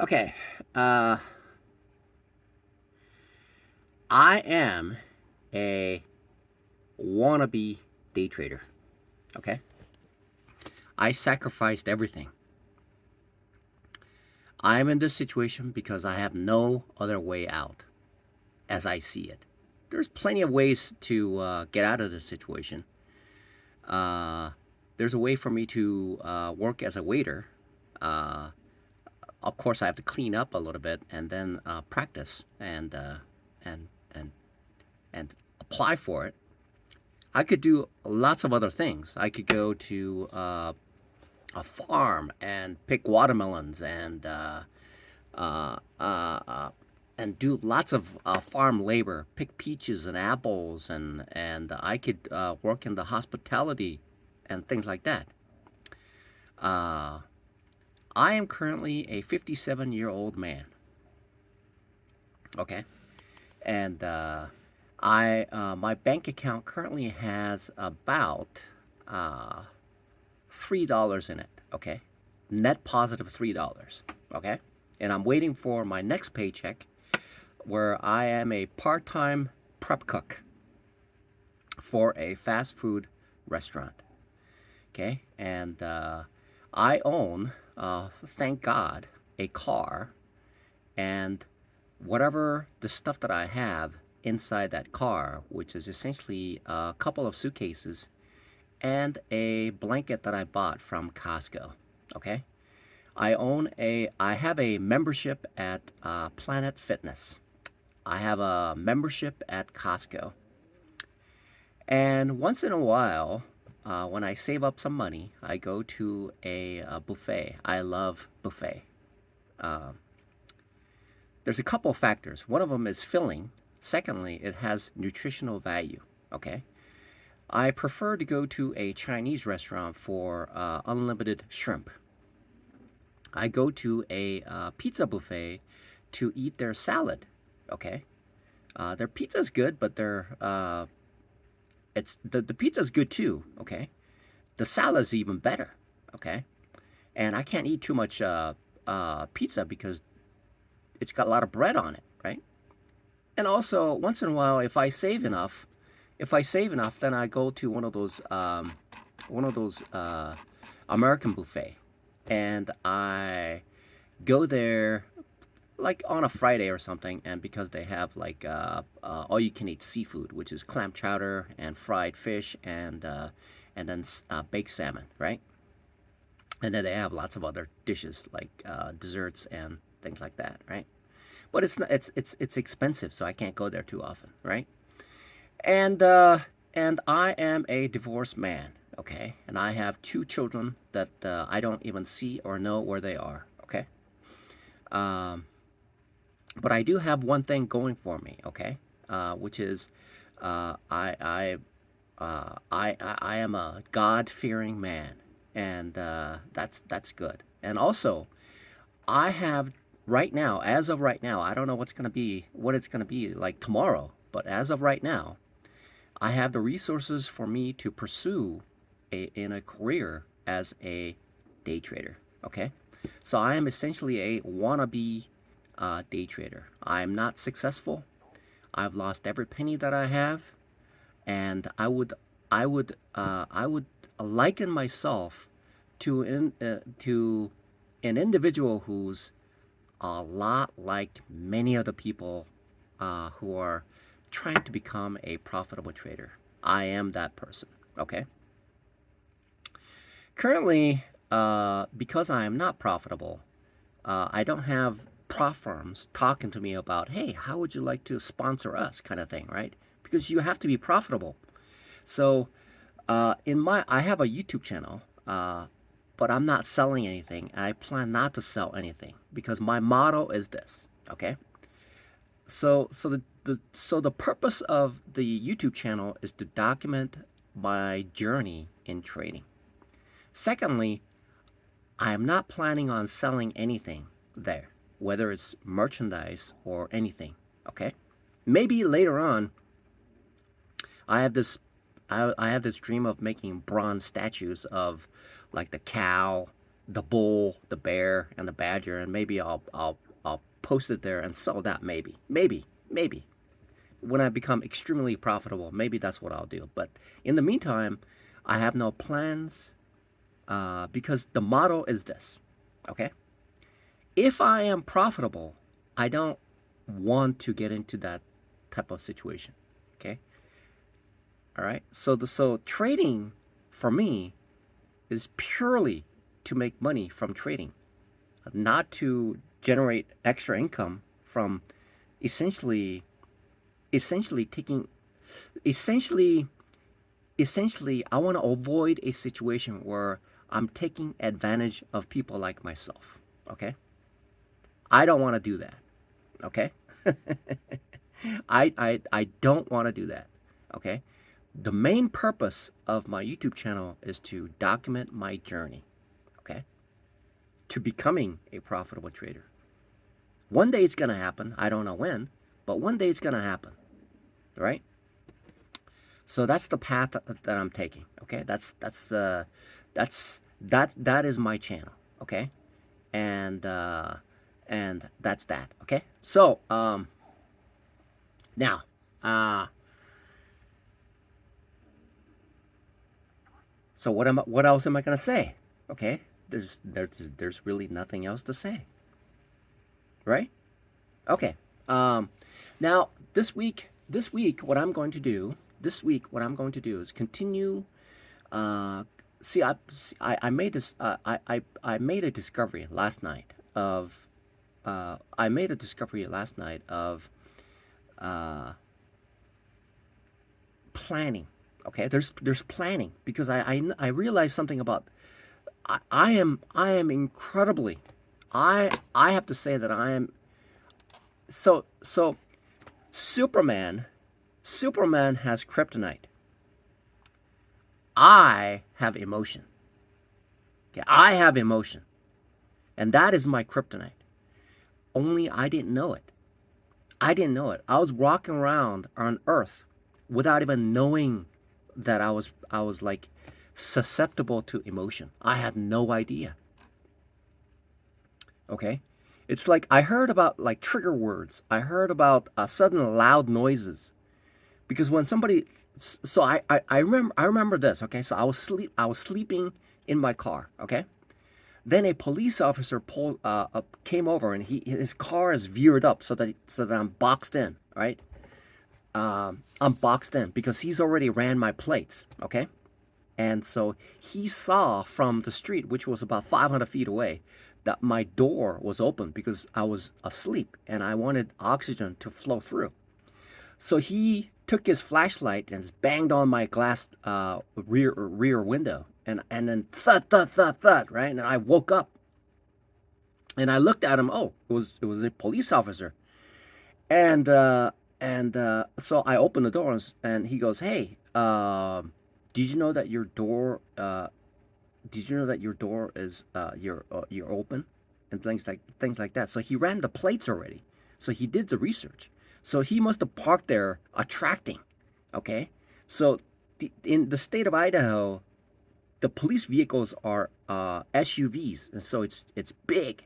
Okay. Uh, I am a wannabe day trader. Okay. I sacrificed everything. I'm in this situation because I have no other way out, as I see it. There's plenty of ways to get out of this situation. Uh, there's a way for me to work as a waiter. Uh, of course, I have to clean up a little bit and then practice and and and apply for it. I could do lots of other things. I could go to a farm and pick watermelons uh, uh, uh, and do lots of farm labor, pick peaches and apples, and I could work in the hospitality and things like that. Uh, I am currently a 57-year-old man. Okay, and I my bank account currently has about uh, $3 in it. Okay, net positive $3. Okay, and I'm waiting for my next paycheck, where I am a part-time prep cook for a fast food restaurant. Okay, and I own, thank God, a car, and whatever the stuff that I have inside that car, which is essentially a couple of suitcases and a blanket that I bought from Costco. Okay, I have a membership at Planet Fitness. I have a membership at Costco, and once in a while, when I save up some money, I go to a buffet. I love buffet. Um, there's a couple of factors. One of them is filling. Secondly, it has nutritional value. Okay. I prefer to go to a Chinese restaurant for unlimited shrimp. I go to a pizza buffet to eat their salad. Okay. Their pizza's good, but the pizza's good too. Okay. The salad's even better. Okay. And I can't eat too much pizza because it's got a lot of bread on it, right? And also, once in a while, if I save enough, then I go to one of those American buffet, and I go there like on a Friday or something, and because they have like all you can eat seafood, which is clam chowder and fried fish and then baked salmon, right? And then they have lots of other dishes like desserts and things like that, right? But it's not, it's expensive, so I can't go there too often, right? And I am a divorced man, okay, and I have two children that I don't even see or know where they are, okay. Um, but I do have one thing going for me, okay, which is uh, I I I am a God-fearing man, and that's good. And also, I have right now, as of right now, I don't know what it's gonna be like tomorrow, but as of right now, I have the resources for me to pursue in a career as a day trader. Okay, so I am essentially a wannabe day trader. I am not successful. I've lost every penny that I have, and I would liken myself to an individual who's a lot like many other people who are trying to become a profitable trader. I am that person. Okay. Currently, because I am not profitable, I don't have prof firms talking to me about, hey, how would you like to sponsor us, kind of thing, right? Because you have to be profitable. So, I have a YouTube channel, but I'm not selling anything, and I plan not to sell anything because my motto is this. Okay. So the purpose of the YouTube channel is to document my journey in trading. Secondly, I am not planning on selling anything there, whether it's merchandise or anything. Okay, maybe later on, I have this I have this dream of making bronze statues of like the cow, the bull, the bear, and the badger, and maybe I'll post it there and sell that. Maybe when I become extremely profitable, maybe that's what I'll do. But in the meantime, I have no plans because the model is this. Okay, if I am profitable, I don't want to get into that type of situation. Okay, all right. So trading for me is purely to make money from trading, not to generate extra income from essentially essentially taking essentially essentially I want to avoid a situation where I'm taking advantage of people like myself. Okay? I don't want to do that. Okay? I don't want to do that. Okay? The main purpose of my YouTube channel is to document my journey. Okay? To becoming a profitable trader. One day it's going to happen. I don't know when, but one day it's going to happen. Right? So that's the path that I'm taking. Okay? That is my channel. Okay? And that's that. Okay? So now so what else am I going to say? Okay? There's really nothing else to say. Right? Okay. Now this week what I'm going to do is continue. See, I made this. I made a discovery last night of. I made a discovery last night of planning. Okay, there's planning because I realized something about. I am incredibly. I have to say that I am. So Superman has kryptonite. I have emotion. Okay, I have emotion. And that is my kryptonite. Only I didn't know it. I didn't know it. I was walking around on Earth without even knowing that I was like susceptible to emotion. I had no idea. Okay? It's like I heard about like trigger words. I heard about sudden loud noises. Because when somebody so I remember this, okay? So I was sleeping in my car, okay? Then a police officer came over and his car is veered up so that I'm boxed in, right? I'm boxed in because he's already ran my plates, okay? And so he saw from the street, which was about 500 feet away, that my door was open because I was asleep and I wanted oxygen to flow through. So he took his flashlight and banged on my glass rear window, and then thud thud thud thud, right? And I woke up, and I looked at him. Oh, it was a police officer, and so I opened the door, and he goes, "Hey, did you know that your door? Did you know that your door is you're open?" And things like that. So he ran the plates already. So he did the research. So he must have parked there attracting. Okay? So in the state of Idaho, the police vehicles are SUVs, and so it's big.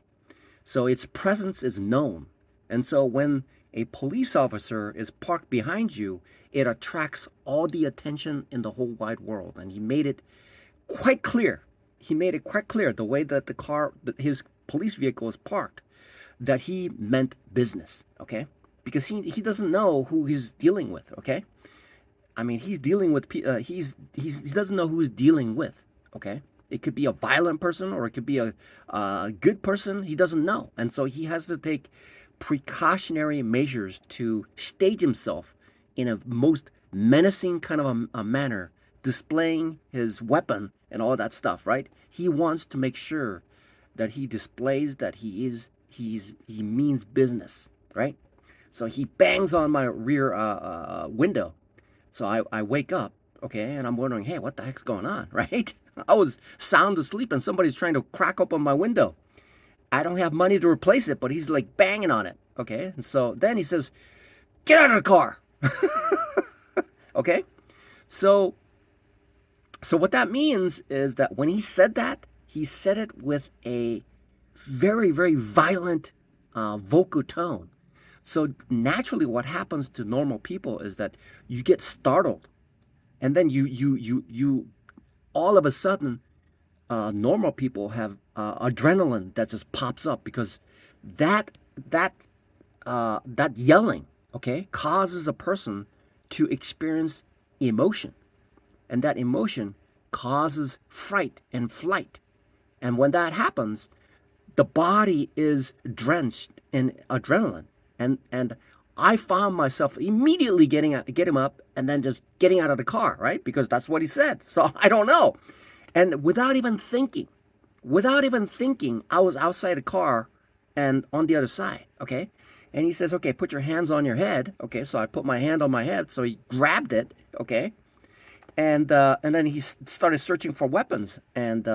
So its presence is known. And so when a police officer is parked behind you, it attracts all the attention in the whole wide world. And he made it quite clear. He made it quite clear the way that his police vehicle is parked, that he meant business, okay? Because he doesn't know who he's dealing with, okay? I mean, he's dealing with he doesn't know who he's dealing with, okay? It could be a violent person or it could be a good person. He doesn't know, and so he has to take precautionary measures to stage himself in a most menacing kind of a manner, displaying his weapon and all that stuff, right? He wants to make sure that he displays that he means business, right? So he bangs on my rear window. So I wake up, okay, and I'm wondering, hey, what the heck's going on, right? I was sound asleep and somebody's trying to crack open my window. I don't have money to replace it, but he's like banging on it, okay? And so then he says, get out of the car. Okay? So what that means is that when he said that, he said it with a very, very violent vocal tone. So naturally, what happens to normal people is that you get startled, and then you all of a sudden, normal people have adrenaline that just pops up because that that that yelling, okay, causes a person to experience emotion, and that emotion causes fright and flight. And when that happens, the body is drenched in adrenaline, and I found myself immediately get him up and then just getting out of the car, right? Because that's what he said. So I don't know. And without even thinking, I was outside the car and on the other side, okay? And he says, okay, put your hands on your head. Okay, so I put my hand on my head. So he grabbed it, okay? And then he started searching for weapons. And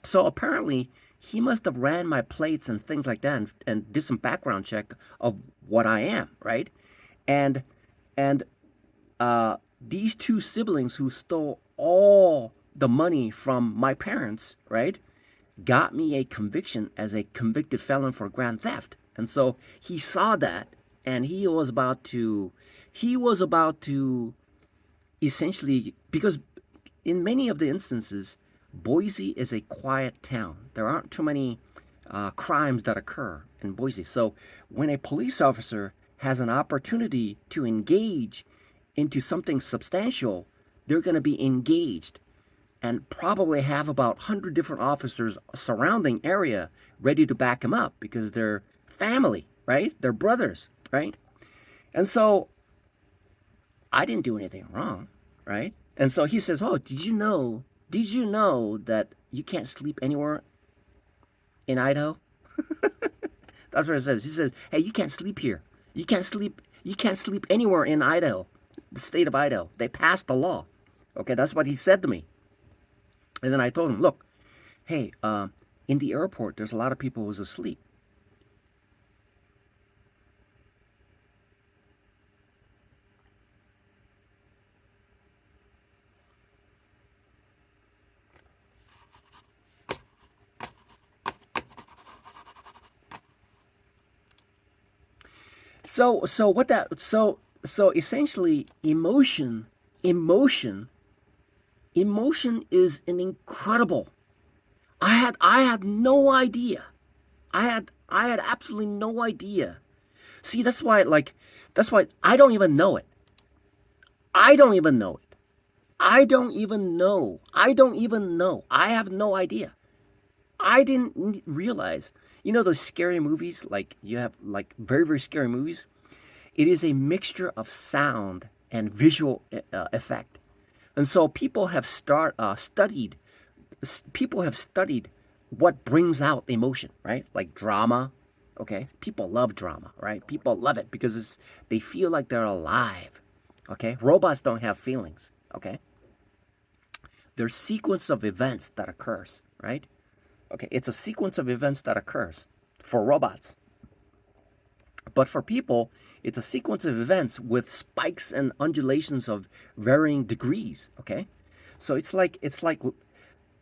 so apparently he must have ran my plates and things like that, and did some background check of what I am, right? And and these two siblings who stole all the money from my parents, right, got me a conviction as a convicted felon for grand theft. And so he saw that, and he was about to essentially, because in many of the instances, Boise is a quiet town. There aren't too many crimes that occur in Boise. So when a police officer has an opportunity to engage into something substantial, they're going to be engaged and probably have about 100 different officers surrounding area ready to back him up because they're family, right? They're brothers, right? And so I didn't do anything wrong, right? And so he says, "Oh, did you know that you can't sleep anywhere in Idaho?" That's what it says. He says, "Hey, you can't sleep here. You can't sleep anywhere in Idaho, the state of Idaho. They passed the law." Okay, that's what he said to me. And then I told him, "Look, hey, in the airport, there's a lot of people who's asleep." So essentially, emotion emotion is an incredible. I had no idea. I had absolutely no idea. See, that's why I don't even know it. I don't even know it. I don't even know. I don't even know. I have no idea. I didn't realize. You know those scary movies, like you have like very, very scary movies? It is a mixture of sound and visual effect. And so people have studied what brings out emotion, right? Like drama, okay? People love drama, right? People love it because they feel like they're alive, okay? Robots don't have feelings, okay? There's sequence of events that occurs, right? Okay, it's a sequence of events that occurs for robots. But for people, it's a sequence of events with spikes and undulations of varying degrees, okay? So it's like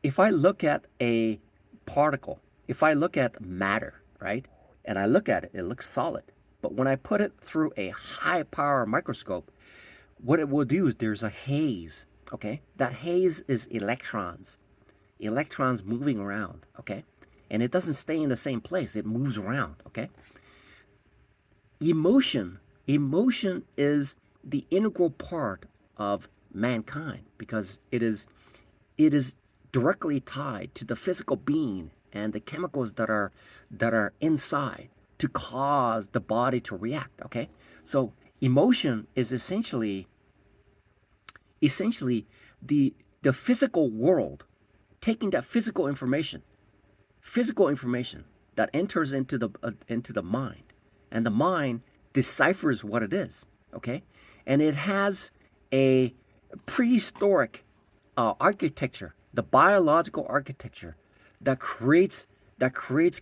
if I look at a particle, if I look at matter, right? And I look at it, it looks solid. But when I put it through a high power microscope, what it will do is there's a haze, okay? That haze is electrons moving around, okay? And it doesn't stay in the same place, it moves around, okay? Emotion is the integral part of mankind because it is directly tied to the physical being and the chemicals that are inside to cause the body to react, okay? So emotion is essentially the physical world taking that physical information that enters into the mind, and the mind deciphers what it is, okay? And it has a prehistoric architecture, the biological architecture that creates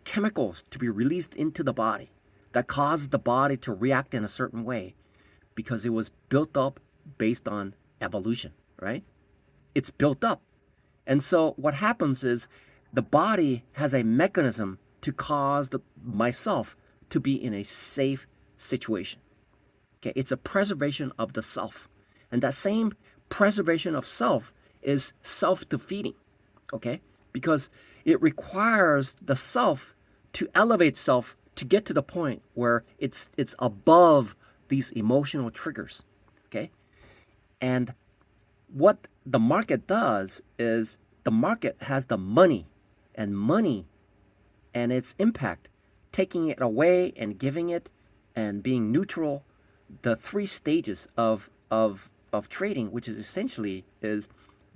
chemicals to be released into the body that causes the body to react in a certain way because it was built up based on evolution, right? It's built up. And so what happens is the body has a mechanism to cause myself to be in a safe situation. Okay, it's a preservation of the self. And that same preservation of self is self-defeating. Okay? Because it requires the self to elevate self to get to the point where it's above these emotional triggers. Okay? And what the market does is the market has the money and its impact, taking it away and giving it and being neutral, the three stages of trading, which is essentially is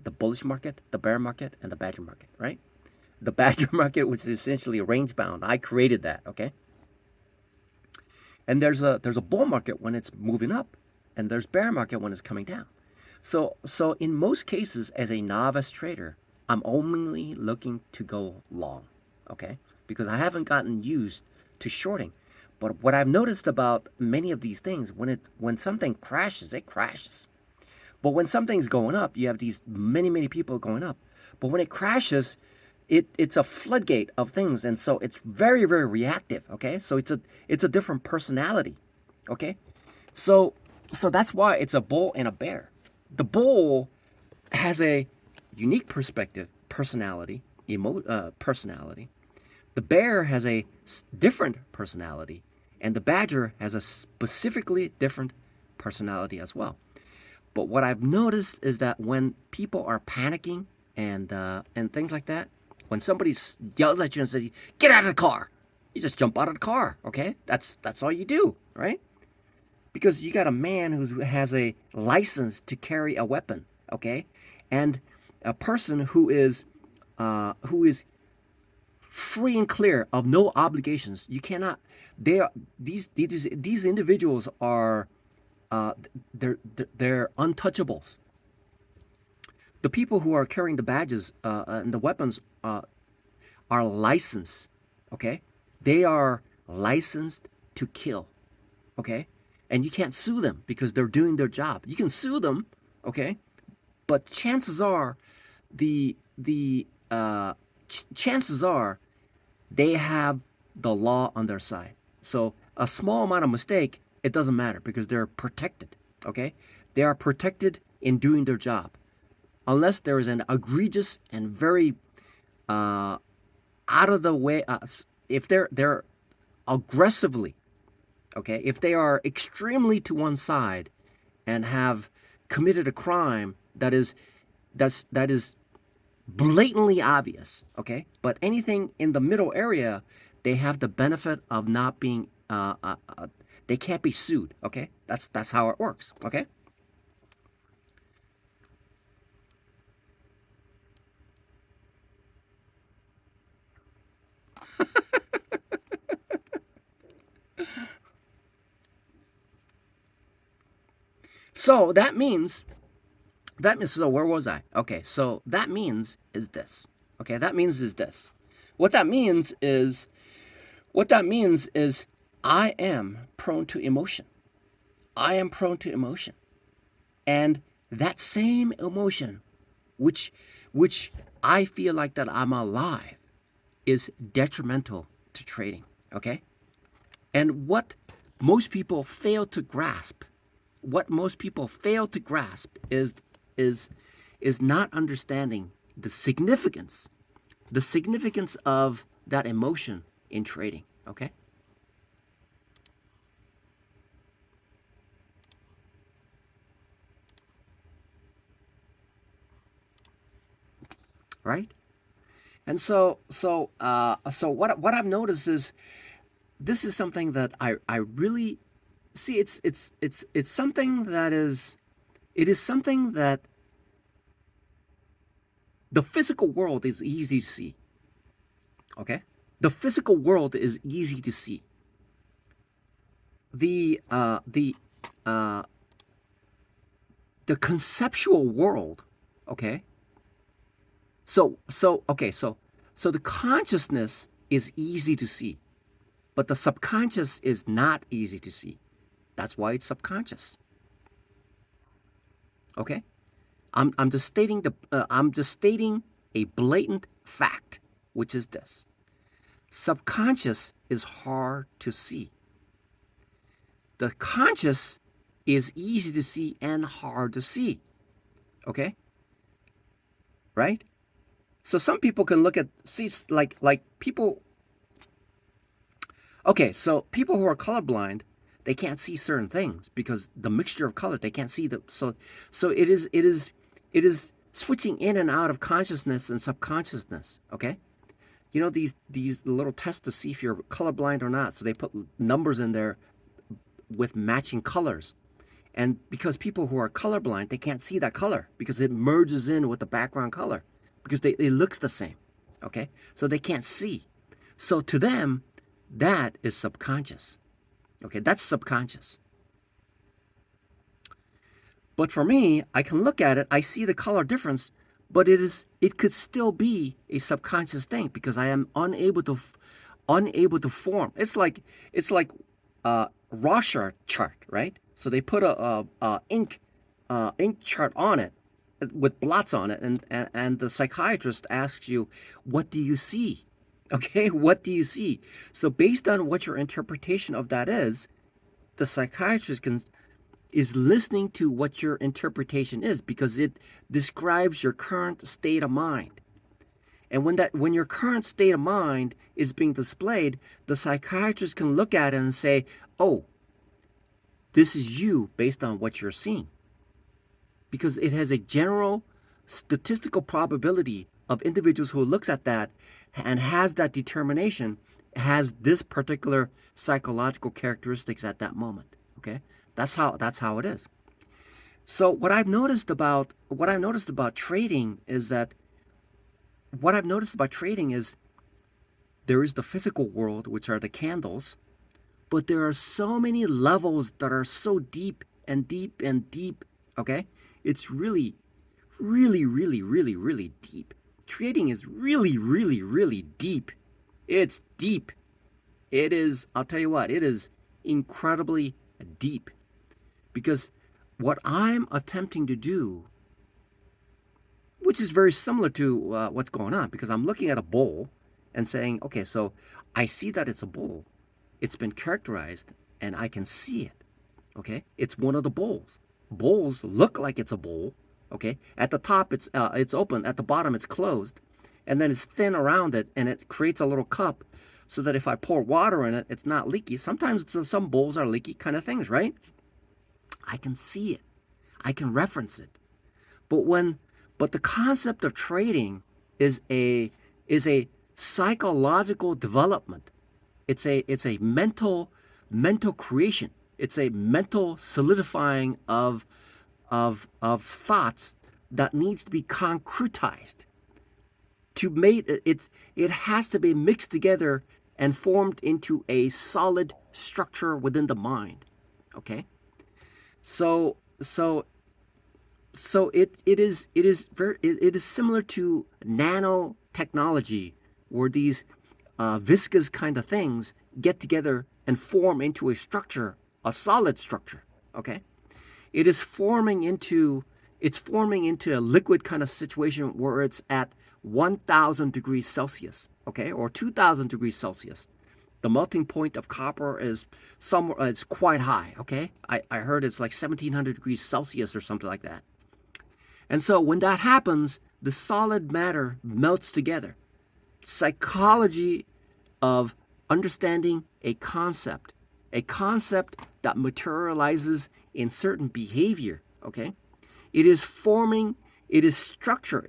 the bullish market, the bear market, and the badger market, right? The badger market, which is essentially range bound. I created that, okay? And there's a bull market when it's moving up, and there's bear market when it's coming down. So in most cases, as a novice trader, I'm only looking to go long, okay? Because I haven't gotten used to shorting. But what I've noticed about many of these things, when something crashes, it crashes. But when something's going up, you have these many people going up. But when it crashes, it's a floodgate of things, and so it's very reactive. Okay, so it's a different personality. Okay, so that's why it's a bull and a bear. The bull has a unique personality. The bear has a different personality, and the badger has a specifically different personality as well. But what I've noticed is that when people are panicking and things like that, when somebody yells at you and says, "Get out of the car," you just jump out of the car. Okay, that's all you do, right? Because you got a man who has a license to carry a weapon, okay, and a person who is free and clear of no obligations. You cannot. They are these individuals are they're untouchables. The people who are carrying the badges and the weapons are licensed. Okay, they are licensed to kill. Okay, and you can't sue them because they're doing their job. You can sue them. Okay, but chances are chances are they have the law on their side. So a small amount of mistake, it doesn't matter because they're protected. Okay, they are protected in doing their job, unless there is an egregious and very out of the way. If they're aggressively, okay, if they are extremely to one side and have committed a crime that is blatantly obvious, okay, but anything in the middle area, they have the benefit of not being they can't be sued. Okay, that's how it works. Okay. So so where was I? Okay, so that means is this. Okay, that means is this. What that means is I am prone to emotion. I am prone to emotion. And that same emotion which which I feel like that I'm alive is detrimental to trading, okay? And most people fail to grasp what most people fail to grasp is is not understanding the significance of that emotion in trading. Okay, right? And so what I've noticed is this is something that I really see. It's something that is it is something that the physical world is easy to see. Okay, the physical world is easy to see. The uh, the conceptual world, okay. So the consciousness is easy to see, but the subconscious is not easy to see. That's why it's subconscious. Okay, I'm just stating a blatant fact, which is this: subconscious is hard to see. The conscious is easy to see and hard to see. Okay? Right? So some people can look at, see, like people. Okay, so people who are colorblind, they can't see certain things because the mixture of color, they can't see the, so it is switching in and out of consciousness and subconsciousness. Okay? You know these little tests to see if you're colorblind or not. So they put numbers in there with matching colors. And because people who are colorblind, they can't see that color because it merges in with the background color because it looks the same. Okay? So they can't see. So to them, that is subconscious. Okay, that's subconscious. But for me, I can look at it, I see the color difference, but it could still be a subconscious thing because I am unable to form. It's like Rorschach chart, right? So they put a ink chart on it with blots on it, and the psychiatrist asks you, what do you see? Okay, what do you see? So based on what your interpretation of that is, the psychiatrist is listening to what your interpretation is because it describes your current state of mind. And when your current state of mind is being displayed, the psychiatrist can look at it and say, oh, this is you based on what you're seeing. Because it has a general statistical probability of individuals who looks at that and has that determination, has this particular psychological characteristics at that moment. Okay? That's how it is. So what I've noticed about trading is there is the physical world, which are the candles, but there are so many levels that are so deep and deep and deep. Okay? It's really, really, really, really, really deep. Trading is really, really, really deep. It's deep. It is, I'll tell you what, it is incredibly deep. Because what I'm attempting to do, which is very similar to what's going on, because I'm looking at a bowl and saying, okay, so I see that it's a bowl. It's been characterized and I can see it. Okay? It's one of the bowls. Bowls look like it's a bowl. Okay? At the top it's open, at the bottom it's closed, and then it's thin around it and it creates a little cup so that if I pour water in it, it's not leaky. Sometimes some bowls are leaky kind of things, right? I can see it. I can reference it. But the concept of trading is a psychological development. It's a mental creation. It's a mental solidifying of thoughts that needs to be concretized. To make it has to be mixed together and formed into a solid structure within the mind. Okay? So it is similar to nanotechnology, where these viscous kind of things get together and form into a structure, a solid structure. Okay, it is forming into a liquid kind of situation where it's at 1,000 degrees Celsius, okay, or 2,000 degrees Celsius. The melting point of copper is somewhere, it's quite high, okay? I heard it's like 1,700 degrees Celsius or something like that. And so when that happens, the solid matter melts together. Psychology of understanding a concept that materializes in certain behavior, okay? It is forming, it is structure,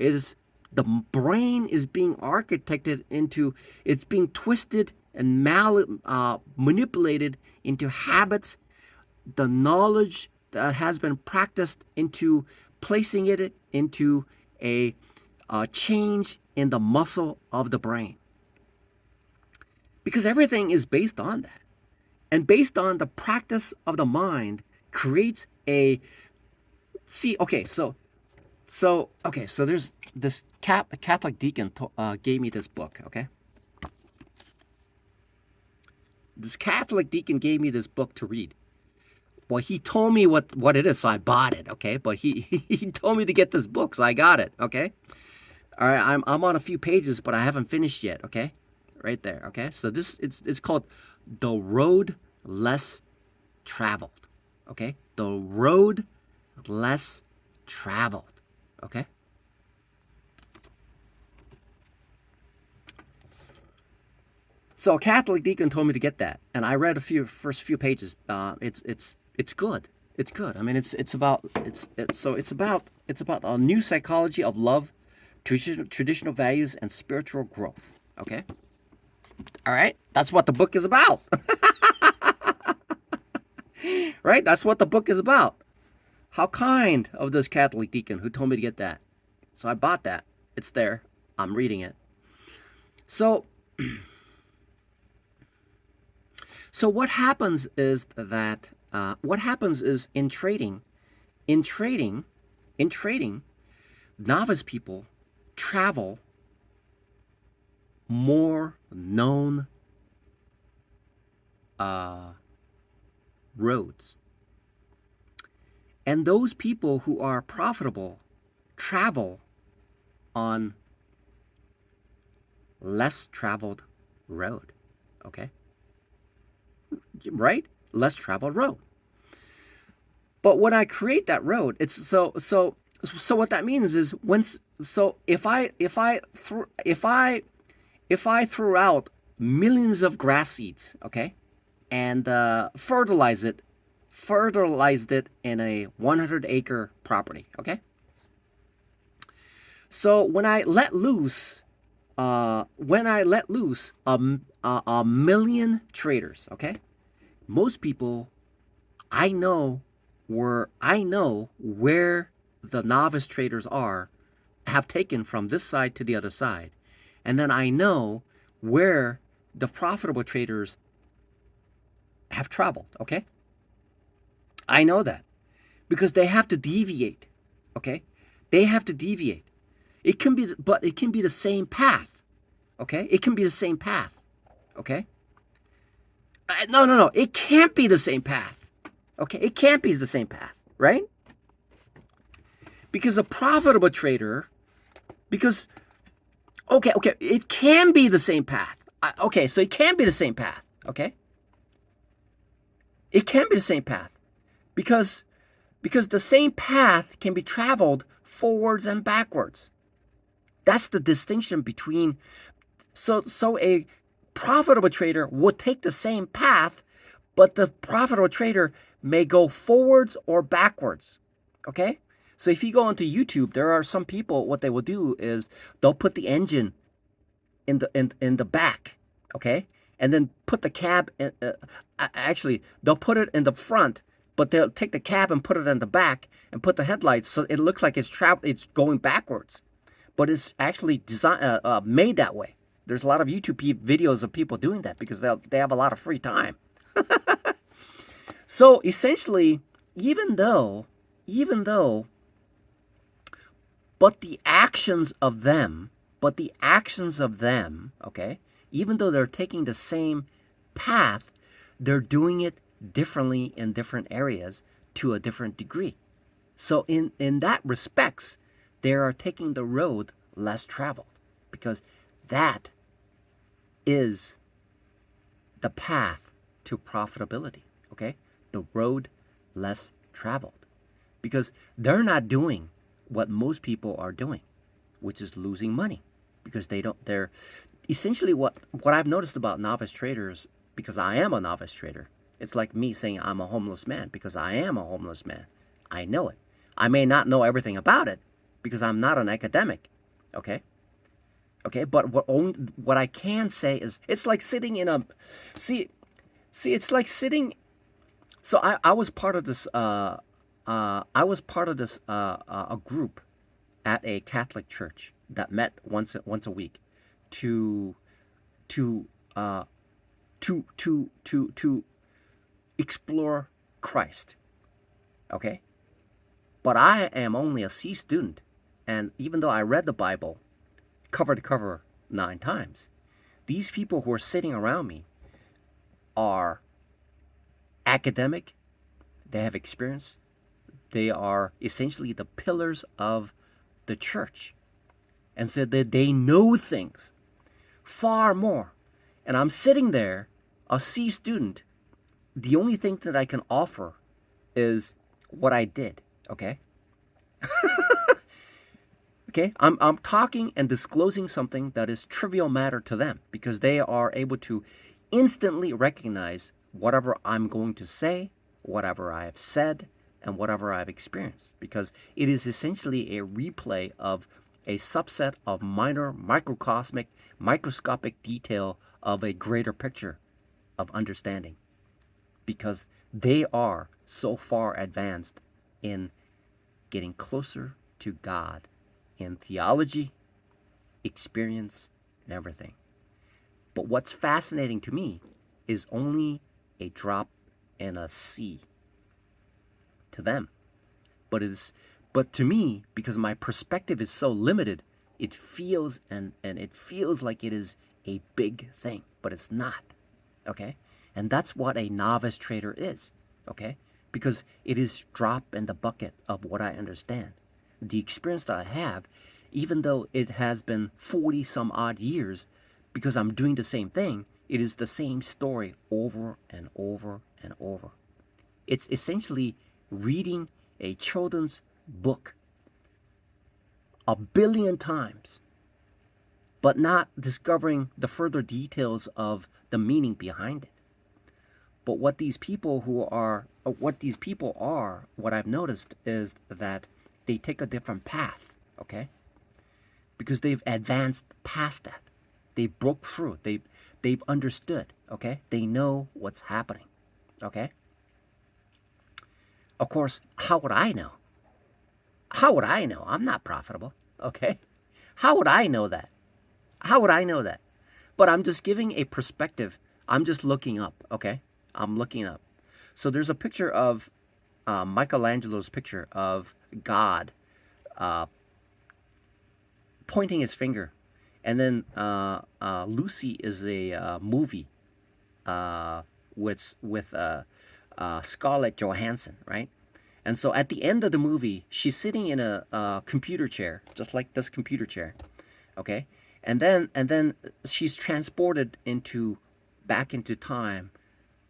the brain is being architected into, it's being twisted and manipulated into habits, the knowledge that has been practiced into placing it into a change in the muscle of the brain. Because everything is based on that. And based on the practice of the mind creates a, so there's this Catholic deacon gave me this book, okay? This Catholic deacon gave me this book to read. Well, he told me what it is, so I bought it, okay? But he told me to get this book, so I got it, okay? All right, I'm on a few pages, but I haven't finished yet. Okay, right there. Okay, so this it's called The Road Less Traveled. Okay, The Road Less Traveled. Okay. So a Catholic deacon told me to get that, and I read a first few pages. It's good. It's good. I mean, it's about a new psychology of love, traditional values, and spiritual growth. Okay. All right. That's what the book is about. Right. That's what the book is about. How kind of this Catholic deacon who told me to get that. So I bought that. It's there. I'm reading it. So So what happens is in trading, in trading, novice people travel more known uh, roads, and those people who are profitable travel on less traveled road. Okay, right? Less traveled road. But when I create that road, it's so what that means is once so if I threw out millions of grass seeds, okay, and fertilized it in a 100-acre property, okay. So when I let loose a million traders, okay, most people I know I know where the novice traders have taken from this side to the other side. And then I know where the profitable traders have traveled, okay? I know that because they have to deviate, okay? They have to deviate. It can be the same path, okay? It can be the same path, okay? No. It can't be the same path, okay? It can't be the same path, right? Because a profitable trader, because okay, it can be the same path. Okay, so it can be the same path. Okay, it can be the same path because the same path can be traveled forwards and backwards. That's the distinction between so a profitable trader would take the same path, but the profitable trader may go forwards or backwards. Okay? So if you go onto YouTube, there are some people what they will do is they'll put the engine in the back, okay? And then put the cab actually they'll put it in the front, but they'll take the cab and put it in the back and put the headlights so it looks like it's going backwards. But it's actually made that way. There's a lot of YouTube videos of people doing that because they have a lot of free time. So essentially, even though, but the actions of them, okay, even though they're taking the same path, they're doing it differently in different areas to a different degree. So in that respects, they are taking the road less traveled because that is the path to profitability, okay? The road less traveled because they're not doing what most people are doing, which is losing money because they're essentially what I've noticed about novice traders, because I am a novice trader. It's like me saying I'm a homeless man because I am a homeless man. I know it. I may not know everything about it because I'm not an academic, okay? Okay, but what I can say is it's like sitting in a see it's like sitting. So I was part of this a group at a Catholic church that met once a week to to uh, to explore Christ. Okay, but I am only a C student, and even though I read the Bible cover to cover 9 times, these people who are sitting around me are academic. They have experience. They are essentially the pillars of the church. and said that they know things far more. And I'm sitting there, a C student. The only thing that I can offer is what I did, okay? Okay, I'm talking and disclosing something that is trivial matter to them because they are able to instantly recognize whatever I'm going to say, whatever I have said, and whatever I've experienced, because it is essentially a replay of a subset of minor microscopic detail of a greater picture of understanding, because they are so far advanced in getting closer to God in theology, experience, and everything. But what's fascinating to me is only a drop in a sea to them. But to me, because my perspective is so limited, it feels and it feels like it is a big thing, but it's not. Okay? And that's what a novice trader is. Okay? Because it is drop in the bucket of what I understand. The experience that I have, even though it has been 40 some odd years, because I'm doing the same thing, it is the same story over and over and over. It's essentially reading a children's book a billion times, but not discovering the further details of the meaning behind it. But what these people are, what I've noticed is that they take a different path, okay? Because they've advanced past that. They broke through. They've understood, okay? They know what's happening, okay? Of course, how would I know? How would I know? I'm not profitable, okay? How would I know that? How would I know that? But I'm just giving a perspective. I'm just looking up, okay? I'm looking up. So there's a picture of Michelangelo's picture of God pointing his finger. And then Lucy is a movie with Scarlett Johansson, right? And so at the end of the movie, she's sitting in a computer chair, just like this computer chair, okay? And then she's transported back into time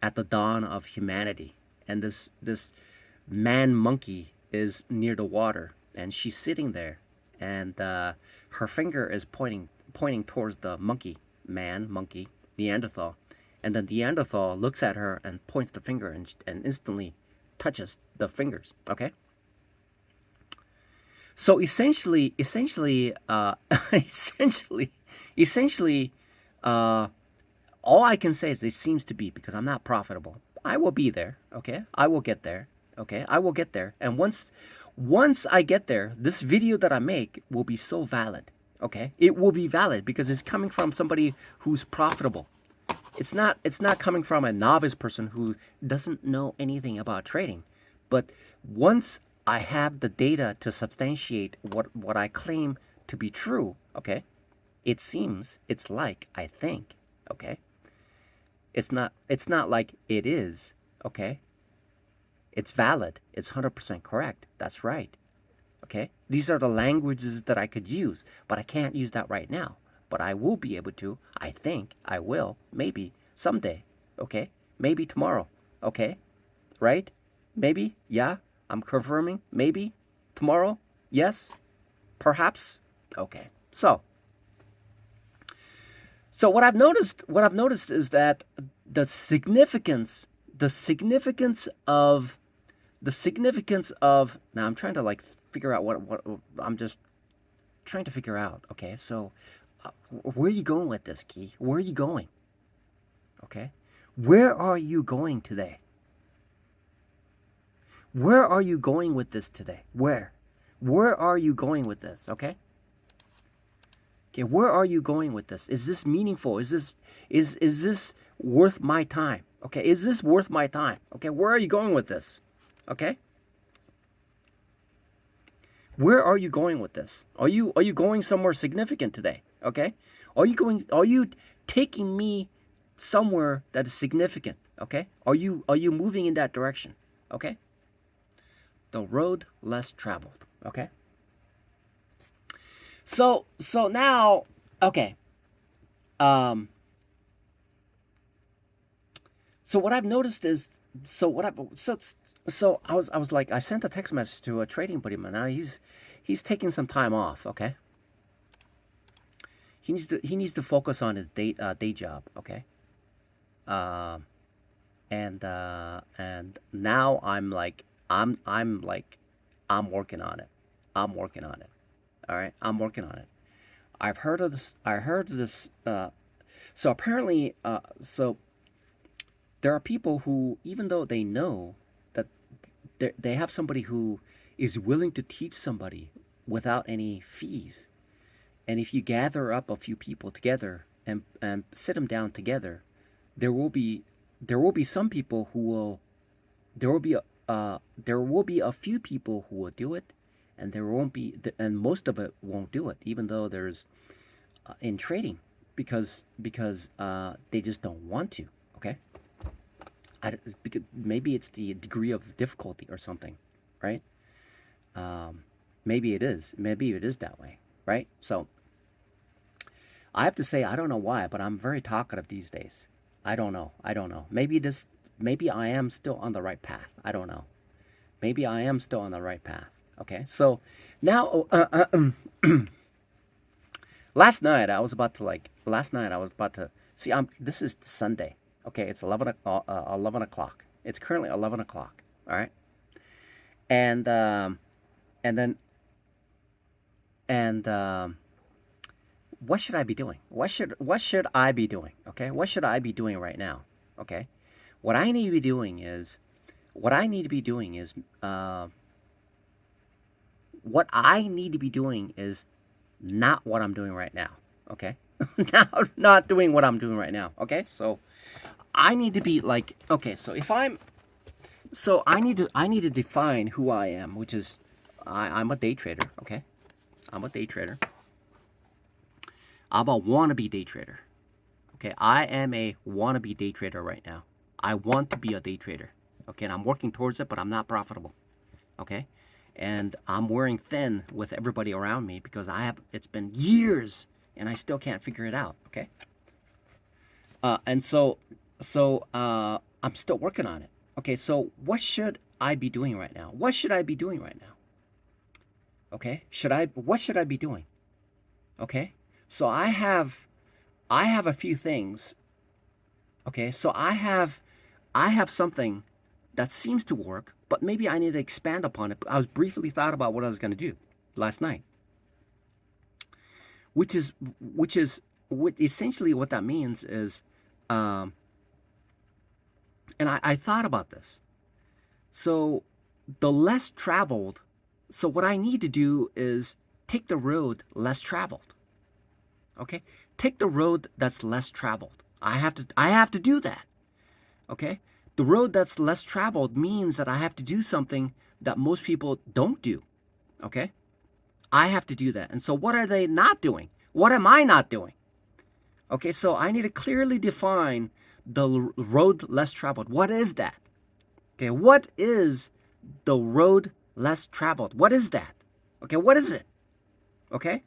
at the dawn of humanity. And this man monkey is near the water, and she's sitting there, and her finger is pointing towards the monkey, Neanderthal. And then Neanderthal looks at her and points the finger and instantly touches the fingers, okay? So essentially, all I can say is it seems to be, because I'm not profitable. I will be there, okay? I will get there, okay? I will get there. And once I get there, this video that I make will be so valid, okay? It will be valid because it's coming from somebody who's profitable. It's not coming from a novice person who doesn't know anything about trading. But once I have the data to substantiate what I claim to be true, okay? It seems, it's like, I think, okay? It's not like it is, okay? It's valid. It's 100% correct. That's right. Okay? These are the languages that I could use, but I can't use that right now. But I will be able to. I think I will. Maybe someday. Okay? Maybe tomorrow. Okay? Right? Maybe? Yeah? I'm confirming. Maybe? Tomorrow? Yes? Perhaps? Okay. So what I've noticed is that the significance of now I'm trying to like figure out what I'm just trying to figure out. Okay, so where are you going with this, Key? Where are you going? Okay, where are you going today? Where are you going with this today? Where are you going with this? Okay, where are you going with this? Is this meaningful? Is this worth my time? Okay, is this worth my time? Okay, where are you going with this? Okay, where are you going with this? Are you going somewhere significant today? Okay, are you taking me somewhere that is significant? Okay, are you moving in that direction? Okay, the road less traveled. Okay. So now, okay. Um, so what I've noticed is, so what I so so I was like, I sent a text message to a trading buddy of mine. Now he's taking some time off. Okay, he needs to focus on his day job. Okay, um, and now I'm like I'm working on it. I'm working on it. All right, I'm working on it. I've heard of this. I heard of this. So apparently, so there are people who, even though they know that they have somebody who is willing to teach somebody without any fees, and if you gather up a few people together and sit them down together, there will be there will be some people who will there will be there will be a few people who will do it, and there won't be and most of it won't do it, even though there's in trading, because they just don't want to. Okay, because maybe it's the degree of difficulty or something, right? Um, maybe it is. Maybe it is that way, right? So I have to say I don't know why, but I'm very talkative these days. I don't know. I don't know. Maybe I am still on the right path. I don't know. Maybe I am still on the right path. Okay. So now, last night I was about to see. This is Sunday. Okay, it's 11 o'clock. It's currently 11 o'clock. All right, and and then and what should I be doing? What should I be doing? Okay, what should I be doing right now? Okay, what I need to be doing is what I need to be doing is uh, what I need to be doing is not what I'm doing right now. Okay, not doing what I'm doing right now. Okay, so I need to be like, okay, so if I'm so I need to define who I am, which is I'm a day trader. Okay, I'm a day trader. I'm a wannabe day trader. Okay, I am a wannabe day trader right now. I want to be a day trader. Okay, and I'm working towards it, but I'm not profitable. Okay, and I'm wearing thin with everybody around me because it's been years and I still can't figure it out. Okay, and so I'm still working on it. Okay, so what should I be doing right now? What should I be doing right now? Okay, what should I be doing? Okay, so I have a few things. Okay, so I have something that seems to work, but maybe I need to expand upon it. I was briefly thought about what I was going to do last night, which is which is what essentially what that means is, um, and I thought about this. So the less traveled, so what I need to do is take the road less traveled. Okay, take the road that's less traveled. I have to do that. Okay, the road that's less traveled means that I have to do something that most people don't do. Okay, I have to do that. And so what are they not doing? What am I not doing? Okay, so I need to clearly define the road less traveled. What is that? Okay, what is the road less traveled? What is that? Okay, what is it? Okay,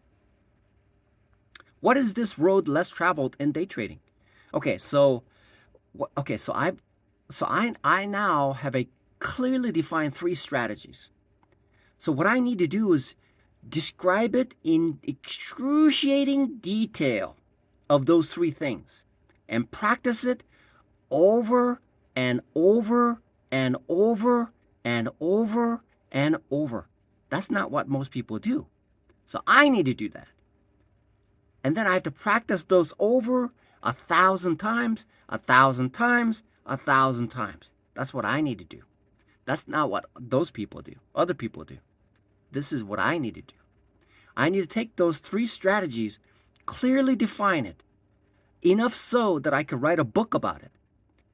what is this road less traveled in day trading? Okay, so I now have a clearly defined three strategies. So what I need to do is describe it in excruciating detail of those three things and practice it over and over and over and over and over. That's not what most people do. So I need to do that. And then I have to practice those over 1,000 times, 1,000 times, 1,000 times. That's what I need to do. That's not what those people do. Other people do. This is what I need to do. I need to take those three strategies, clearly define it, enough so that I could write a book about it.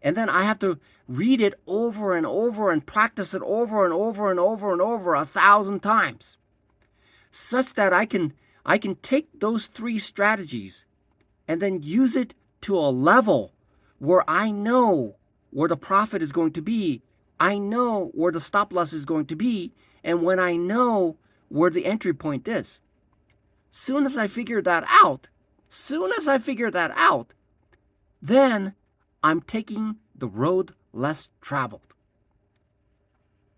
And then I have to read it over and over and practice it over and over and over and over 1,000 times, such that I can take those three strategies and then use it to a level where I know where the profit is going to be. I know where the stop loss is going to be. And when I know where the entry point is. Soon as I figure that out, then I'm taking the road less traveled.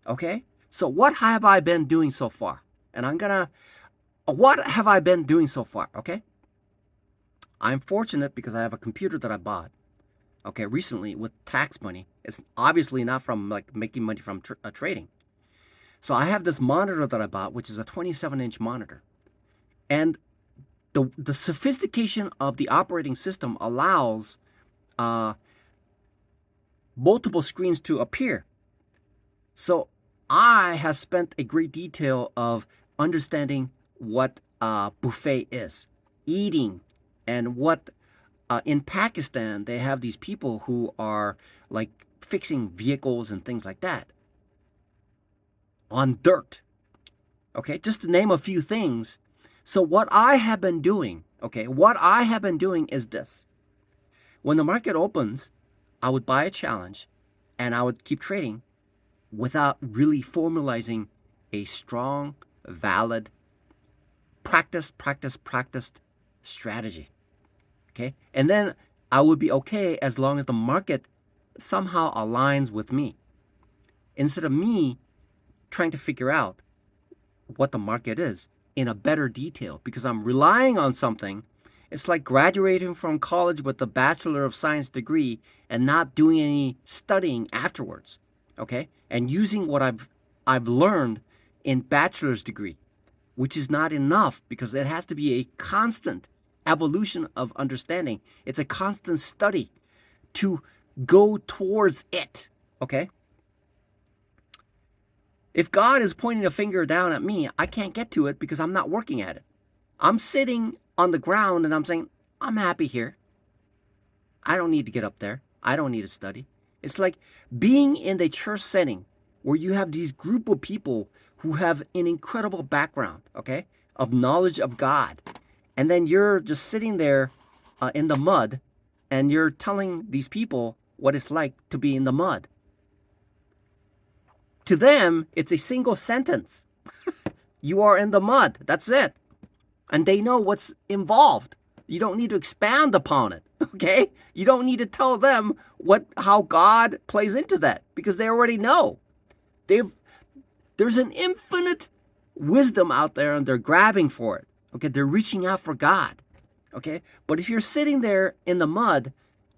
Okay? So what have I been doing so far? And what have I been doing so far? Okay? I'm fortunate because I have a computer that I bought, okay, recently with tax money. It's obviously not from like making money from trading. So I have this monitor that I bought, which is a 27-inch monitor. And the sophistication of the operating system allows multiple screens to appear. So I have spent a great detail of understanding what a buffet is, eating, and what in Pakistan they have these people who are like fixing vehicles and things like that on dirt. Okay, just to name a few things. So what I have been doing, is this. When the market opens, I would buy a challenge and I would keep trading without really formalizing a strong, valid, practiced strategy. Okay? And then I would be okay as long as the market somehow aligns with me. Instead of me trying to figure out what the market is in a better detail because I'm relying on something. It's like graduating from college with a Bachelor of Science degree and not doing any studying afterwards, okay? And using what I've learned in bachelor's degree, which is not enough because it has to be a constant evolution of understanding. It's a constant study to go towards it, okay? If God is pointing a finger down at me, I can't get to it because I'm not working at it. I'm sitting on the ground and I'm saying, I'm happy here. I don't need to get up there. I don't need to study. It's like being in the church setting where you have these group of people who have an incredible background, okay, of knowledge of God. And then you're just sitting there in the mud and you're telling these people what it's like to be in the mud. To them, it's a single sentence. You are in the mud. That's it. And they know what's involved. You don't need to expand upon it, okay? You don't need to tell them how God plays into that because they already know. There's an infinite wisdom out there and they're grabbing for it, okay? They're reaching out for God, okay? But if you're sitting there in the mud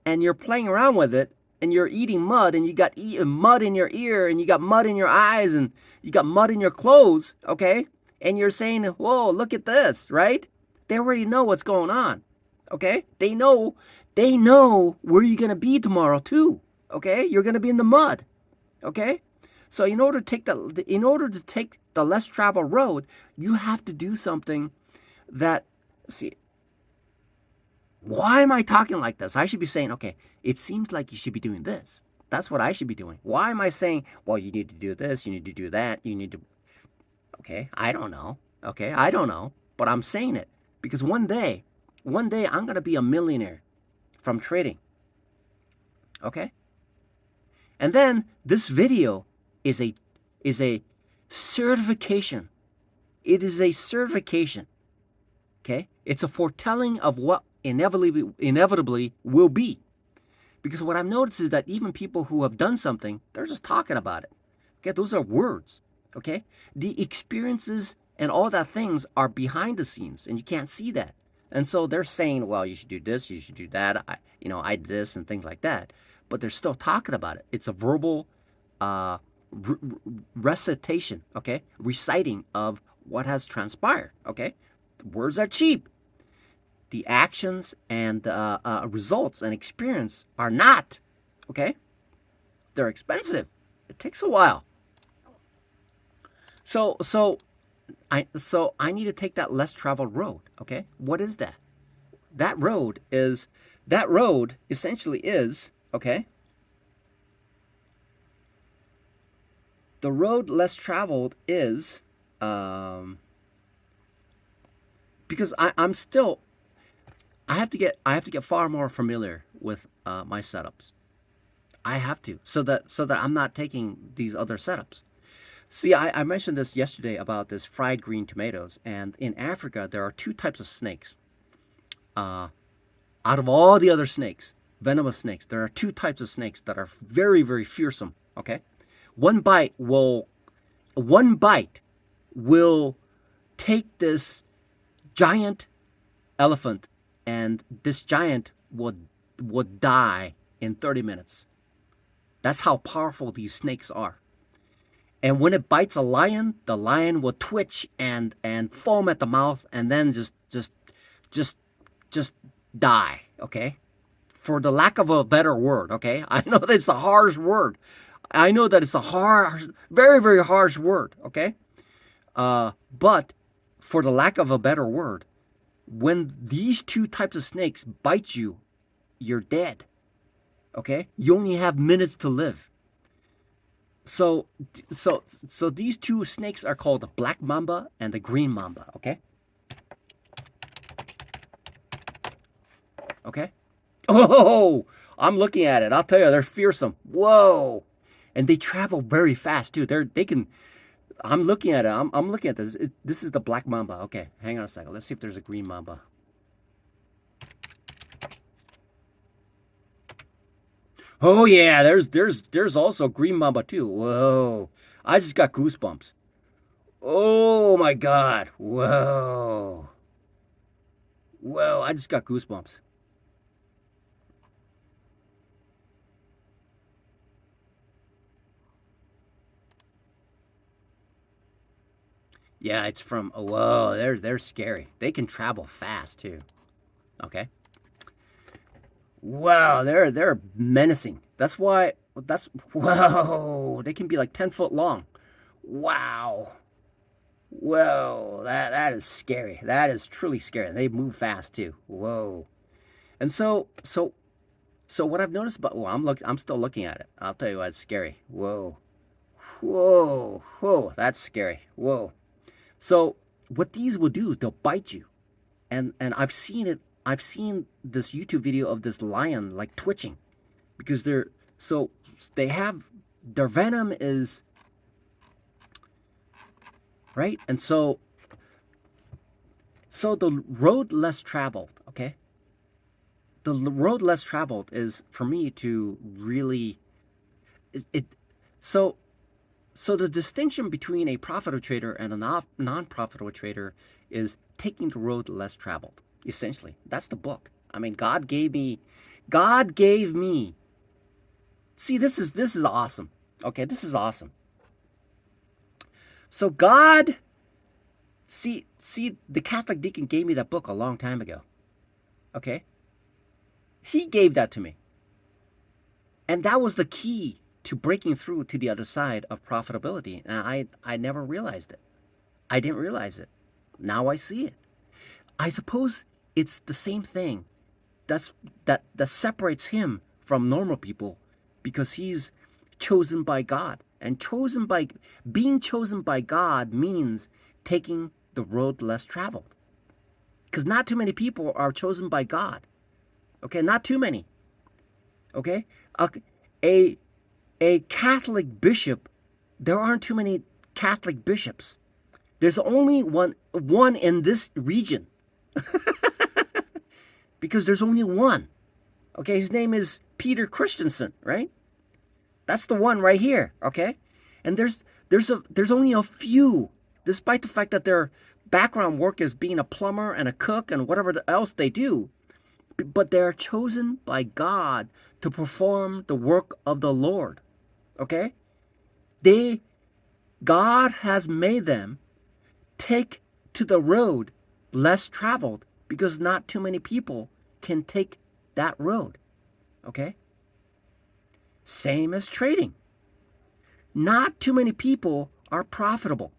and you're playing around with it, and you're eating mud and you got mud in your ear and you got mud in your eyes and you got mud in your clothes, okay? And you're saying, whoa, look at this, right? They already know what's going on, okay? They know where you're going to be tomorrow too, okay? You're going to be in the mud, okay? So in order to take the less traveled road, you have to do something that, see, why am I talking like this? I should be saying, okay, it seems like you should be doing this. That's what I should be doing. Why am I saying, well, you need to do this, you need to do that, you need to... Okay, I don't know. Okay, I don't know. But I'm saying it because one day I'm going to be a millionaire from trading. Okay? And then this video is a certification. It is a certification. Okay? It's a foretelling of what inevitably will be. Because what I've noticed is that even people who have done something, they're just talking about it. Okay, those are words. Okay, the experiences and all that things are behind the scenes, and you can't see that. And so they're saying, well, you should do this, you should do that. I did this and things like that. But they're still talking about it. It's a verbal recitation. Okay, reciting of what has transpired. Okay, words are cheap. The actions and results and experience are not, okay? They're expensive. It takes a while. So I need to take that less traveled road, okay? What is that? That road essentially is, okay? The road less traveled is, because I have to get far more familiar with my setups. I have to so that I'm not taking these other setups. See, I mentioned this yesterday about this fried green tomatoes, and in Africa there are two types of snakes. Uh, Out of all the other snakes, venomous snakes, there are two types of snakes that are very, very fearsome. Okay, one bite will one bite will take this giant elephant, and this giant would die in 30 minutes. That's how powerful these snakes are. And when it bites a lion, the lion will twitch and foam at the mouth, and then just just die. Okay, for the lack of a better word. Okay, I know that it's a harsh word. I know that it's a harsh, very very harsh word. Okay, but for the lack of a better word, when these two types of snakes bite you, you're dead. Okay, you only have minutes to live. So, so these two snakes are called the black mamba and the green mamba. Okay, okay. Oh, I'm looking at it. I'll tell you, they're fearsome. Whoa, and they travel very fast too. They can. I'm looking at it. I'm looking at this. This is the black mamba. Okay, hang on a second. Let's see if there's a green mamba. Oh yeah, there's also green mamba too. Whoa, I just got goosebumps. Oh my god. Whoa. Whoa, I just got goosebumps. Yeah, it's from. Oh, whoa, they're scary. They can travel fast too. Okay. Wow, they're menacing. That's why. That's whoa. They can be like 10 foot long. Wow. Whoa, that is scary. That is truly scary. They move fast too. Whoa. And so what I've noticed about, well, I'm still looking at it. I'll tell you what, it's scary. Whoa. Whoa. Whoa, that's scary. Whoa. So what these will do is they'll bite you. And I've seen it. I've seen this YouTube video of this lion like twitching because so they have their venom is right. And so the road less traveled, okay? The road less traveled is for me to really it so so the distinction between a profitable trader and a non-profitable trader is taking the road less traveled. Essentially, that's the book. I mean, God gave me. See, this is awesome. Okay, this is awesome. So God, see, the Catholic deacon gave me that book a long time ago. Okay, he gave that to me, and that was the key to breaking through to the other side of profitability. And I never realized it. I didn't realize it. Now I see it. I suppose it's the same thing. That separates him from normal people because he's chosen by God. And being chosen by God means taking the road less traveled. Because not too many people are chosen by God. Okay, not too many. Okay? A a Catholic bishop, there aren't too many Catholic bishops. There's only one in this region. Because there's only one. Okay, his name is Peter Christensen, right? That's the one right here, okay? And there's only a few, despite the fact that their background work is being a plumber and a cook and whatever else they do, but they're chosen by God to perform the work of the Lord. Okay? God has made them take to the road less traveled because not too many people can take that road. Okay? Same as trading. Not too many people are profitable.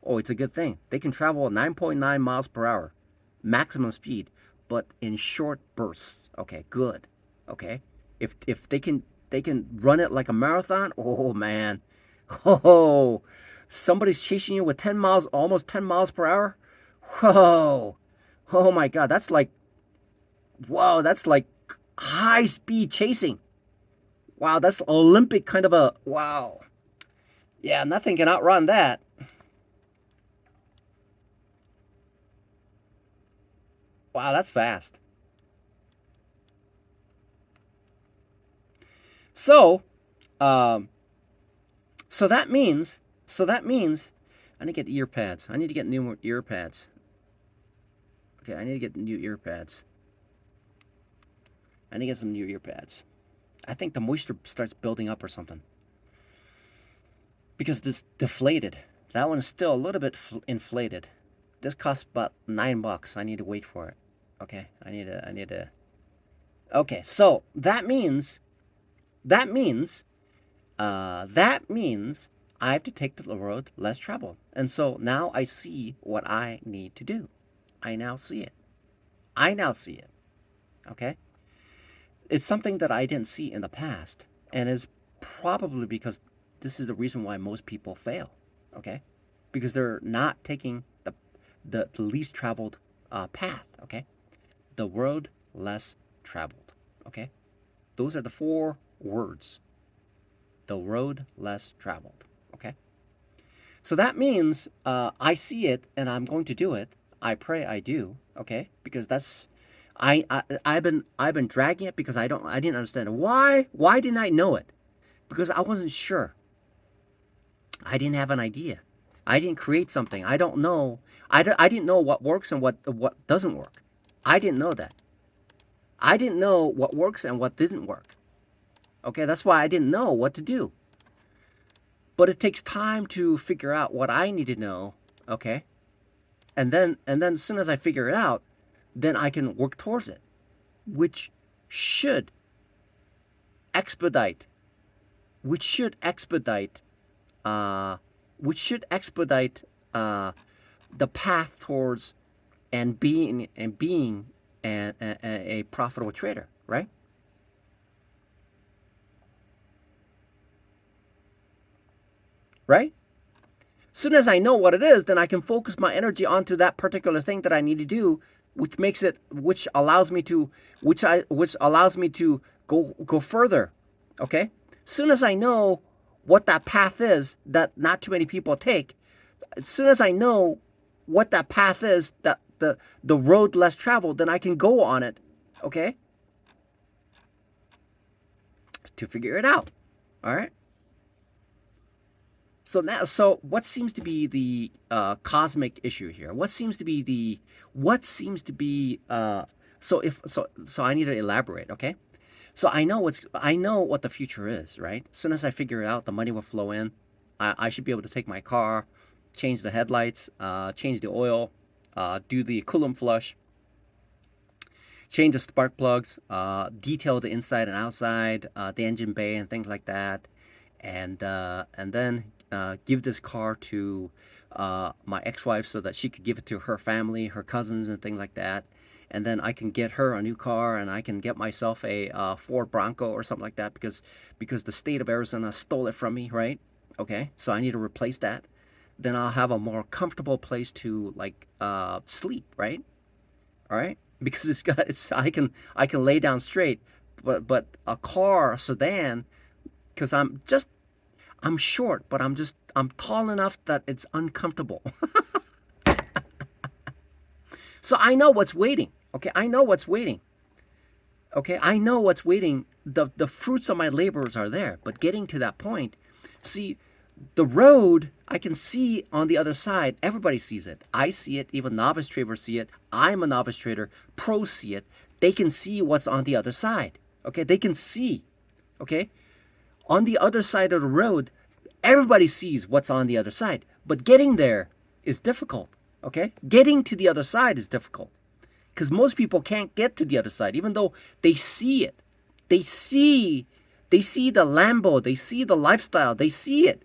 Oh, it's a good thing. They can travel at 9.9 miles per hour, maximum speed, but in short bursts. Okay, good. Okay? If they can run it like a marathon, oh man. Oh, somebody's chasing you with 10 miles, almost 10 miles per hour. Whoa. Oh my God, that's like, wow, that's like high speed chasing. Wow, that's Olympic kind of a, wow. Yeah, nothing can outrun that. Wow, that's fast. So, um, so that means, I need to get ear pads. I need to get new ear pads. Okay, I need to get new ear pads. I need to get some new ear pads. I think the moisture starts building up or something. Because this deflated. That one's still a little bit inflated. This costs about $9. I need to wait for it. Okay, I need to. Okay, so that means, that means, that means I have to take the road less traveled. And so now I see what I need to do. I now see it. I now see it. Okay? It's something that I didn't see in the past. And is probably because this is the reason why most people fail. Okay? Because they're not taking the least traveled path. Okay? The road less traveled. Okay? Those are the 4 words. The road less traveled. Okay? So that means I see it and I'm going to do it. I pray I do. Okay? Because that's I've been dragging it because I didn't understand it. Why didn't I know it? Because I wasn't sure. I didn't have an idea. I didn't create something. I don't know. I didn't know what works and what doesn't work. I didn't know that. I didn't know what works and what didn't work. Okay, that's why I didn't know what to do. But it takes time to figure out what I need to know. Okay, and then as soon as I figure it out, then I can work towards it, which should expedite, which should expedite, uh, which should expedite the path towards being a profitable trader, right? Right? Soon as I know what it is, then I can focus my energy onto that particular thing that I need to do, which allows me to, which allows me to go further. Okay. Soon as I know what that path is that not too many people take, as soon as I know what that path is, that the road less traveled, then I can go on it. Okay. To figure it out. All right. So what seems to be the cosmic issue here? What seems to be so I need to elaborate, okay? So I know what the future is, right? As soon as I figure it out, the money will flow in. I should be able to take my car, change the headlights, change the oil, do the coolant flush, change the spark plugs, detail the inside and outside, the engine bay and things like that, and then give this car to my ex-wife so that she could give it to her family, her cousins, and things like that. And then I can get her a new car, and I can get myself a Ford Bronco or something like that because the state of Arizona stole it from me, right? Okay, so I need to replace that. Then I'll have a more comfortable place to like sleep, right? All right, because I can lay down straight, but a car, a sedan, because I'm short, but I'm tall enough that it's uncomfortable. So I know what's waiting. Okay, I know what's waiting. Okay, I know what's waiting. The fruits of my labors are there, but getting to that point, see, the road I can see on the other side. Everybody sees it. I see it. Even novice traders see it. I'm a novice trader. Pros see it. They can see what's on the other side. Okay, they can see. Okay, on the other side of the road, everybody sees what's on the other side. But getting there is difficult. Okay, getting to the other side is difficult because most people can't get to the other side, even though they see it. They see, they see the Lambo. They see the lifestyle. They see it.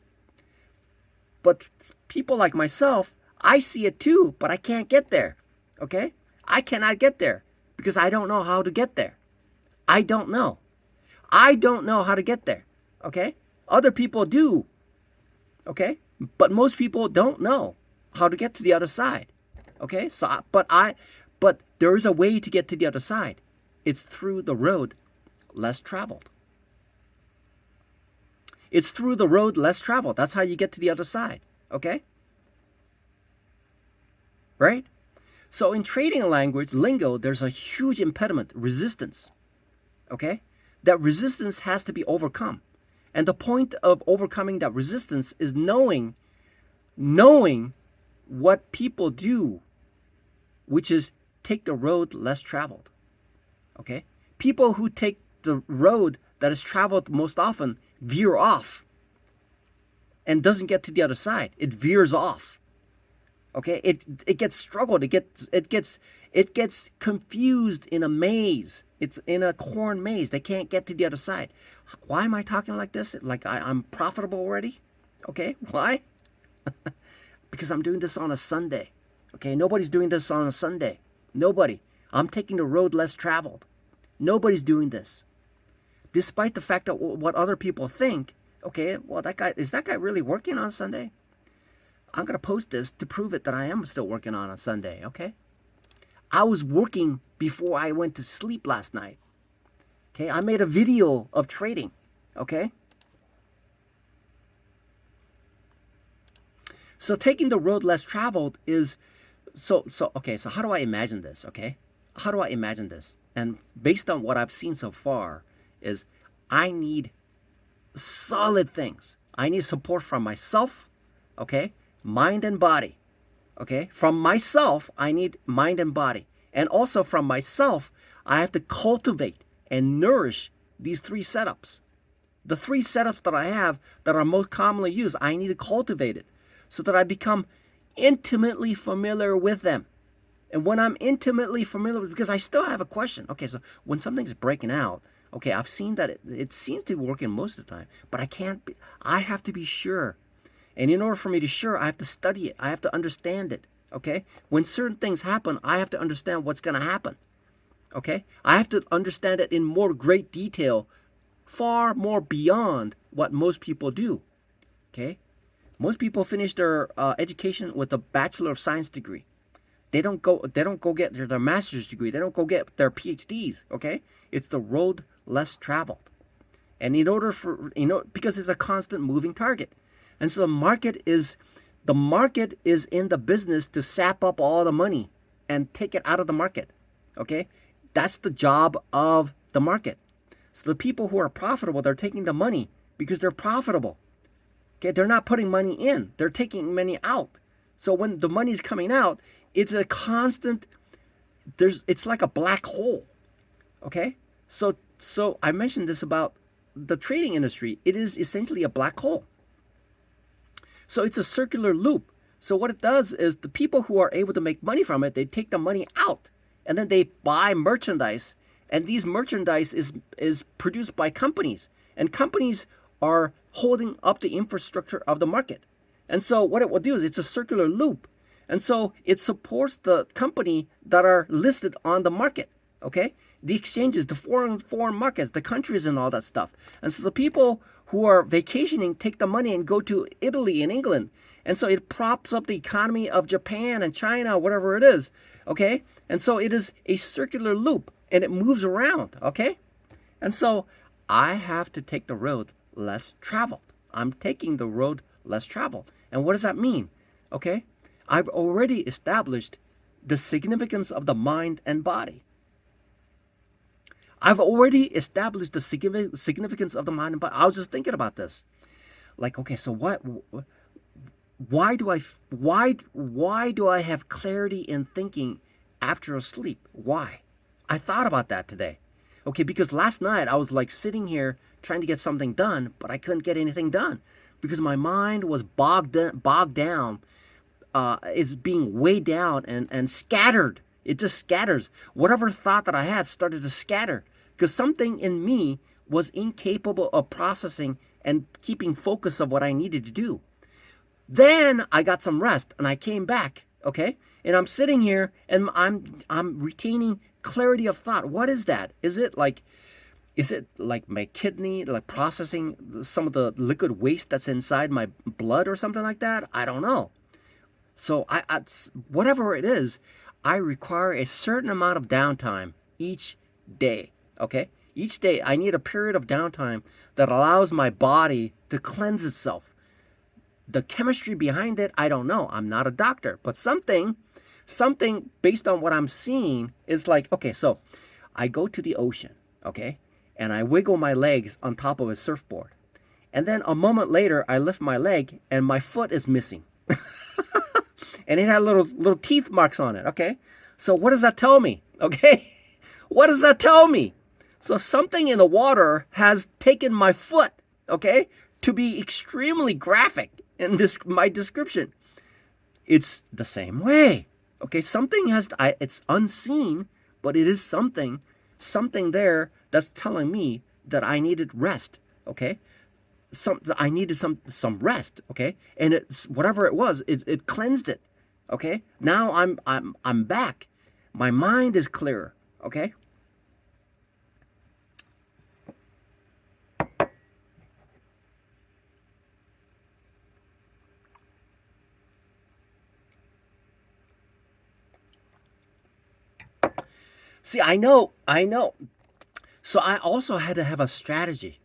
But people like myself, I see it too, but I can't get there. Okay? I cannot get there because I don't know how to get there. I don't know. I don't know how to get there. Okay? Other people do. Okay? But most people don't know how to get to the other side. Okay? But there is a way to get to the other side. It's through the road less traveled. It's through the road less traveled. That's how you get to the other side. Okay? Right? So in trading language, lingo, there's a huge impediment, resistance. Okay? That resistance has to be overcome. And the point of overcoming that resistance is knowing what people do, which is take the road less traveled. Okay? People who take the road that is traveled most often veer off and doesn't get to the other side. It veers off. Okay? It gets struggled. It gets confused in a maze. It's in a corn maze. They can't get to the other side. Why am I talking like this? Like I'm profitable already? Okay? Why? Because I'm doing this on a Sunday. Okay? Nobody's doing this on a Sunday. Nobody. I'm taking the road less traveled. Nobody's doing this. Despite the fact that what other people think, okay, well, is that guy really working on Sunday? I'm going to post this to prove it that I am still working on a Sunday, okay? I was working before I went to sleep last night. Okay, I made a video of trading, okay? So taking the road less traveled is okay, so how do I imagine this, okay? How do I imagine this? And based on what I've seen so far is I need solid things. I need support from myself, okay? Mind and body. Okay? From myself, I need mind and body. And also from myself, I have to cultivate and nourish these three setups. The three setups that I have that are most commonly used, I need to cultivate it so that I become intimately familiar with them. And when I'm intimately familiar with, because I still have a question. Okay, so when something's breaking out, okay, I've seen that it seems to be working most of the time, but I have to be sure. And in order for me to sure, I have to study it. I have to understand it. Okay? When certain things happen, I have to understand what's going to happen. Okay? I have to understand it in more great detail, far more beyond what most people do. Okay? Most people finish their education with a Bachelor of Science degree. They don't go get their master's degree. They don't go get their PhDs. Okay? It's the road less traveled. And in order for, because it's a constant moving target. And so the market is in the business to sap up all the money and take it out of the market. Okay? That's the job of the market. So the people who are profitable, they're taking the money because they're profitable. Okay? They're not putting money in. They're taking money out. So when the money is coming out, it's a constant, it's like a black hole. Okay? So I mentioned this about the trading industry. It is essentially a black hole. So it's a circular loop. So what it does is the people who are able to make money from it, they take the money out and then they buy merchandise. And these merchandise is produced by companies. And companies are holding up the infrastructure of the market. And so what it will do is it's a circular loop. And so it supports the company that are listed on the market. Okay? The exchanges, the foreign markets, the countries and all that stuff. And so the people who are vacationing take the money and go to Italy and England. And so it props up the economy of Japan and China, whatever it is. Okay? And so it is a circular loop and it moves around. Okay? And so I have to take the road less traveled. I'm taking the road less traveled. And what does that mean? Okay? I've already established the significance of the mind and body. I've already established the significance of the mind and body. I was just thinking about this. Like, okay, so why do I have clarity in thinking after a sleep? Why? I thought about that today. Okay, because last night I was like sitting here trying to get something done, but I couldn't get anything done because my mind was bogged down. It's being weighed down and scattered. It just scatters. Whatever thought that I had started to scatter because something in me was incapable of processing and keeping focus of what I needed to do. Then I got some rest and I came back, okay? And I'm sitting here and I'm retaining clarity of thought. What is that? Is it like my kidney like processing some of the liquid waste that's inside my blood or something like that? I don't know. So I whatever it is, I require a certain amount of downtime each day, okay? Each day, I need a period of downtime that allows my body to cleanse itself. The chemistry behind it, I don't know. I'm not a doctor, but something based on what I'm seeing is like, okay, so I go to the ocean, okay, and I wiggle my legs on top of a surfboard. And then a moment later, I lift my leg and my foot is missing. And it had little teeth marks on it, okay? So what does that tell me? Okay? What does that tell me? So something in the water has taken my foot, okay, to be extremely graphic in this my description. It's the same way. Okay, something it's unseen, but it is something there that's telling me that I needed rest, okay? I needed some rest, okay? And it's whatever it was, it cleansed it. Okay? Now I'm back. My mind is clearer, okay? See, I know. So I also had to have a strategy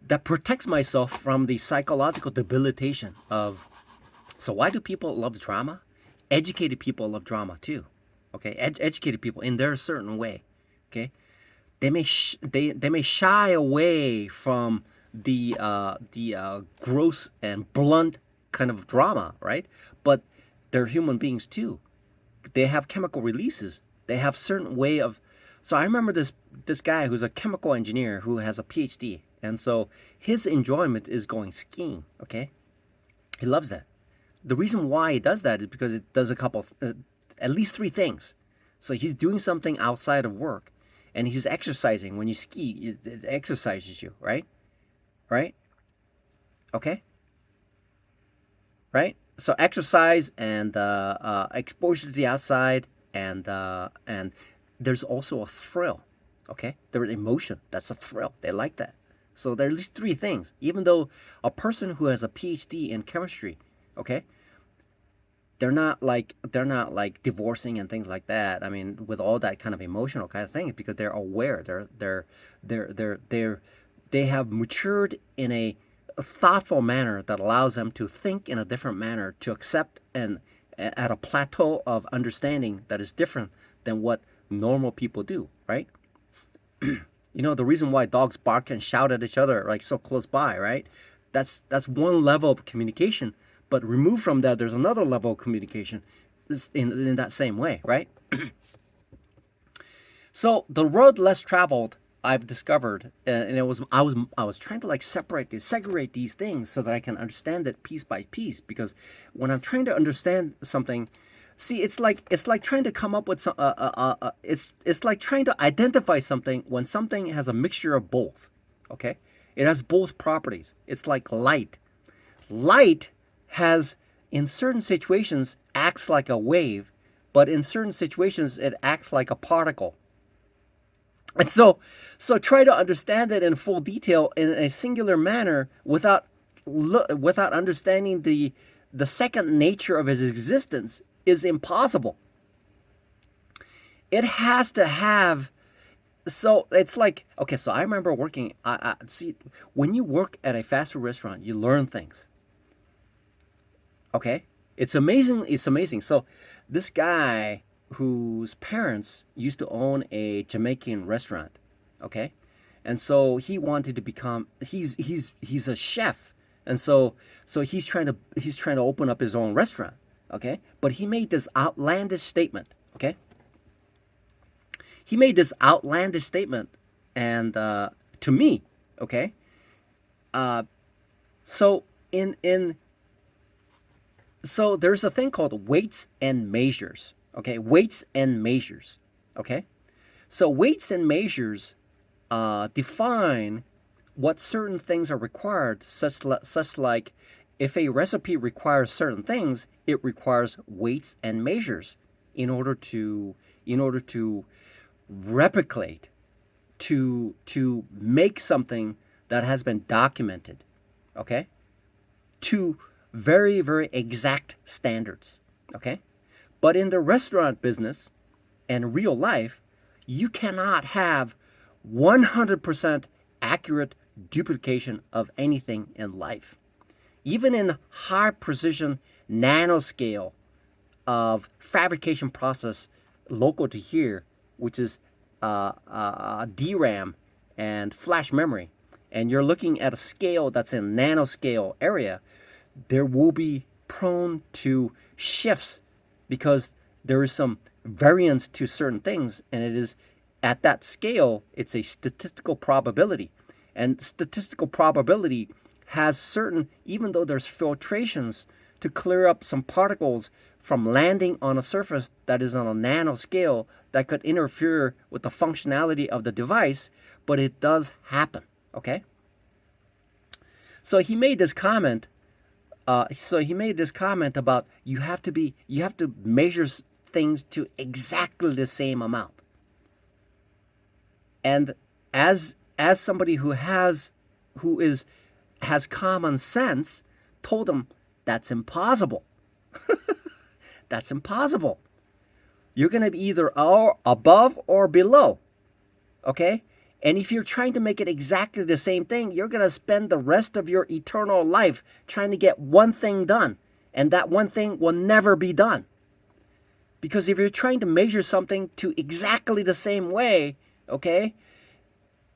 that protects myself from the psychological debilitation of. So why do people love drama? Educated people love drama too. Okay, educated people in their certain way. Okay, they may shy away from the gross and blunt kind of drama, right? But they're human beings too. They have chemical releases. They have certain way of. So I remember this guy who's a chemical engineer who has a PhD, and so his enjoyment is going skiing. Okay, he loves that. The reason why he does that is because it does a couple, at least three things. So he's doing something outside of work, and he's exercising. When you ski, it exercises you, right? Right? Okay? Right? So exercise and exposure to the outside, and there's also a thrill. Okay? There's emotion. That's a thrill. They like that. So there are at least three things. Even though a person who has a PhD in chemistry, okay, they're not like divorcing and things like that. I mean, with all that kind of emotional kind of thing, because they're aware. They have matured in a thoughtful manner that allows them to think in a different manner, to accept and at a plateau of understanding that is different than what normal people do, right? The reason why dogs bark and shout at each other like so close by, right? That's one level of communication, but removed from that, there's another level of communication in that same way, right? So the road less traveled, I've discovered, and I was trying to like segregate these things so that I can understand it piece by piece. Because when I'm trying to understand something, see, it's like trying to come up with some. It's like trying to identify something when something has a mixture of both. Okay, it has both properties. It's like light. Light has, in certain situations, acts like a wave, but in certain situations, it acts like a particle. And so try to understand it in full detail in a singular manner without understanding the second nature of his existence is impossible. It has to have. So it's like, okay, so I remember working. I see, when you work at a fast food restaurant, you learn things. Okay, it's amazing. It's amazing. So this guy whose parents used to own a Jamaican restaurant. Okay, and so he wanted to become. He's a chef, and so he's trying to open up his own restaurant. Okay, but he made this outlandish statement. Okay, he made this outlandish statement, and to me, okay, uh, so in so there's a thing called weights and measures. Okay, weights and measures. Okay, so weights and measures define what certain things are required, such like if a recipe requires certain things, it requires weights and measures in order to replicate, to make something that has been documented. Okay, to very, very exact standards. Okay, but in the restaurant business and real life, you cannot have 100% accurate duplication of anything in life. Even in high precision nanoscale of fabrication process local to here, which is DRAM and flash memory, and you're looking at a scale that's in nanoscale area, there will be prone to shifts because there is some variance to certain things, and it is at that scale, it's a statistical probability. And statistical probability has certain, even though there's filtrations to clear up some particles from landing on a surface that is on a nanoscale that could interfere with the functionality of the device, but it does happen, okay? So he made this comment. About you have to measure things to exactly the same amount. And as somebody who has common sense, told him that's impossible. That's impossible. You're going to be either above or below, okay? And if you're trying to make it exactly the same thing, you're going to spend the rest of your eternal life trying to get one thing done. And that one thing will never be done. Because if you're trying to measure something to exactly the same way, okay,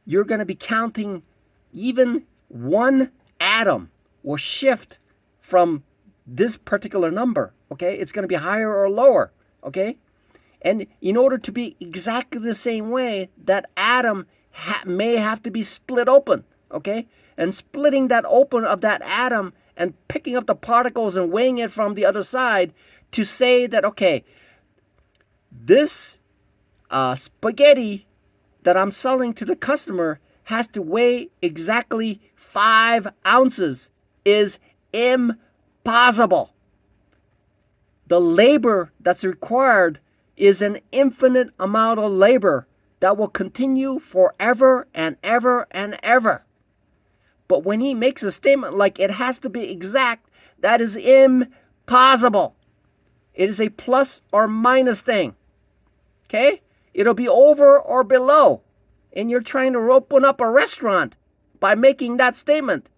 you're going to be counting even one atom will shift from this particular number, okay? It's going to be higher or lower, okay? And in order to be exactly the same way, that atom may have to be split open, okay? And splitting that open of that atom and picking up the particles and weighing it from the other side to say that, okay, this spaghetti that I'm selling to the customer has to weigh exactly 5 ounces is impossible. The labor that's required is an infinite amount of labor that will continue forever and ever and ever. But when he makes a statement like it has to be exact, that is impossible. It is a plus or minus thing. Okay? It'll be over or below. And you're trying to open up a restaurant by making that statement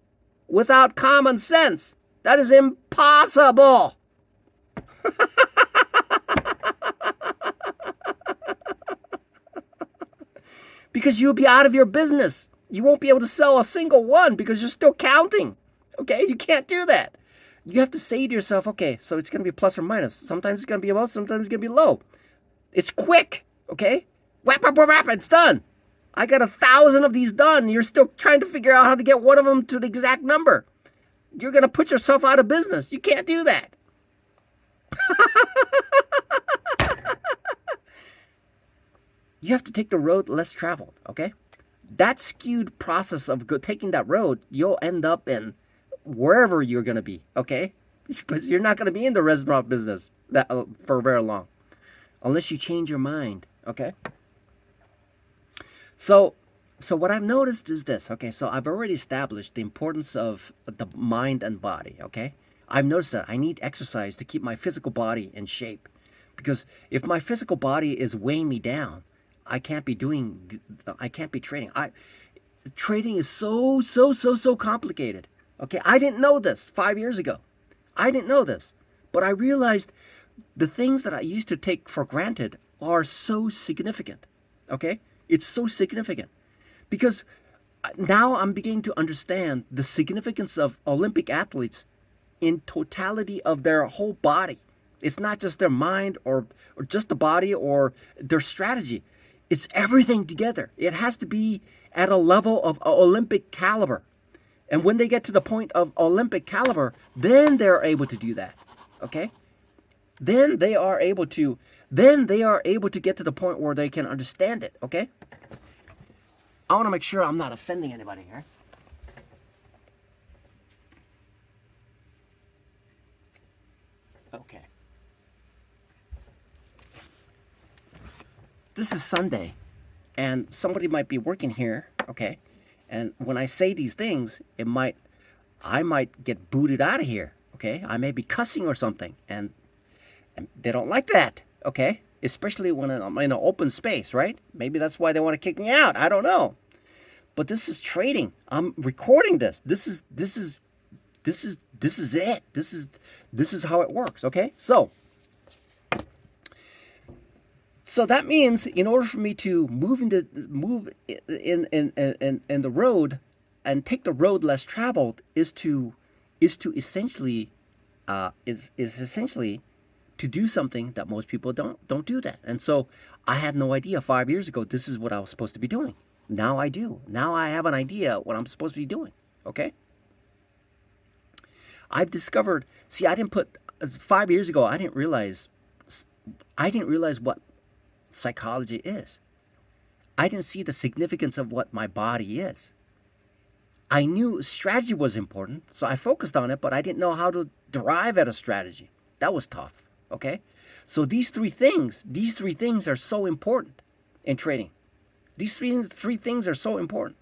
without common sense. That is impossible. Because you'll be out of your business. You won't be able to sell a single one because you're still counting. Okay? You can't do that. You have to say to yourself, okay, so it's going to be plus or minus. Sometimes it's going to be above, sometimes it's going to be low. It's quick, okay? Whap, whap, whap, whap, it's done. I got 1,000 of these done. You're still trying to figure out how to get one of them to the exact number. You're going to put yourself out of business. You can't do that. You have to take the road less traveled, okay? That skewed process of taking that road, you'll end up in wherever you're going to be, okay? Because you're not going to be in the restaurant business for very long. Unless you change your mind, okay? So what I've noticed is this, okay? So I've already established the importance of the mind and body, okay? I've noticed that I need exercise to keep my physical body in shape. Because if my physical body is weighing me down, I can't be trading. Trading is so complicated, okay? I didn't know this 5 years ago. I didn't know this. But I realized the things that I used to take for granted are so significant, okay? It's so significant because now I'm beginning to understand the significance of Olympic athletes in totality of their whole body. It's not just their mind or just the body or their strategy. It's everything together. It has to be at a level of Olympic caliber. And when they get to the point of Olympic caliber, then they're able to do that, okay? Then they are able to get to the point where they can understand it, okay? I want to make sure I'm not offending anybody here. Okay. This is Sunday, and somebody might be working here, okay? And when I say these things, I might get booted out of here, okay? I may be cussing or something, and they don't like that, okay? especially when I'm in an open space, right? Maybe that's why they want to kick me out. I don't know. But this is trading. I'm recording this. This is it. This is how it works, okay? So that means in order for me to move in the road and take the road less traveled is to essentially is essentially to do something that most people don't do that. And so I had no idea 5 years ago this is what I was supposed to be doing. Now I do. Now I have an idea what I'm supposed to be doing. Okay? I've discovered, see, I didn't put 5 years ago, I didn't realize what psychology is. I didn't see the significance of what my body is. I knew strategy was important, so I focused on it, but I didn't know how to derive at a strategy. That was tough, okay? So these three things are so important in trading. These three things are so important.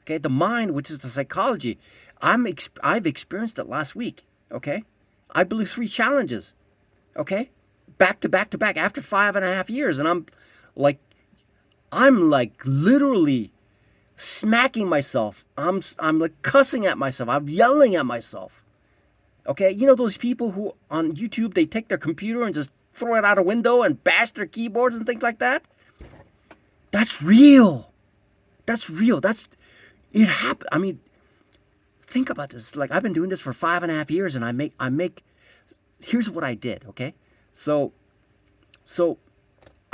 Okay, the mind, which is the psychology, I've experienced it last week, okay? I blew 3 challenges, okay? Back to back to back after 5.5 years, and I'm like literally smacking myself. I'm like cussing at myself. I'm yelling at myself. Okay, you know those people who on YouTube they take their computer and just throw it out a window and bash their keyboards and things like that? That's real. That's real. It happened. I mean, think about this. Like I've been doing this for 5.5 years, and I make. Here's what I did. Okay, so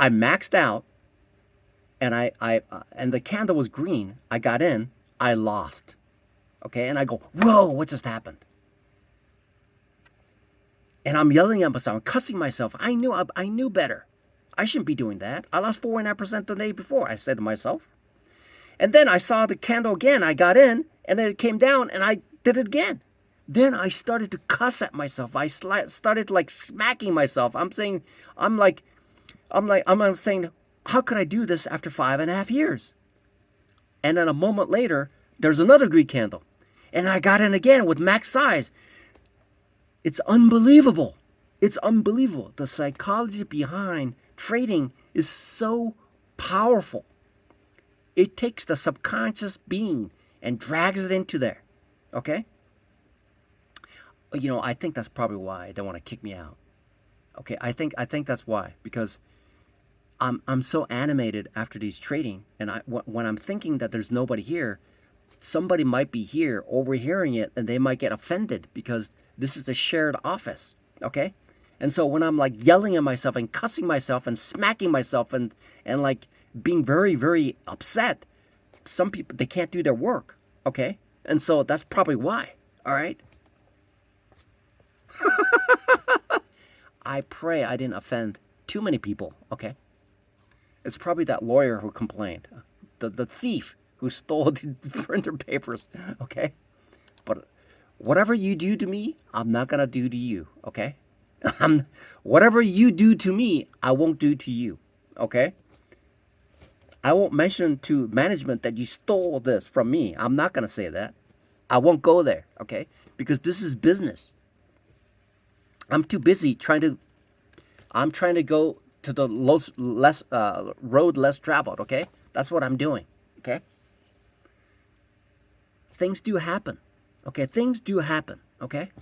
I maxed out, and and the candle was green. I got in. I lost. Okay, and I go, whoa, what just happened? And I'm yelling at myself, I'm cussing myself. I knew better. I shouldn't be doing that. I lost 4.5% the day before, I said to myself. And then I saw the candle again. I got in, and then it came down, and I did it again. Then I started to cuss at myself. I started like smacking myself. I'm saying, I'm saying, how could I do this after 5.5 years? And then a moment later, there's another green candle, and I got in again with max size. It's unbelievable. It's unbelievable. The psychology behind trading is so powerful. It takes the subconscious being and drags it into there. Okay? You know, I think that's probably why they want to kick me out. Okay, I think that's why, because I'm so animated after these trading, and when I'm thinking that there's nobody here, somebody might be here overhearing it, and they might get offended because this is a shared office, okay? And so when I'm like yelling at myself and cussing myself and smacking myself and like being very, very upset, some people, they can't do their work, okay? And so that's probably why, all right? I pray I didn't offend too many people, okay? It's probably that lawyer who complained, the thief who stole the printer papers, okay? But whatever you do to me, I'm not gonna do to you, okay? Whatever you do to me, I won't do to you, okay? I won't mention to management that you stole this from me. I'm not gonna say that. I won't go there, okay? Because this is business. I'm too busy I'm trying to go to the road less traveled, okay? That's what I'm doing, okay? Things do happen, okay? Things do happen, okay?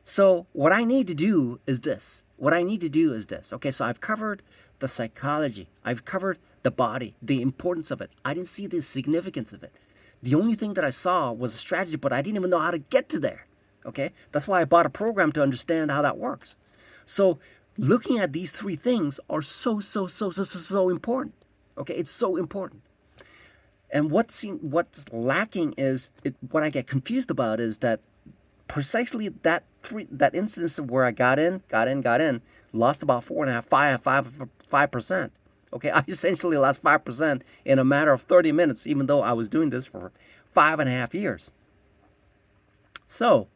So what I need to do is this. Okay, so I've covered the psychology. I've covered the body, the importance of it. I didn't see the significance of it. The only thing that I saw was a strategy, but I didn't even know how to get to there, okay? That's why I bought a program to understand how that works. So looking at these 3 things are so important, okay? It's so important. And what's lacking is, what I get confused about is that precisely that instance of where I got in, lost about 5%. Okay, I essentially lost 5% in a matter of 30 minutes, even though I was doing this for 5.5 years. So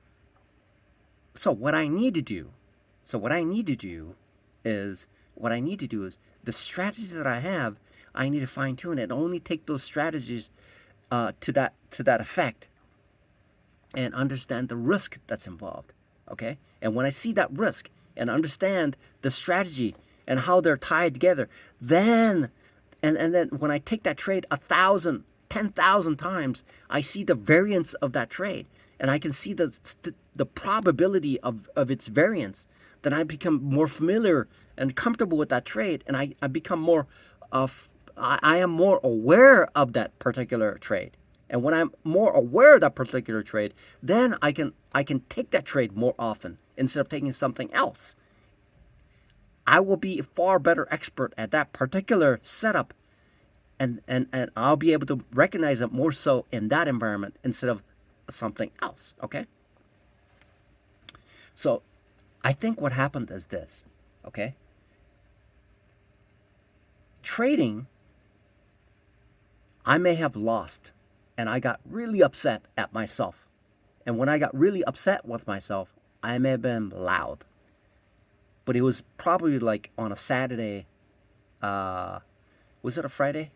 what I need to do is the strategy that I have, I need to fine tune it. Only take those strategies to that effect, and understand the risk that's involved. Okay, and when I see that risk and understand the strategy and how they're tied together. Then, and then when I take that trade 1,000, 10,000 times, I see the variance of that trade, and I can see the probability of its variance. Then I become more familiar and comfortable with that trade, and I become more of I am more aware of that particular trade. And when I'm more aware of that particular trade, then I can take that trade more often instead of taking something else. I will be a far better expert at that particular setup, and I'll be able to recognize it more so in that environment instead of something else. Okay? So I think what happened is this, okay? Trading, I may have lost, and I got really upset at myself. And when I got really upset with myself, I may have been loud. But it was probably like on a Saturday. Was it a Friday?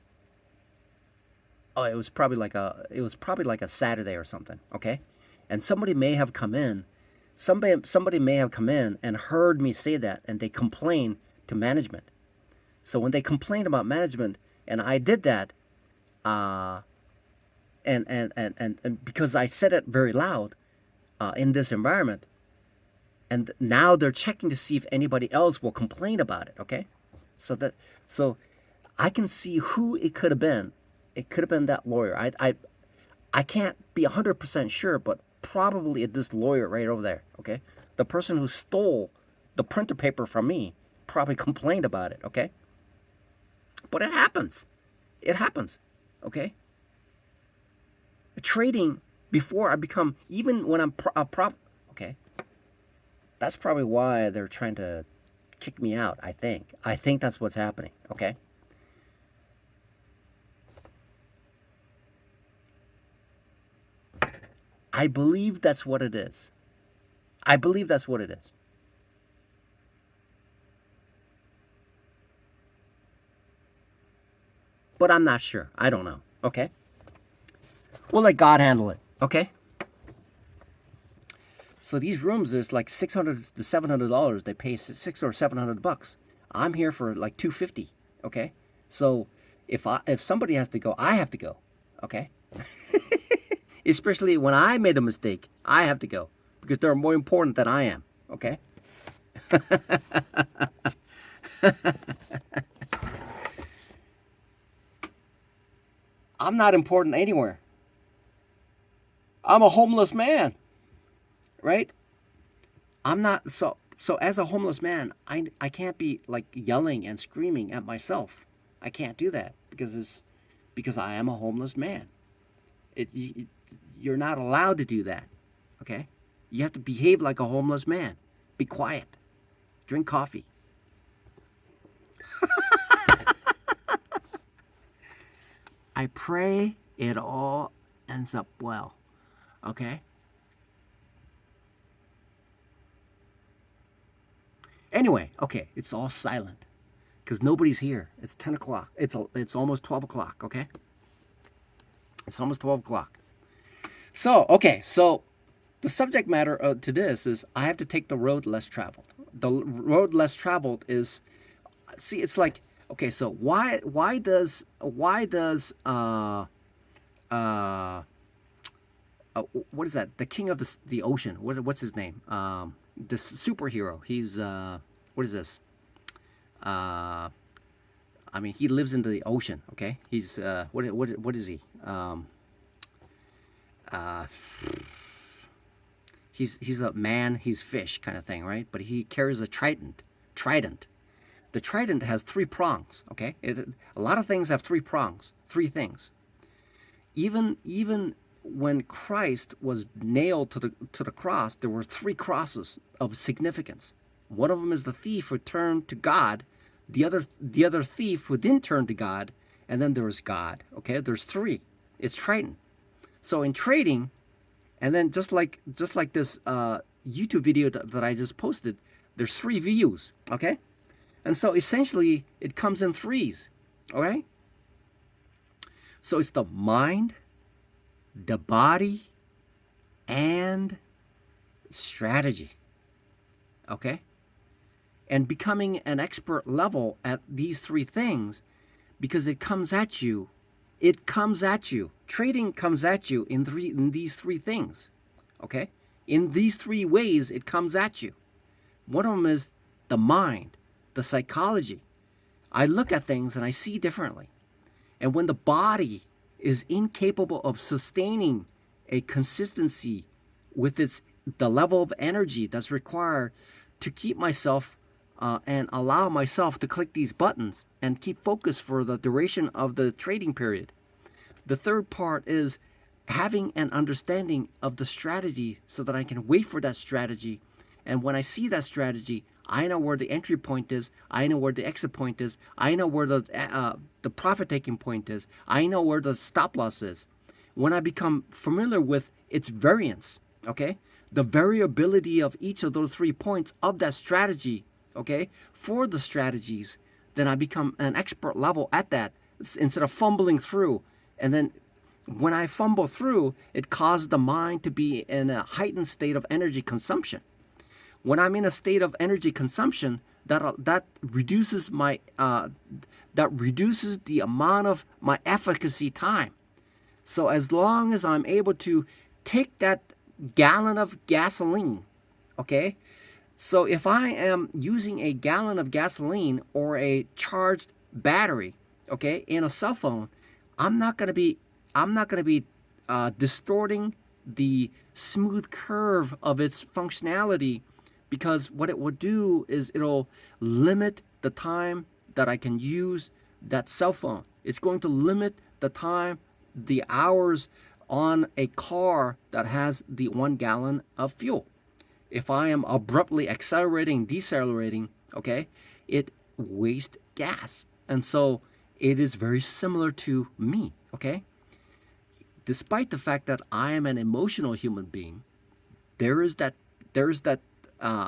Oh, it was probably like a Saturday or something. Okay, and somebody may have come in. Somebody may have come in and heard me say that, and they complained to management. So when they complained about management, and I did that, and because I said it very loud in this environment, and now they're checking to see if anybody else will complain about it. Okay, so I can see who it could have been. It could have been that lawyer. I can't be 100% sure, but probably this lawyer right over there. Okay, the person who stole the printer paper from me probably complained about it. Okay, but it happens. It happens. Okay. Trading before I become, even when I'm okay, that's probably why they're trying to kick me out. I think that's what's happening. Okay. I believe that's what it is. I believe that's what it is. But I'm not sure. I don't know. Okay. We'll let God handle it. Okay. So these rooms, there's like $600 to $700. They pay $600 or $700. I'm here for like $250. Okay. So if somebody has to go, I have to go. Okay. Especially when I made a mistake, I have to go because they're more important than I am. Okay. I'm not important anywhere. I'm a homeless man, right? I'm not so as a homeless man, I can't be like yelling and screaming at myself. I can't do that because I am a homeless man. You're not allowed to do that. Okay? You have to behave like a homeless man. Be quiet. Drink coffee. I pray it all ends up well. Okay? Anyway, okay, it's all silent because nobody's here. It's 10 o'clock. It's almost 12 o'clock, okay? It's almost 12 o'clock. So, okay, so the subject matter to this is I have to take the road less traveled. The road less traveled is, see, it's like, okay, so why does what is that? The king of the ocean. What's his name? The superhero. He's what is this? I mean, he lives in the ocean. Okay, he's what is he? Uh, he's a man. He's fish kind of thing, right? But he carries a trident. Trident. The trident has three prongs. Okay, a lot of things have three prongs. Three things. Even when Christ was nailed to the cross, there were three crosses of significance. One of them is the thief who turned to God, the other thief who didn't turn to God, and then there was God. Okay, there's three. It's trident. So in trading, and then just like this YouTube video that I just posted, there's three views. Okay, and so essentially it comes in threes. Okay, so it's the mind, the body, and strategy. Okay? and becoming an expert level at these three things, because it comes at you. It comes at you. Trading comes at you in these three things. Okay? In these three ways it comes at you. One of them is the mind, the psychology. I look at things and I see differently. And when the body is incapable of sustaining a consistency with the level of energy that's required to keep myself and allow myself to click these buttons and keep focus for the duration of the trading period. The third part is having an understanding of the strategy so that I can wait for that strategy. And when I see that strategy, I know where the entry point is. I know where the exit point is. I know where the profit taking point is. I know where the stop loss is. When I become familiar with its variance, okay, the variability of each of those 3 points of that strategy, okay, for the strategies, then I become an expert level at that instead of fumbling through. And then when I fumble through, it causes the mind to be in a heightened state of energy consumption. When I'm in a state of energy consumption, that reduces the amount of my efficacy time. So as long as I'm able to take that gallon of gasoline, okay? So if I am using a gallon of gasoline or a charged battery, okay, in a cell phone, I'm not going to be distorting the smooth curve of its functionality, because what it will do is it'll limit the time that I can use that cell phone. It's going to limit the time, the hours on a car that has the 1 gallon of fuel. If I am abruptly accelerating, decelerating, okay, it wastes gas. And so it is very similar to me, okay? Despite the fact that I am an emotional human being, there is that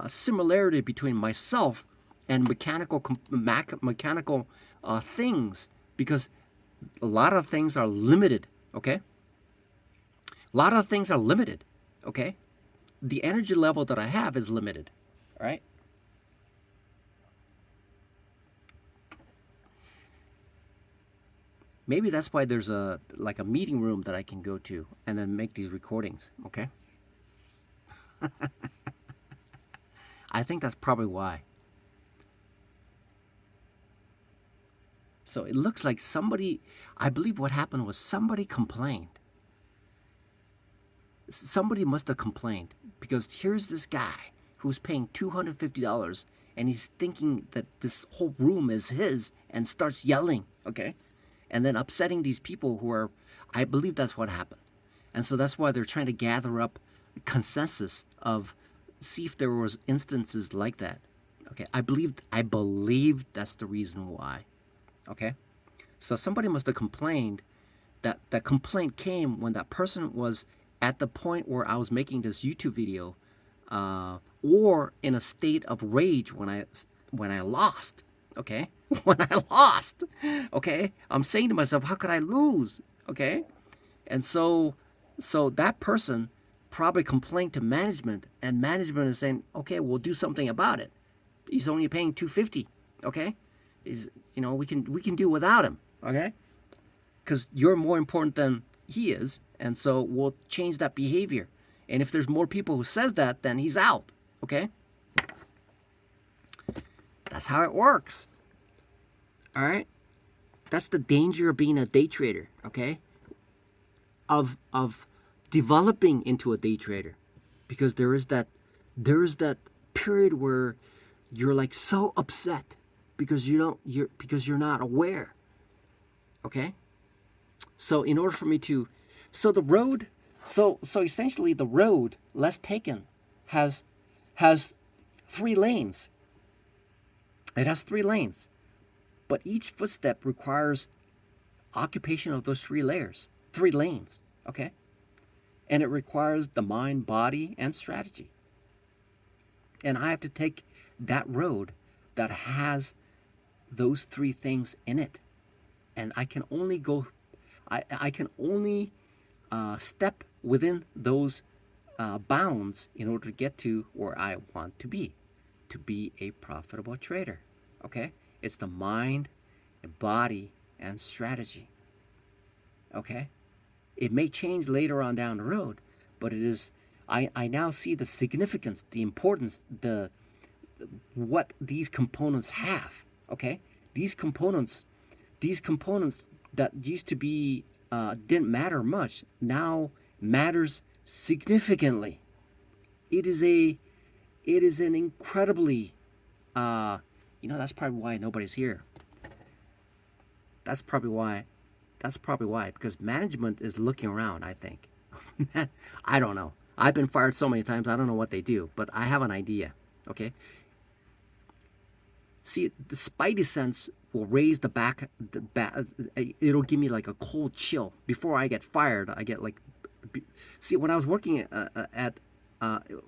similarity between myself and mechanical things, because a lot of things are limited, okay? A lot of things are limited, okay? The energy level that I have is limited, right? Maybe that's why there's a meeting room that I can go to and then make these recordings, okay? I think that's probably why. So it looks like I believe what happened was somebody complained. Somebody must have complained, because here's this guy who's paying $250 and he's thinking that this whole room is his and starts yelling, okay? And then upsetting these people I believe that's what happened. And so that's why they're trying to gather up consensus of see if there was instances like that. Okay, I believe that's the reason why. Okay, so somebody must have complained. That complaint came when that person was at the point where I was making this YouTube video, or in a state of rage when I lost. Okay, when I lost. Okay, I'm saying to myself, how could I lose? Okay, and so that person probably complained to management, and management is saying, okay, we'll do something about it. He's only paying $250. Okay, we can do without him. Okay, because you're more important than he is, and so we'll change that behavior. And if there's more people who says that, then he's out. Okay, that's how it works. All right, that's the danger of being a day trader. Okay, of developing into a day trader, because there is that period where you're like so upset because you're not aware. Okay, so in order for me to the road so essentially the road less taken has 3 lanes. It has 3 lanes, but each footstep requires occupation of those 3 lanes. Okay, and it requires the mind, body, and strategy. And I have to take that road that has those 3 things in it. And I can only step within those bounds in order to get to where I want to be. to be a profitable trader. Okay? It's the mind, body, and strategy. Okay? It may change later on down the road, but it is I now see the significance, the importance, what these components have. Okay? These components that used to be didn't matter much now matters significantly. It is an incredibly that's probably why nobody's here. That's probably why. Because management is looking around, I think. I don't know. I've been fired so many times, I don't know what they do, but I have an idea. Okay? See, the spidey sense will raise it'll give me like a cold chill. Before I get fired, I get like, see, when I was working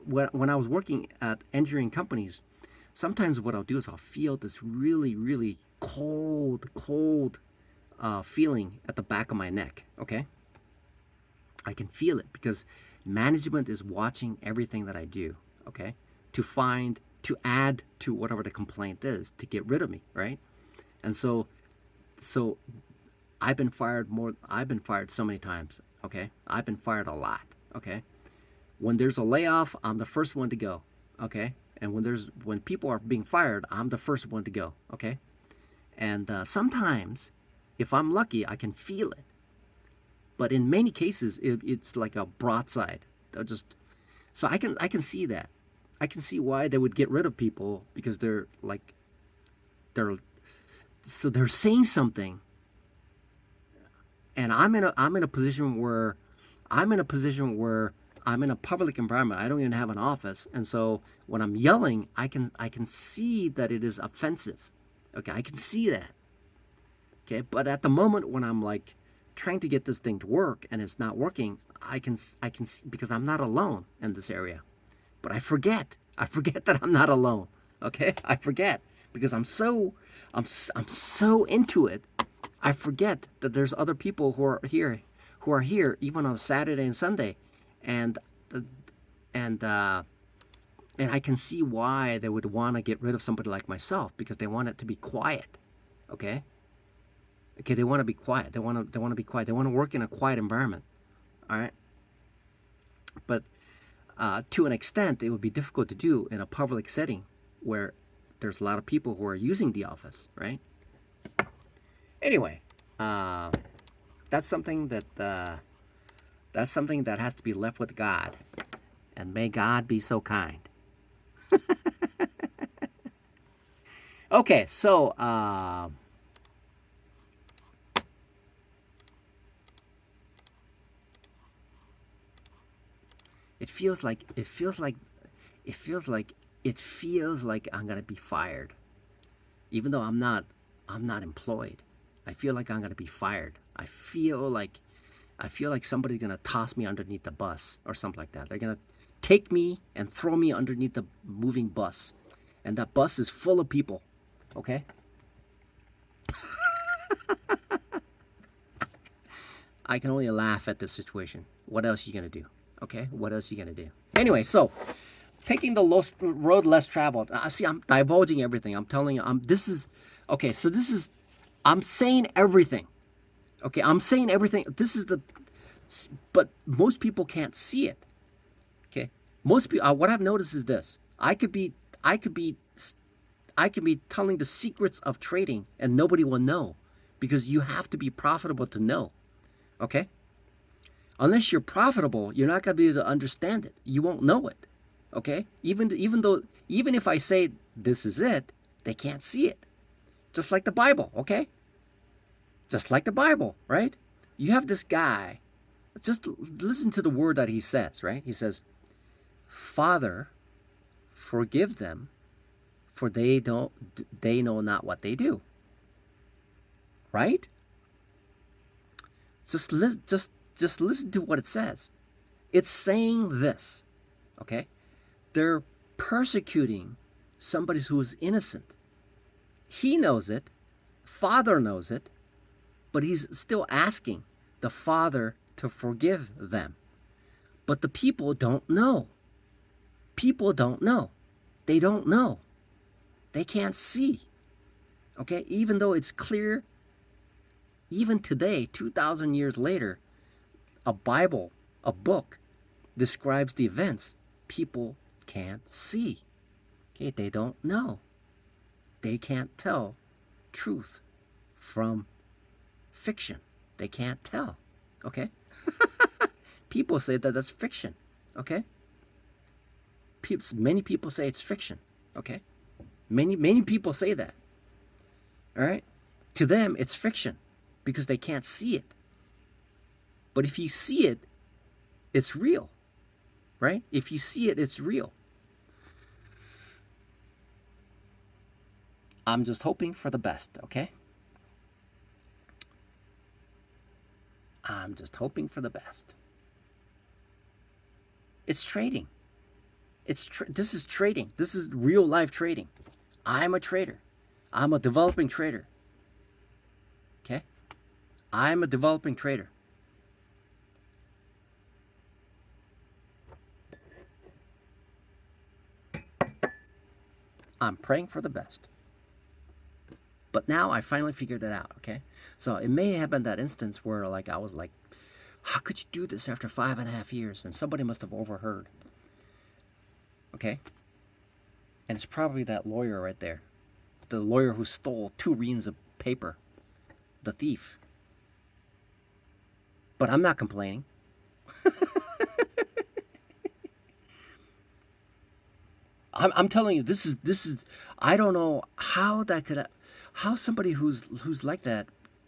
when I was working at engineering companies, sometimes what I'll do is I'll feel this really, really cold feeling at the back of my neck. Okay, I can feel it because management is watching everything that I do. Okay, to add to whatever the complaint is to get rid of me, right? And so I've been fired so many times. Okay, I've been fired a lot. Okay, when there's a layoff, I'm the first one to go. Okay, and when people are being fired, I'm the first one to go. Okay, and sometimes, if I'm lucky, I can feel it. But in many cases, it's like a broadside. So I can see that. I can see why they would get rid of people because they're saying something, and I'm in a position where I'm in a public environment. I don't even have an office, and so when I'm yelling, I can see that it is offensive. Okay, I can see that. Okay, but at the moment when I'm like trying to get this thing to work and it's not working, I can because I'm not alone in this area. But I forget that I'm not alone. Okay, I forget because I'm so into it. I forget that there's other people who are here even on Saturday and Sunday, and I can see why they would want to get rid of somebody like myself because they want it to be quiet. Okay, they want to be quiet. They want to be quiet. They want to work in a quiet environment. All right, but to an extent, it would be difficult to do in a public setting where there's a lot of people who are using the office, right? Anyway, that's something that has to be left with God, and may God be so kind. Okay, so it feels like I'm gonna be fired, even though I'm not employed. I feel like I'm gonna be fired. I feel like somebody's gonna toss me underneath the bus or something like that. They're gonna take me and throw me underneath the moving bus, and that bus is full of people. Okay. I can only laugh at this situation. What else are you gonna do? Okay, what else are you gonna do? Anyway, so taking the road less traveled. See, I'm divulging everything. I'm telling you. This is okay. So I'm saying everything. Okay, I'm saying everything. But most people can't see it. Okay, most people. What I've noticed is this: I could be telling the secrets of trading, and nobody will know, because you have to be profitable to know. Okay. Unless you're profitable, you're not going to be able to understand it. You won't know it. Okay? Even if I say this is it, they can't see it. Just like the Bible, okay? Just like the Bible, right? You have this guy, just listen to the word that he says, right? He says, "Father, forgive them, for they know not what they do." Right? Just listen to what it says. It's saying this, okay? They're persecuting somebody who is innocent. He knows it. Father knows it. But he's still asking the Father to forgive them. But the people don't know. People don't know. They don't know. They can't see. Okay? Even though it's clear, even today, 2,000 years later, a Bible, a book, describes the events people can't see. Okay? They don't know. They can't tell truth from fiction. They can't tell. Okay? People say that that's fiction. Okay? Many people say it's fiction. Okay? Many people say that. All right? To them, it's fiction because they can't see it. But if you see it, it's real. Right? If you see it, it's real. I'm just hoping for the best, okay? I'm just hoping for the best. It's trading. This is trading. This is real life trading. I'm a trader. I'm a developing trader. Okay? I'm a developing trader. I'm praying for the best. But now I finally figured it out, okay? So it may have been that instance where I was like, how could you do this after 5.5 years? And somebody must have overheard. Okay? And it's probably that lawyer right there. The lawyer who stole 2 reams of paper. The thief. But I'm not complaining. I'm telling you, this is I don't know how that could how somebody who's like that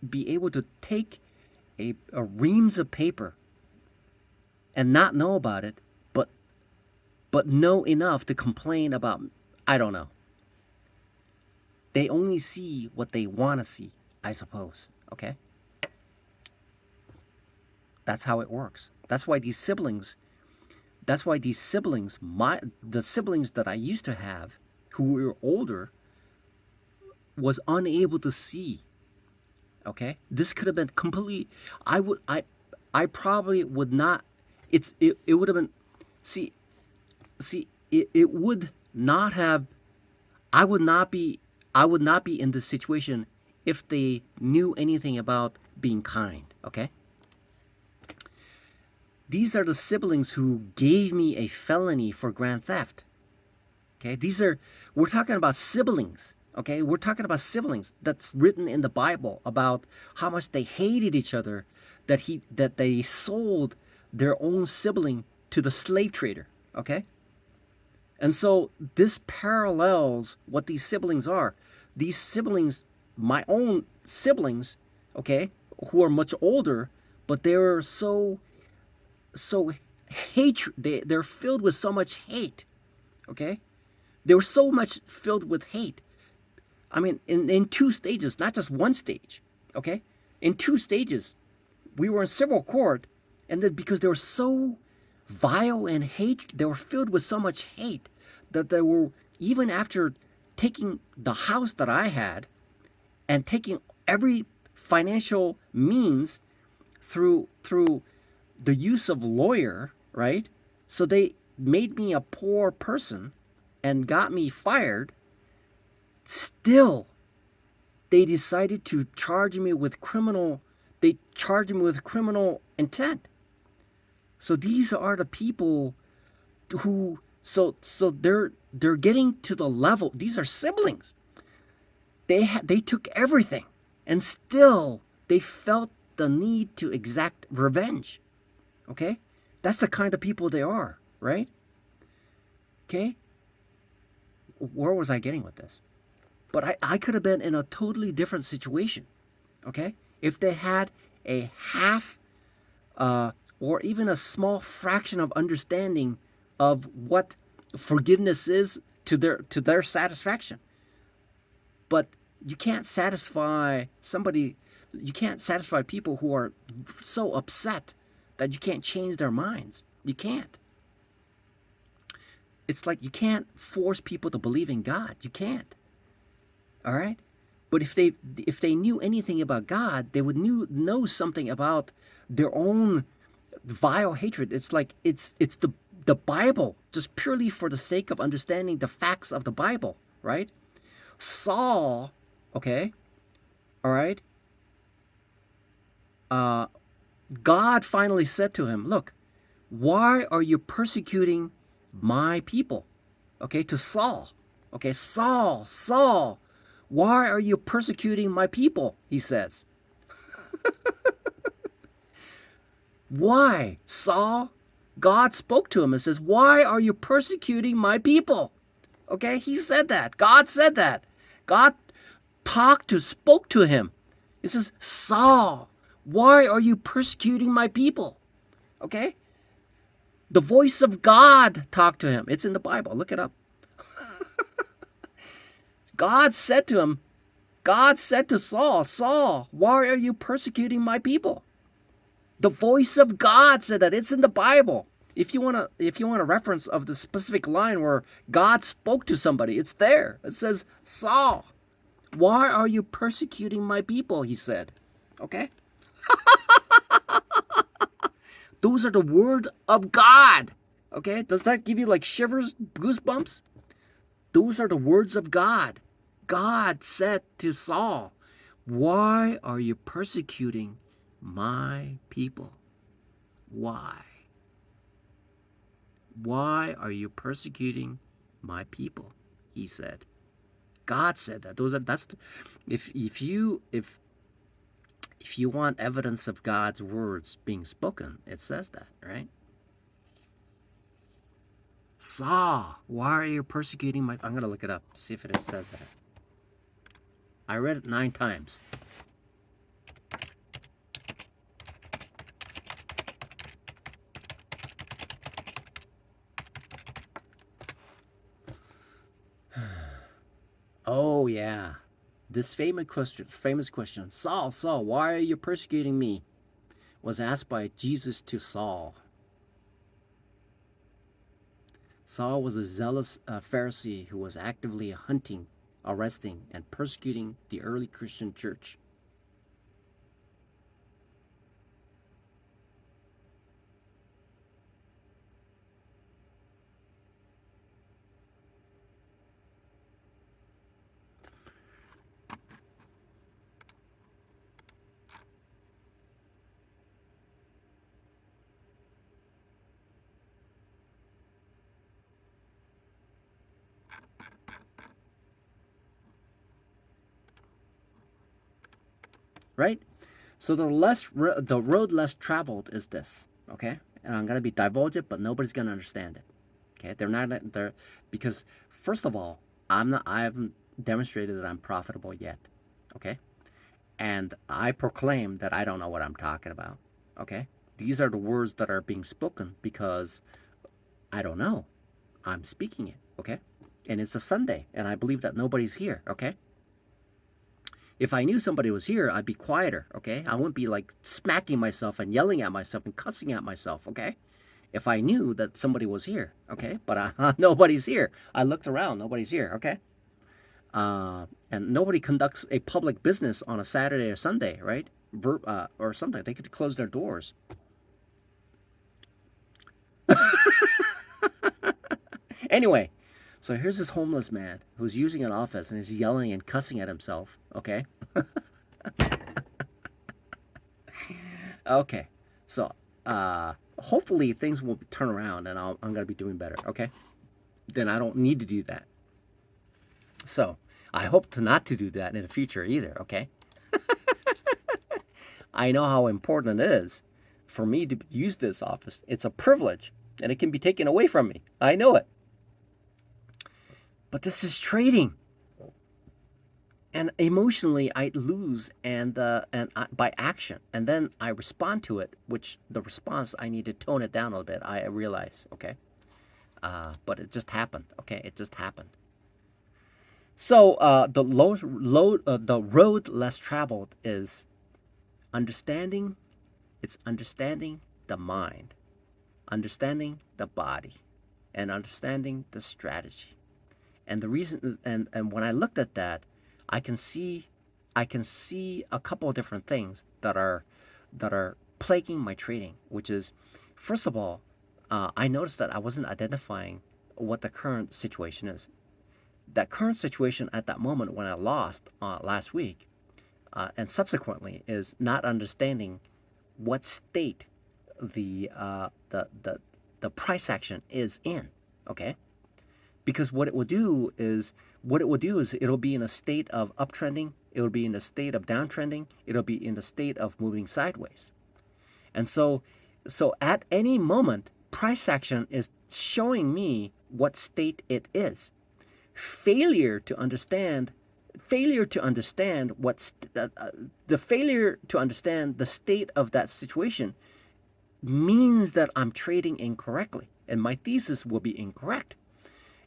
be able to take a reams of paper and not know about it, but know enough to complain about. I don't know. They only see what they want to see, I suppose. Okay? That's how it works. That's why these siblings, the siblings that I used to have who were older, was unable to see. Okay? This could have been completely, I probably would not, it would have been, it would not have, I would not be in this situation if they knew anything about being kind, okay? These are the siblings who gave me a felony for grand theft. Okay? We're talking about siblings. Okay? We're talking about siblings that's written in the Bible about how much they hated each other, that they sold their own sibling to the slave trader. Okay? And so this parallels what these siblings are. These siblings, my own siblings, okay, who are much older, but they're so hatred. They're filled with so much hate. Okay? They were so much filled with hate. I mean, in 2 stages, not just 1 stage. Okay? In 2 stages, we were in civil court, and then because they were so vile and hate, they were filled with so much hate that they were, even after taking the house that I had and taking every financial means through the use of lawyer, right? So they made me a poor person and got me fired. Still, they decided to charge me with criminal intent. So these are the people who, so they're getting to the level. These are siblings. They took everything, and still they felt the need to exact revenge. Okay? That's the kind of people they are, right? Okay? Where was I getting with this? But I could have been in a totally different situation. Okay? If they had a half or even a small fraction of understanding of what forgiveness is to their satisfaction. But you can't satisfy people who are so upset that you can't change their minds. You can't. It's like you can't force people to believe in God. You can't. All right? But if they knew anything about God, they would know something about their own vile hatred. It's like it's the Bible, just purely for the sake of understanding the facts of the Bible, right? Saul, okay, all right, uh, God finally said to him, look, why are you persecuting my people? Okay, to Saul. Okay, Saul, Saul, why are you persecuting my people? He says. Why, Saul? God spoke to him and says, why are you persecuting my people? Okay, he said that. God said that. God spoke to him. He says, Saul, why are you persecuting my people? Okay? The voice of God talked to him. It's in the Bible. Look it up. God said to him, God said to Saul, Saul, why are you persecuting my people? The voice of God said that. It's in the Bible. If you want a reference of the specific line where God spoke to somebody, it's there. It says, Saul, why are you persecuting my people? He said. Okay? Those are the word of God. Okay? Does that give you like shivers, goosebumps? Those are the words of God. God said to Saul, why are you persecuting my people? Why? Why are you persecuting my people? He said. God said that. If you want evidence of God's words being spoken, it says that, right? Saul, why are you persecuting my? I'm gonna look it up, see if it says that. I read it 9 times. Oh yeah, this famous question. Saul, Saul, why are you persecuting me? Was asked by Jesus to Saul. Saul was a zealous Pharisee who was actively hunting, arresting, and persecuting the early Christian church. Right? So the road less traveled is this, okay? And I'm gonna be divulged, but nobody's gonna understand it. Okay? They're because first of all, I haven't demonstrated that I'm profitable yet. Okay? And I proclaim that I don't know what I'm talking about. Okay? These are the words that are being spoken because I don't know. I'm speaking it, okay? And it's a Sunday, and I believe that nobody's here, okay? If I knew somebody was here, I'd be quieter, okay? I wouldn't be like smacking myself and yelling at myself and cussing at myself, okay? If I knew that somebody was here, okay? But nobody's here. I looked around, nobody's here, okay? And nobody conducts a public business on a Saturday or Sunday, right? Or something. They could close their doors. Anyway, so here's this homeless man who's using an office and is yelling and cussing at himself, okay? Okay, so hopefully things will turn around and I'm going to be doing better, okay? Then I don't need to do that. So I hope to not to do that in the future either, okay? I know how important it is for me to use this office. It's a privilege and it can be taken away from me. I know it. But this is trading. And emotionally I lose by action, and then I respond to it, which the response I need to tone it down a little bit. I realize, okay, but it just happened. Okay, it just happened. So the road less traveled is understanding. It's understanding the mind, understanding the body, and understanding the strategy. And the reason, and when I looked at that, I can see I can see a couple of different things that are plaguing my trading, which is, first of all, I noticed that I wasn't identifying what the current situation is. that current situation at that moment when I lost last week and subsequently is not understanding what state the uh, the the the price action is in. Okay, because what it will do is it'll be in a state of uptrending, it'll be in a state of downtrending, it'll be in the state of moving sideways. And so at any moment, price action is showing me what state it is. Failure to understand failure to understand the failure to understand the state of that situation means that I'm trading incorrectly and my thesis will be incorrect.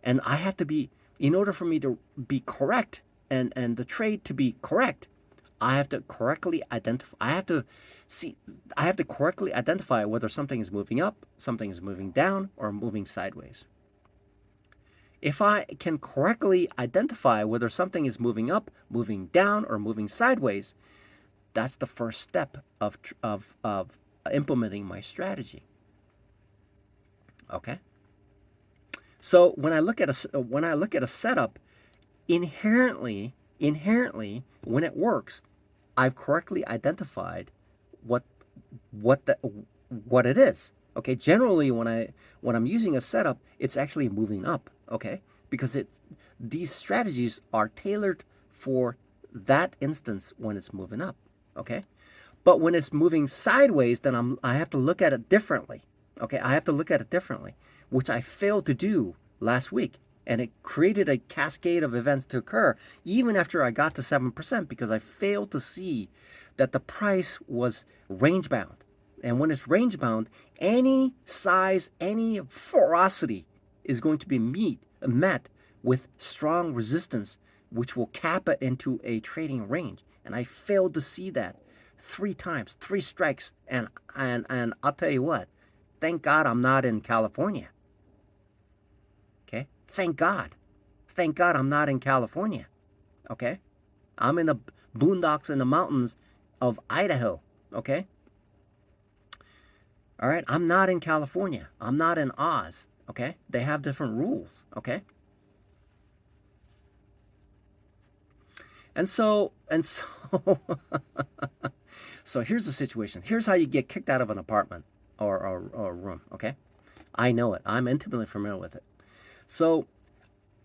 And I have to be, in order for me to be correct and the trade to be correct, I have to correctly identify. I have to correctly identify whether something is moving up, something is moving down, or moving sideways. If I can correctly identify whether something is moving up, moving down, or moving sideways, that's the first step of implementing my strategy. Okay. So when I look at a setup, inherently, when it works, I've correctly identified what what it is. Okay, generally when I'm using a setup, it's actually moving up. Okay, because these strategies are tailored for that instance when it's moving up. Okay, but when it's moving sideways, then I have to look at it differently. Okay, I have to look at it differently, which I failed to do last week. And it created a cascade of events to occur even after I got to 7% because I failed to see that the price was range bound. And when it's range bound, any size, any ferocity is going to be met with strong resistance, which will cap it into a trading range. And I failed to see that 3 times, 3 strikes. And I'll tell you what, thank God I'm not in California. Okay? Thank God. Thank God I'm not in California. Okay? I'm in the boondocks in the mountains of Idaho. Okay? All right? I'm not in California. I'm not in Oz. Okay? They have different rules. Okay? And so so here's the situation. Here's how you get kicked out of an apartment or a room. Okay? I know it. I'm intimately familiar with it. So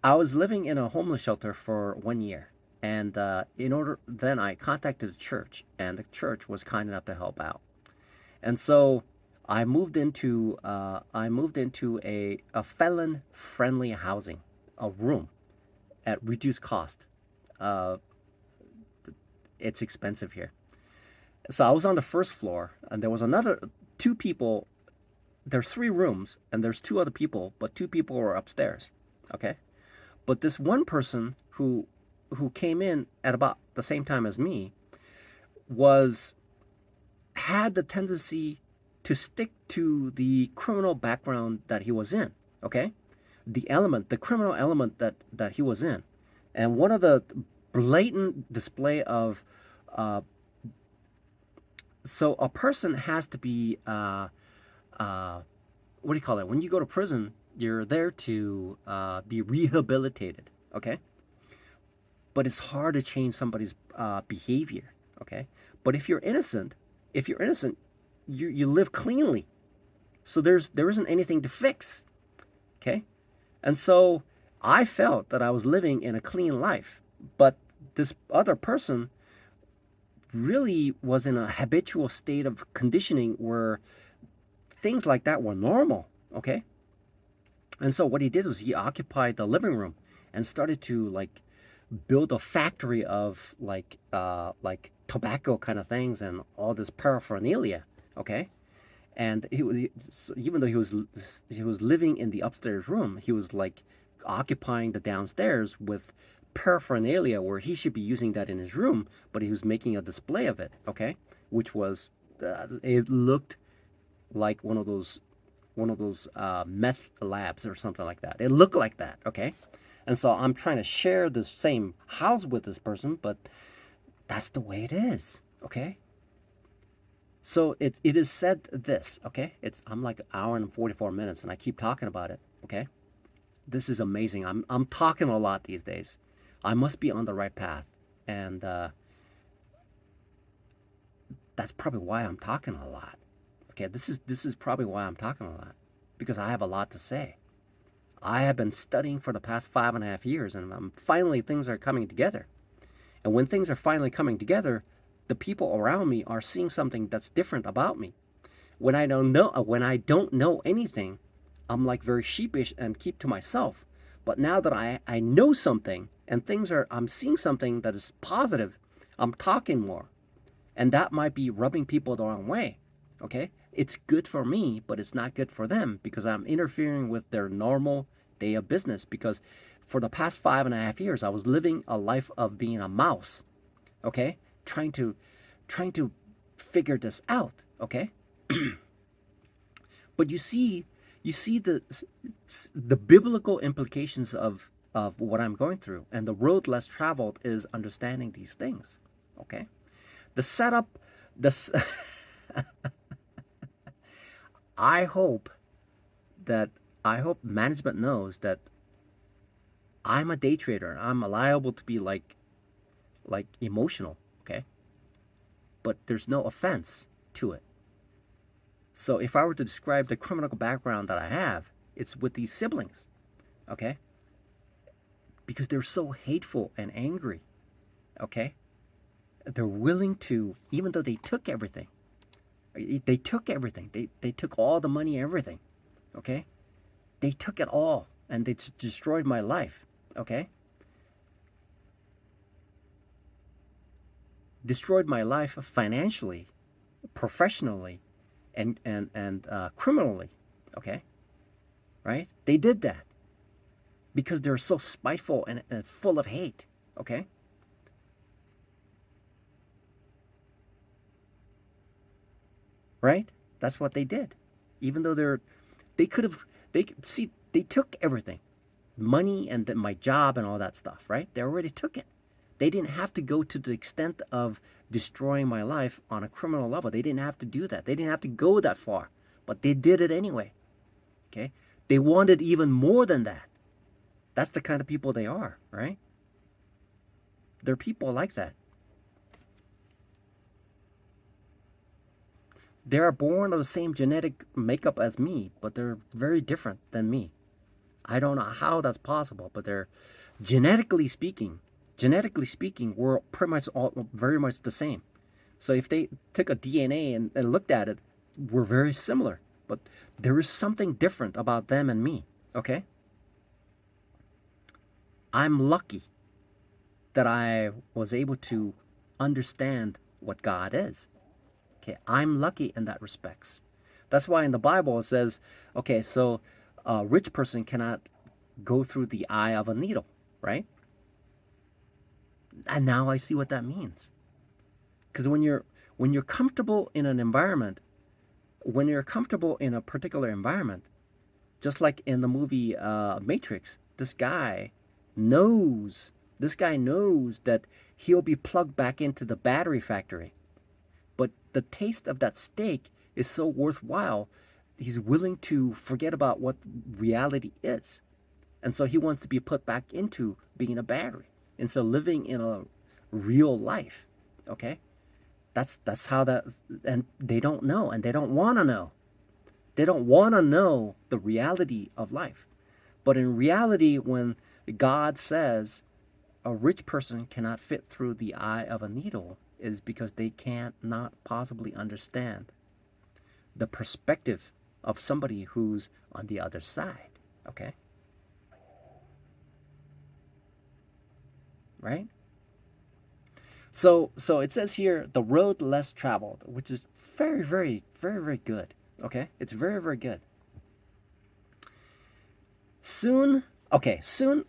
I was living in a homeless shelter for 1 year. And then I contacted the church, and the church was kind enough to help out. And so I moved into a felon-friendly housing, a room at reduced cost. Uh, it's expensive here. So I was on the first floor, and there was another 2 people. There's 3 rooms, and there's 2 other people, but 2 people were upstairs. Okay, but this one person who came in at about the same time as me had the tendency to stick to the criminal background that he was in. Okay, the criminal element that he was in, and one of the blatant display of so a person has to be what do you call it? When you go to prison, you're there to be rehabilitated. Okay, but it's hard to change somebody's behavior. Okay, but if you're innocent, you live cleanly, so there isn't anything to fix. Okay, and so I felt that I was living in a clean life, but this other person really was in a habitual state of conditioning where things like that were normal. Okay, and so what he did was he occupied the living room and started to like build a factory of like tobacco kind of things and all this paraphernalia. Okay, and even though he was living in the upstairs room, he was like occupying the downstairs with paraphernalia where he should be using that in his room, but he was making a display of it. Okay, which was it looked like one of those meth labs or something like that. It looked like that. Okay, and so I'm trying to share the same house with this person, but that's the way it is. Okay, so it is said this. Okay, I'm like an hour and 44 minutes and I keep talking about it. Okay, This is amazing. I'm talking a lot these days. I must be on the right path, and that's probably why I'm talking a lot. Okay, this is probably why I'm talking a lot, because I have a lot to say. I have been studying for the past 5.5 years, and finally things are coming together. And when things are finally coming together, the people around me are seeing something that's different about me. When I don't know anything, I'm like very sheepish and keep to myself. But now that I know something and I'm seeing something that is positive, I'm talking more. And that might be rubbing people the wrong way. Okay? It's good for me, but it's not good for them because I'm interfering with their normal day of business. Because for the past 5.5 years, I was living a life of being a mouse. Okay? Trying to figure this out. Okay? But you see the biblical implications of what I'm going through, and the road less traveled is understanding these things. Okay, the setup, the I hope that I hope management knows that I'm a day trader. I'm liable to be like emotional. Okay, but there's no offense to it. So if I were to describe the criminal background that I have, it's with these siblings. Okay, because they're so hateful and angry. Okay, they're willing to, even though they took everything. They took all the money, everything. Okay, they took it all, and they destroyed my life. Okay, destroyed my life financially, professionally, and criminally. Okay, right? They did that because they're so spiteful and full of hate. Okay, right? That's what they did. Even though they could have, they took everything, money and then my job and all that stuff, right? They already took it. They didn't have to go to the extent of destroying my life on a criminal level. They didn't have to do that. They didn't have to go that far, but they did it anyway. Okay, they wanted even more than that. That's the kind of people they are, right? They're people like that. They are born of the same genetic makeup as me, but they're very different than me. I don't know how that's possible, but they're genetically speaking, genetically speaking, we're pretty much all very much the same. So if they took a DNA and looked at it, we're very similar. But there is something different about them and me. Okay? I'm lucky that I was able to understand what God is. Okay, I'm lucky in that respects. That's why in the Bible it says, okay, so a rich person cannot go through the eye of a needle, right? And now I see what that means. Because when you're comfortable in an environment, when you're comfortable in a particular environment, just like in the movie Matrix, this guy knows that he'll be plugged back into the battery factory. But the taste of that steak is so worthwhile, he's willing to forget about what reality is. And so he wants to be put back into being a battery. And so living in a real life. Okay? That's how that, and they don't know, and they don't want to know. They don't want to know the reality of life. But in reality, when God says a rich person cannot fit through the eye of a needle, is because they can't not possibly understand the perspective of somebody who's on the other side. Okay? Right? So it says here the road less traveled, which is very, very, very, very good. Okay? It's very, very good. Soon, okay, soon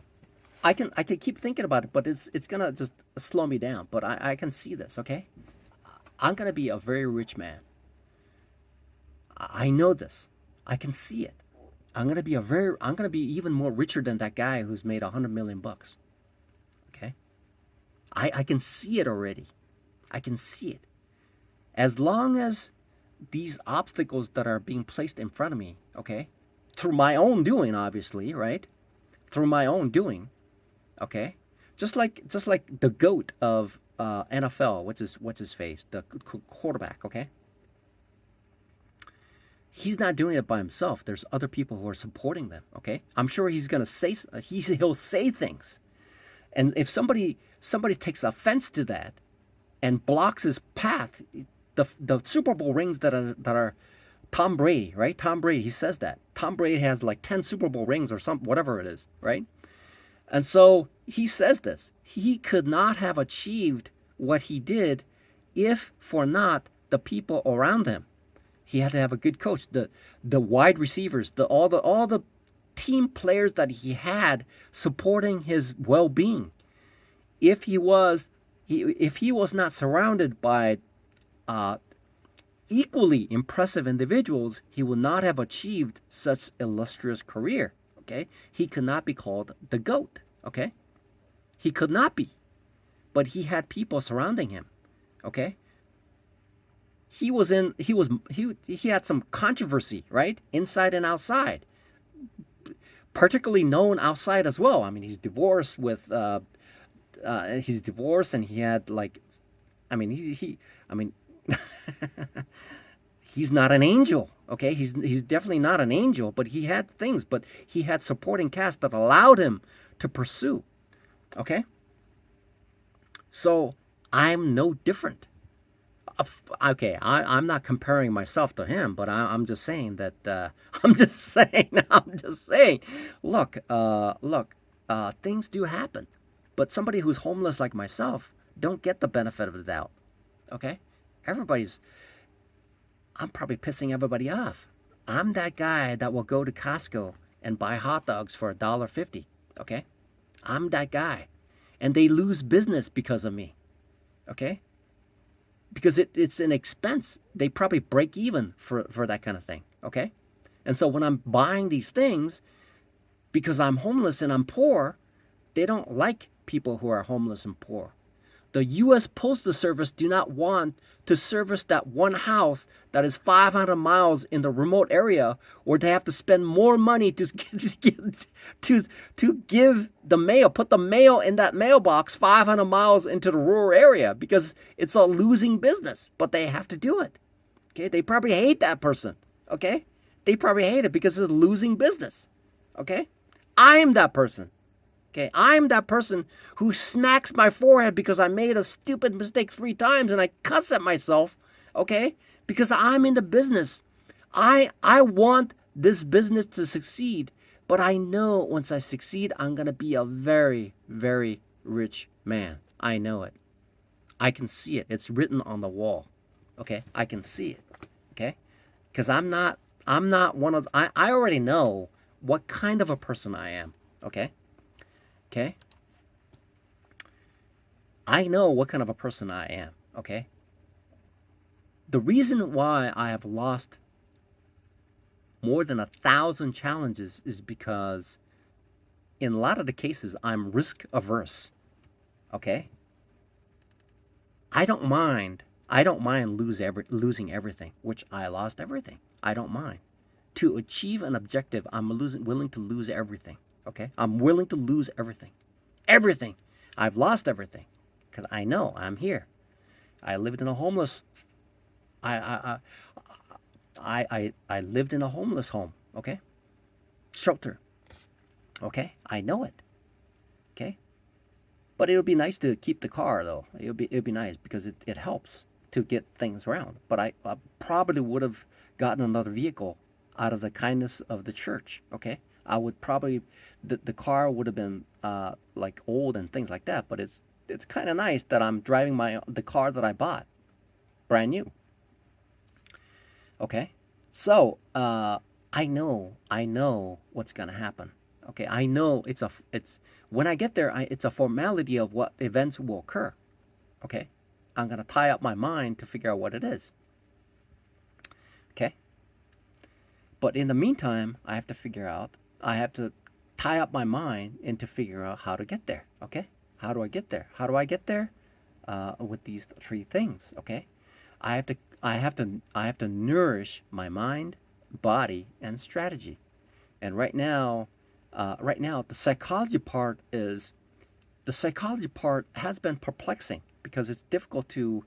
I can keep thinking about it, but it's gonna just slow me down. But I can see this, okay? I'm gonna be a very rich man. I know this. I can see it. I'm gonna be even more richer than that guy who's made 100 million bucks. Okay? I can see it already. I can see it. As long as these obstacles that are being placed in front of me, okay, through my own doing, obviously, right? through my own doing. Okay, just like the goat of NFL. What's his face? The quarterback. Okay, he's not doing it by himself. There's other people who are supporting them. Okay, I'm sure he's gonna say he'll say things, and if somebody takes offense to that and blocks his path, the Super Bowl rings that are Tom Brady, right? Tom Brady, he says that Tom Brady has like 10 Super Bowl rings or some whatever it is, right? And so he says this. He could not have achieved what he did if for not the people around him. He had to have a good coach, the wide receivers, all the team players that he had supporting his well-being. If he was not surrounded by uh, equally impressive individuals, he would not have achieved such illustrious career. Okay, he could not be called the GOAT. Okay, he could not be, but he had people surrounding him. Okay, he had some controversy, right, inside and outside, particularly known outside as well. I mean, he's divorced, and he had like, I mean, I mean, he's not an angel. Okay, he's definitely not an angel, but he had things, but he had supporting cast that allowed him to pursue. Okay, so I'm no different. Okay, I'm not comparing myself to him, but I'm just saying that I'm just saying. Look, things do happen, but somebody who's homeless like myself don't get the benefit of the doubt. Okay, everybody's. I'm probably pissing everybody off. I'm that guy that will go to Costco and buy hot dogs for $1.50. Okay, I'm that guy, and they lose business because of me. Okay, because it's an expense. They probably break even for that kind of thing. Okay, and so when I'm buying these things, because I'm homeless and I'm poor, they don't like people who are homeless and poor. The U.S. Postal Service do not want to service that one house that is 500 miles in the remote area, or they have to spend more money to give the mail, put the mail in that mailbox 500 miles into the rural area, because it's a losing business, but they have to do it. Okay, they probably hate that person. Okay, they probably hate it because it's a losing business. Okay, I'm that person. Okay, I'm that person who smacks my forehead because I made a stupid mistake 3 times and I cuss at myself, okay? Because I'm in the business. I want this business to succeed, but I know once I succeed, I'm going to be a very, very rich man. I know it. I can see it. It's written on the wall. Okay? I can see it. Okay? Because I'm not one of I already know what kind of a person I am. Okay? Okay? I know what kind of a person I am. Okay? The reason why I have lost more than 1,000 challenges is because in a lot of the cases I'm risk averse. Okay? I don't mind. Losing everything, which I lost everything. I don't mind. To achieve an objective, I'm willing to lose everything. Okay? I'm willing to lose everything. Everything. I've lost everything because I know I'm here. I lived in a homeless. I I lived in a homeless home. Okay, shelter. Okay, I know it. Okay, but it would be nice to keep the car though. It would be nice because it helps to get things around. But I probably would have gotten another vehicle out of the kindness of the church. Okay, I would probably the car would have been like old and things like that. But it's kind of nice that I'm driving the car that I bought brand new. Okay, so I know what's gonna happen. Okay, I know it's when I get there, it's a formality of what events will occur. Okay, I'm gonna tie up my mind to figure out what it is. Okay, but in the meantime, I have to tie up my mind and to figure out how to get there. Okay, how do I get there? How do I get there? With these three things. Okay, I have to nourish my mind, body, and strategy. And right now, right now, the psychology part has been perplexing because it's difficult to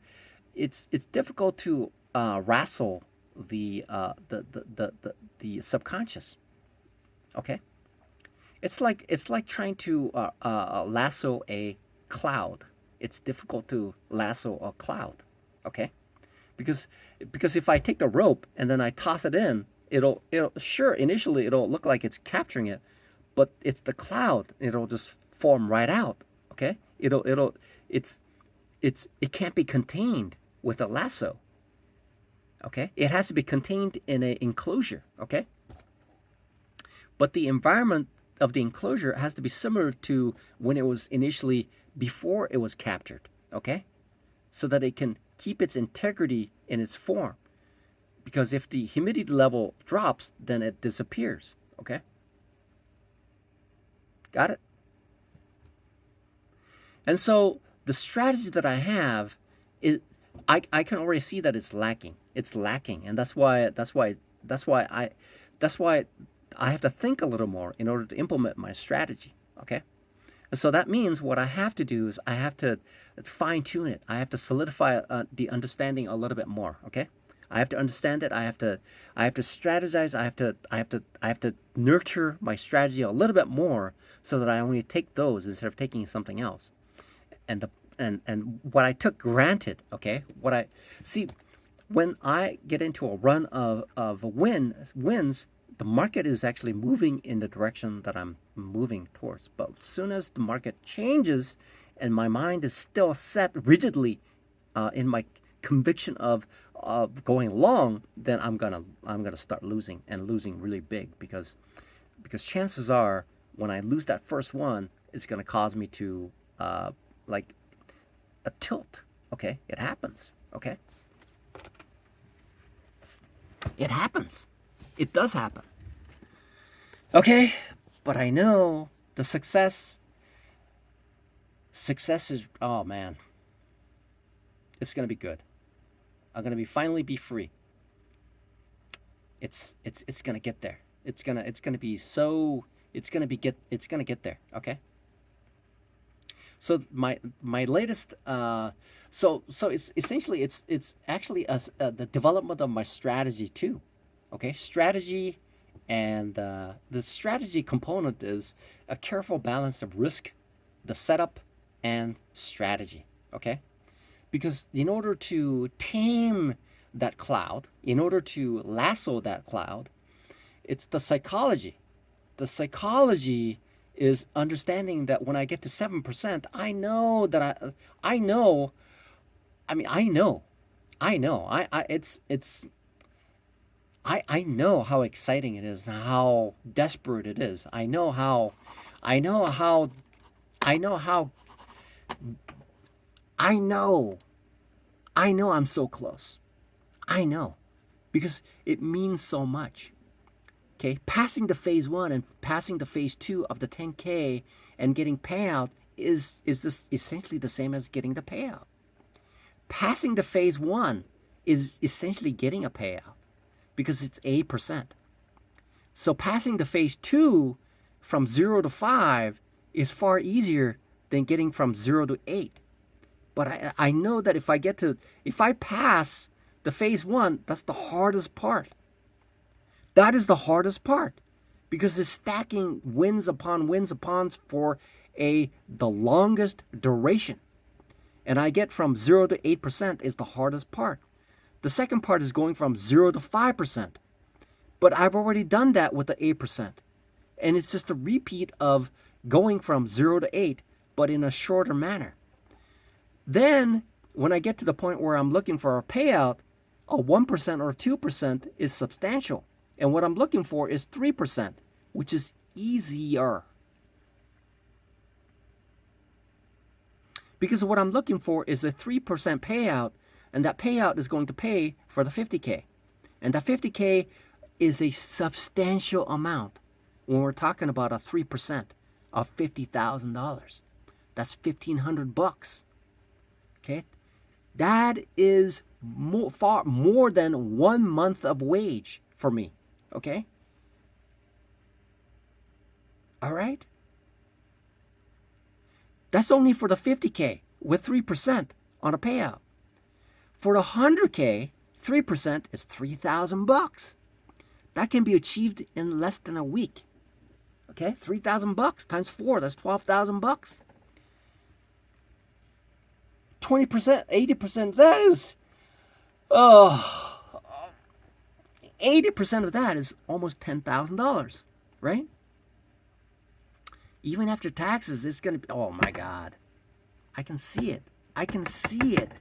wrestle the subconscious. Okay, it's like trying to lasso a cloud. It's difficult to lasso a cloud. Okay, because because if I take the rope and then I toss it in, it'll sure initially it'll look like it's capturing it, but it's the cloud. It'll just form right out. Okay, it's it can't be contained with a lasso. Okay, it has to be contained in an enclosure. Okay, but the environment of the enclosure has to be similar to when it was initially before it was captured. Okay, so that it can keep its integrity in its form. Because if the humidity level drops, then it disappears. Okay, got it? And so the strategy that I have is I can already see that it's lacking. It's lacking, and that's why I have to think a little more in order to implement my strategy. Okay, and so that means what I have to do is I have to fine tune it. I have to solidify the understanding a little bit more. Okay, I have to understand it. I have to strategize. I have to nurture my strategy a little bit more so that I only take those instead of taking something else. And the and what I took granted, okay, what I see when I get into a run of wins, the market is actually moving in the direction that I'm moving towards. But as soon as the market changes and my mind is still set rigidly in my conviction of going long, then I'm gonna start losing and losing really big because chances are when I lose that first one, it's gonna cause me to like a tilt. Okay, it happens. Okay, it happens. It does happen. Okay, but I know the success is, oh man, it's gonna be good. I'm gonna be finally be free. It's gonna get there. It's gonna be so it's gonna get there. Okay. So my latest so it's essentially it's actually the development of my strategy too. Okay, strategy, and the strategy component is a careful balance of risk, the setup, and strategy. Okay, because in order to tame that cloud, in order to lasso that cloud, it's the psychology. The psychology is understanding that when I get to 7%, I know that I know, I mean, I know, I know how exciting it is and how desperate it is. I know how, I know how, I know, I know I'm so close. I know because it means so much. Okay, passing the phase one and passing the phase two of the 10K and getting payout is this essentially the same as getting the payout. Passing the phase one is essentially getting a payout because it's 8%. So passing the phase two from 0 to 5 is far easier than getting from 0 to 8. But I know that if I pass the phase one, that's the hardest part. That is the hardest part because it's stacking wins upon for the longest duration. And I get from 0 to 8% is the hardest part. The second part is going from 0 to 5%. But I've already done that with the 8%. And it's just a repeat of going from 0 to 8, but in a shorter manner. Then when I get to the point where I'm looking for a payout, a 1% or 2% is substantial. And what I'm looking for is 3%, which is easier. Because what I'm looking for is a 3% payout, and that payout is going to pay for the 50K. And that 50K is a substantial amount when we're talking about a 3% of $50,000. That's $1,500. Okay? That is far more than 1 month of wage for me. Okay? All right? That's only for the 50K with 3% on a payout. For the 100K, 3% is $3,000. That can be achieved in less than a week. Okay, $3,000 times 4, that's $12,000. 20%, 80%, that is, oh, 80% of that is almost $10,000, right? Even after taxes, it's going to be, oh my God. I can see it. I can see it.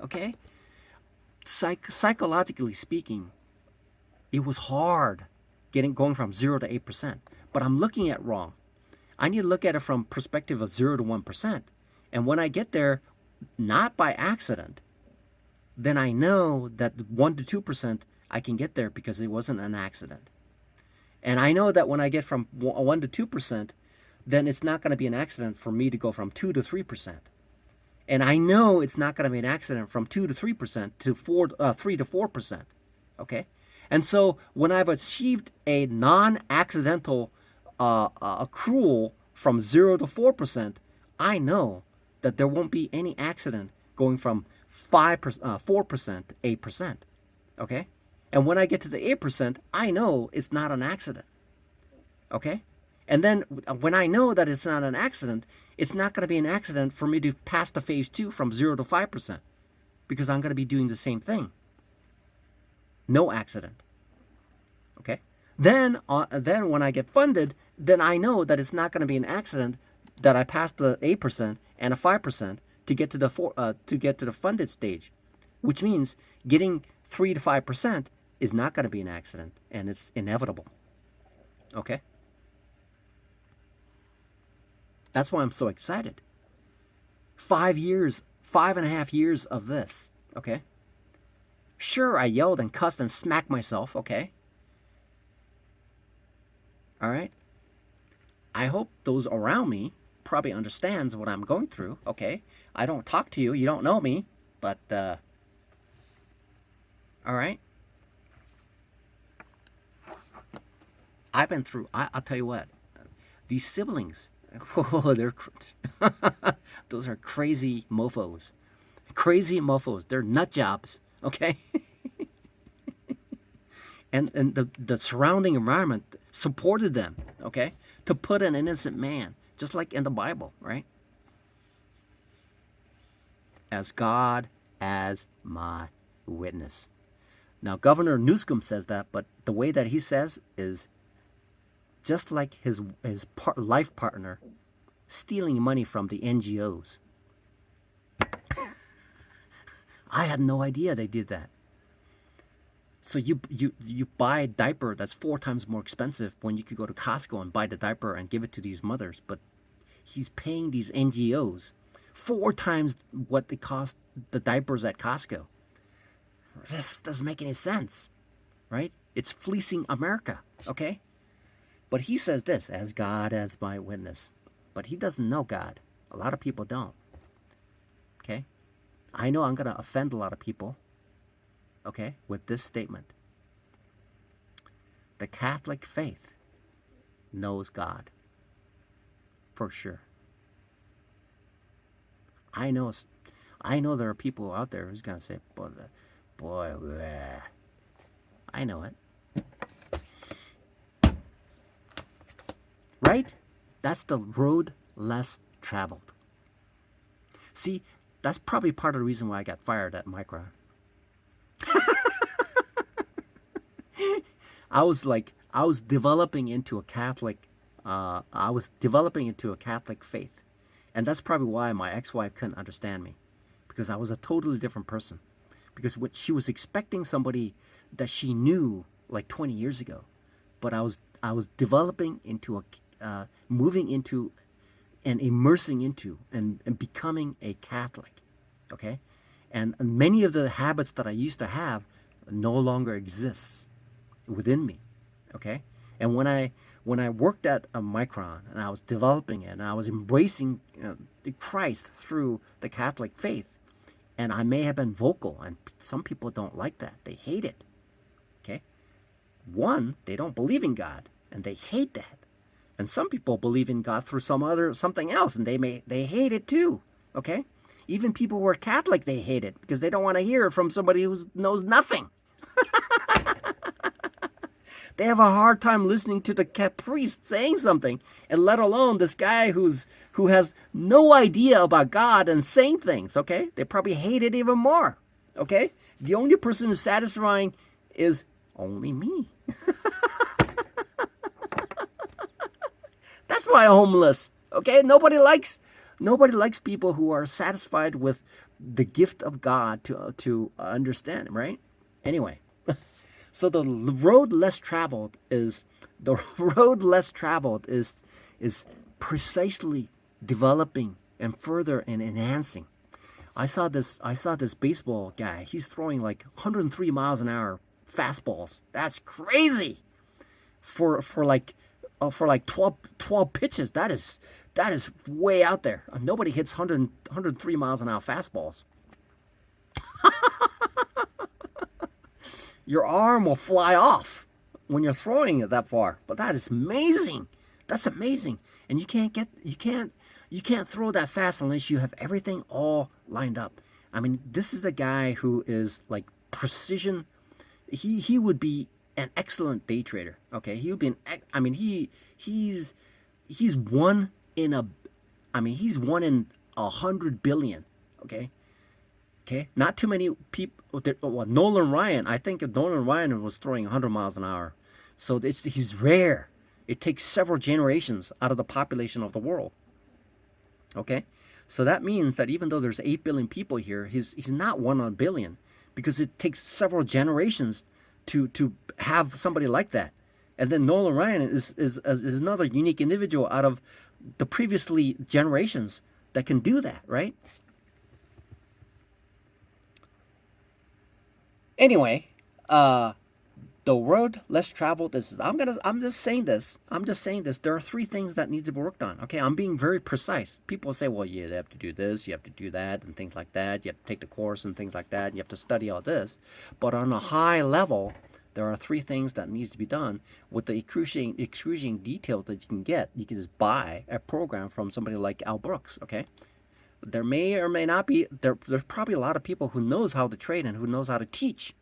Okay? Psychologically speaking, it was hard going from 0 to 8%. But I'm looking at it wrong. I need to look at it from perspective of 0 to 1%. And when I get there, not by accident, then I know that 1 to 2% I can get there because it wasn't an accident. And I know that when I get from 1 to 2%, then it's not going to be an accident for me to go from 2 to 3%. And I know it's not going to be an accident from 2 to 3% to 3 to 4%. Okay? And so when I've achieved a non-accidental accrual from 0 to 4%, I know that there won't be any accident going from 4% to 8%. Okay? And when I get to the 8%, I know it's not an accident. Okay? And then when I know that it's not an accident, it's not going to be an accident for me to pass the phase 2 from 0 to 5% because I'm going to be doing the same thing. No accident. Okay? Then when I get funded, then I know that it's not going to be an accident that I passed the 8% and a 5% to get to the funded stage, which means getting 3 to 5% is not going to be an accident, and it's inevitable. Okay? That's why I'm so excited. 5.5 years of this, okay? Sure, I yelled and cussed and smacked myself, okay? All right? I hope those around me probably understands what I'm going through, okay? I don't talk to you, you don't know me, but, all right? I've been through, I'll tell you what, these siblings, oh, those are crazy mofos. Crazy mofos. They're nut jobs, okay? and the surrounding environment supported them, okay? To put an innocent man, just like in the Bible, right? As God as my witness. Now, Governor Newsom says that, but the way that he says is just like his life partner stealing money from the NGOs. I had no idea they did that. So you buy a diaper that's 4 times more expensive when you could go to Costco and buy the diaper and give it to these mothers, but he's paying these NGOs 4 times what they cost the diapers at Costco. This doesn't make any sense, right? It's fleecing America, okay? But he says this, as God as my witness. But he doesn't know God. A lot of people don't. Okay? I know I'm going to offend a lot of people, okay, with this statement. The Catholic faith knows God. For sure. I know there are people out there who's going to say, boy, bleh. I know it. Right? That's the road less traveled. See, that's probably part of the reason why I got fired at Micron. I was developing into a Catholic faith. And that's probably why my ex-wife couldn't understand me. Because I was a totally different person. Because what she was expecting somebody that she knew like 20 years ago. But I was developing into moving into and immersing into and becoming a Catholic, okay? And many of the habits that I used to have no longer exists within me, okay? And when I worked at a Micron and I was developing it and I was embracing Christ through the Catholic faith, and I may have been vocal, and some people don't like that. They hate it, okay? One, they don't believe in God, and they hate that. And some people believe in God through something else, and they hate it too. Okay? Even people who are Catholic, they hate it because they don't want to hear it from somebody who knows nothing. They have a hard time listening to the priest saying something, and let alone this guy who has no idea about God and saying things. Okay? They probably hate it even more. Okay? The only person who's satisfying is only me. That's why I'm homeless. Okay? Nobody likes people who are satisfied with the gift of God to understand, right? Anyway, so the road less traveled is precisely developing and further and enhancing. I saw this baseball guy. He's throwing like 103 miles an hour fastballs. That's crazy. For like 12 pitches. That is way out there. Nobody hits 103 miles an hour fastballs. Your arm will fly off when you're throwing it that far. But that is amazing. That's amazing. And you can't throw that fast unless you have everything all lined up. I mean, this is the guy who is like precision. He would be an excellent day trader. Okay, he would be he's one in he's 1 in 100 billion. Okay, not too many people. Well, Nolan Ryan, I think Nolan Ryan was throwing 100 miles an hour, so he's rare. It takes several generations out of the population of the world. Okay, so that means that even though there's 8 billion people here, he's not 1 in a billion, because it takes several generations to have somebody like that. And then Nolan Ryan is another unique individual out of the previously generations that can do that, right? Anyway, the road less traveled is. I'm just saying this. There are 3 things that need to be worked on. Okay, I'm being very precise. People say, well, you have to do this, you have to do that, and things like that. You have to take the course and things like that. You have to study all this. But on a high level, there are 3 things that needs to be done with the excruciating details that you can get. You can just buy a program from somebody like Al Brooks. Okay. There may or may not be, there's probably a lot of people who knows how to trade and who knows how to teach.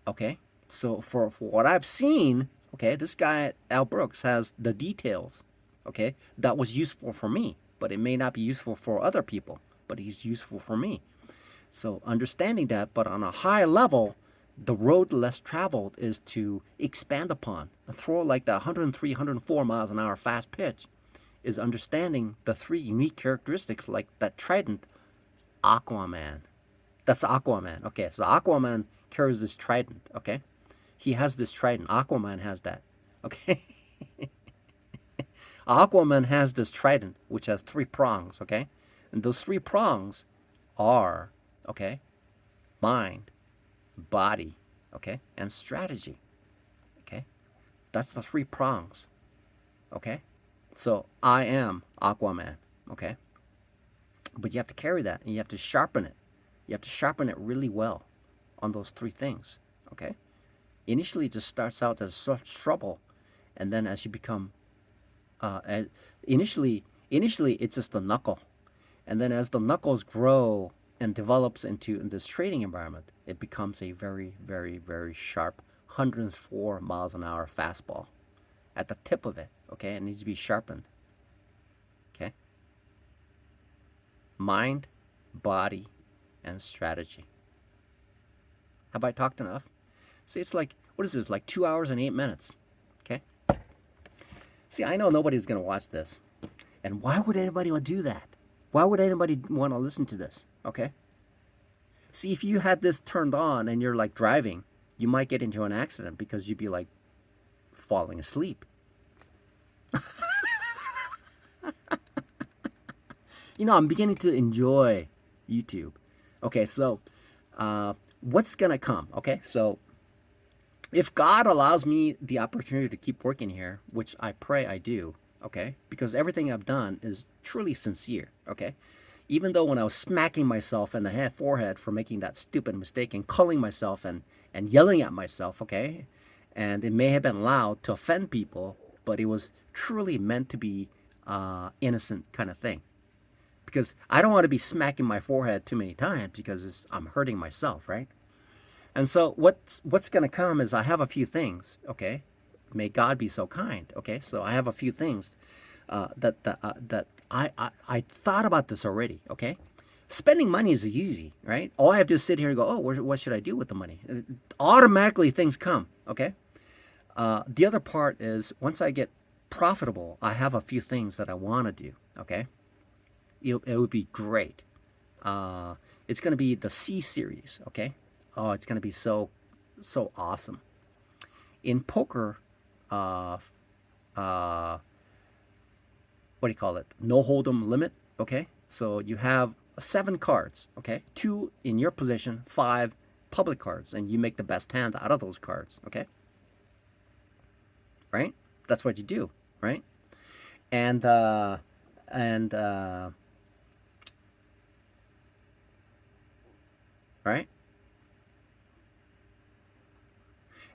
Okay, so for what I've seen, okay, this guy, Al Brooks, has the details, okay, that was useful for me, but it may not be useful for other people, but he's useful for me. So understanding that, but on a high level, the road less traveled is to expand upon. A throw like the 103, 104 miles an hour fast pitch is understanding the 3 unique characteristics, like that trident. Aquaman. That's Aquaman. Okay, so Aquaman carries this trident. Okay, he has this trident. Aquaman has that. Okay. Aquaman has this trident, which has 3 prongs. Okay, and those 3 prongs are, okay, mind, body, okay, and strategy. Okay, that's the 3 prongs. Okay. So I am Aquaman, okay? But you have to carry that, and you have to sharpen it. You have to sharpen it really well on those 3 things, okay? Initially, it just starts out as trouble, and then as you become, initially it's just the knuckle, and then as the knuckles grow and develops into this trading environment, it becomes a very, very, very sharp 104 miles an hour fastball. At the tip of it, okay? It needs to be sharpened, okay? Mind, body, and strategy. Have I talked enough? See, it's like, what is this, like 2 hours and 8 minutes, okay? See, I know nobody's going to watch this. And why would anybody want to do that? Why would anybody want to listen to this, okay? See, if you had this turned on and you're like driving, you might get into an accident because you'd be like falling asleep. I'm beginning to enjoy YouTube. Okay, so what's gonna come? Okay, so if God allows me the opportunity to keep working here, which I pray I do, okay, because everything I've done is truly sincere, okay, even though when I was smacking myself in the forehead for making that stupid mistake and calling myself and yelling at myself, okay, and it may have been loud to offend people, but it was truly meant to be innocent kind of thing. Because I don't want to be smacking my forehead too many times because I'm hurting myself, right? And so what's going to come is I have a few things, okay? May God be so kind, okay? So I have a few things that I thought about this already, okay? Spending money is easy, right? All I have to sit here and go, oh, what should I do with the money? Automatically things come, okay? The other part is once I get profitable, I have a few things that I want to do, okay? It would be great. It's going to be the C series, okay? Oh, it's going to be so awesome. In poker, what do you call it? No hold'em limit, okay? So you have 7 cards, okay? 2 in your possession, 5 public cards, and you make the best hand out of those cards, okay? Right? That's what you do, right? And right?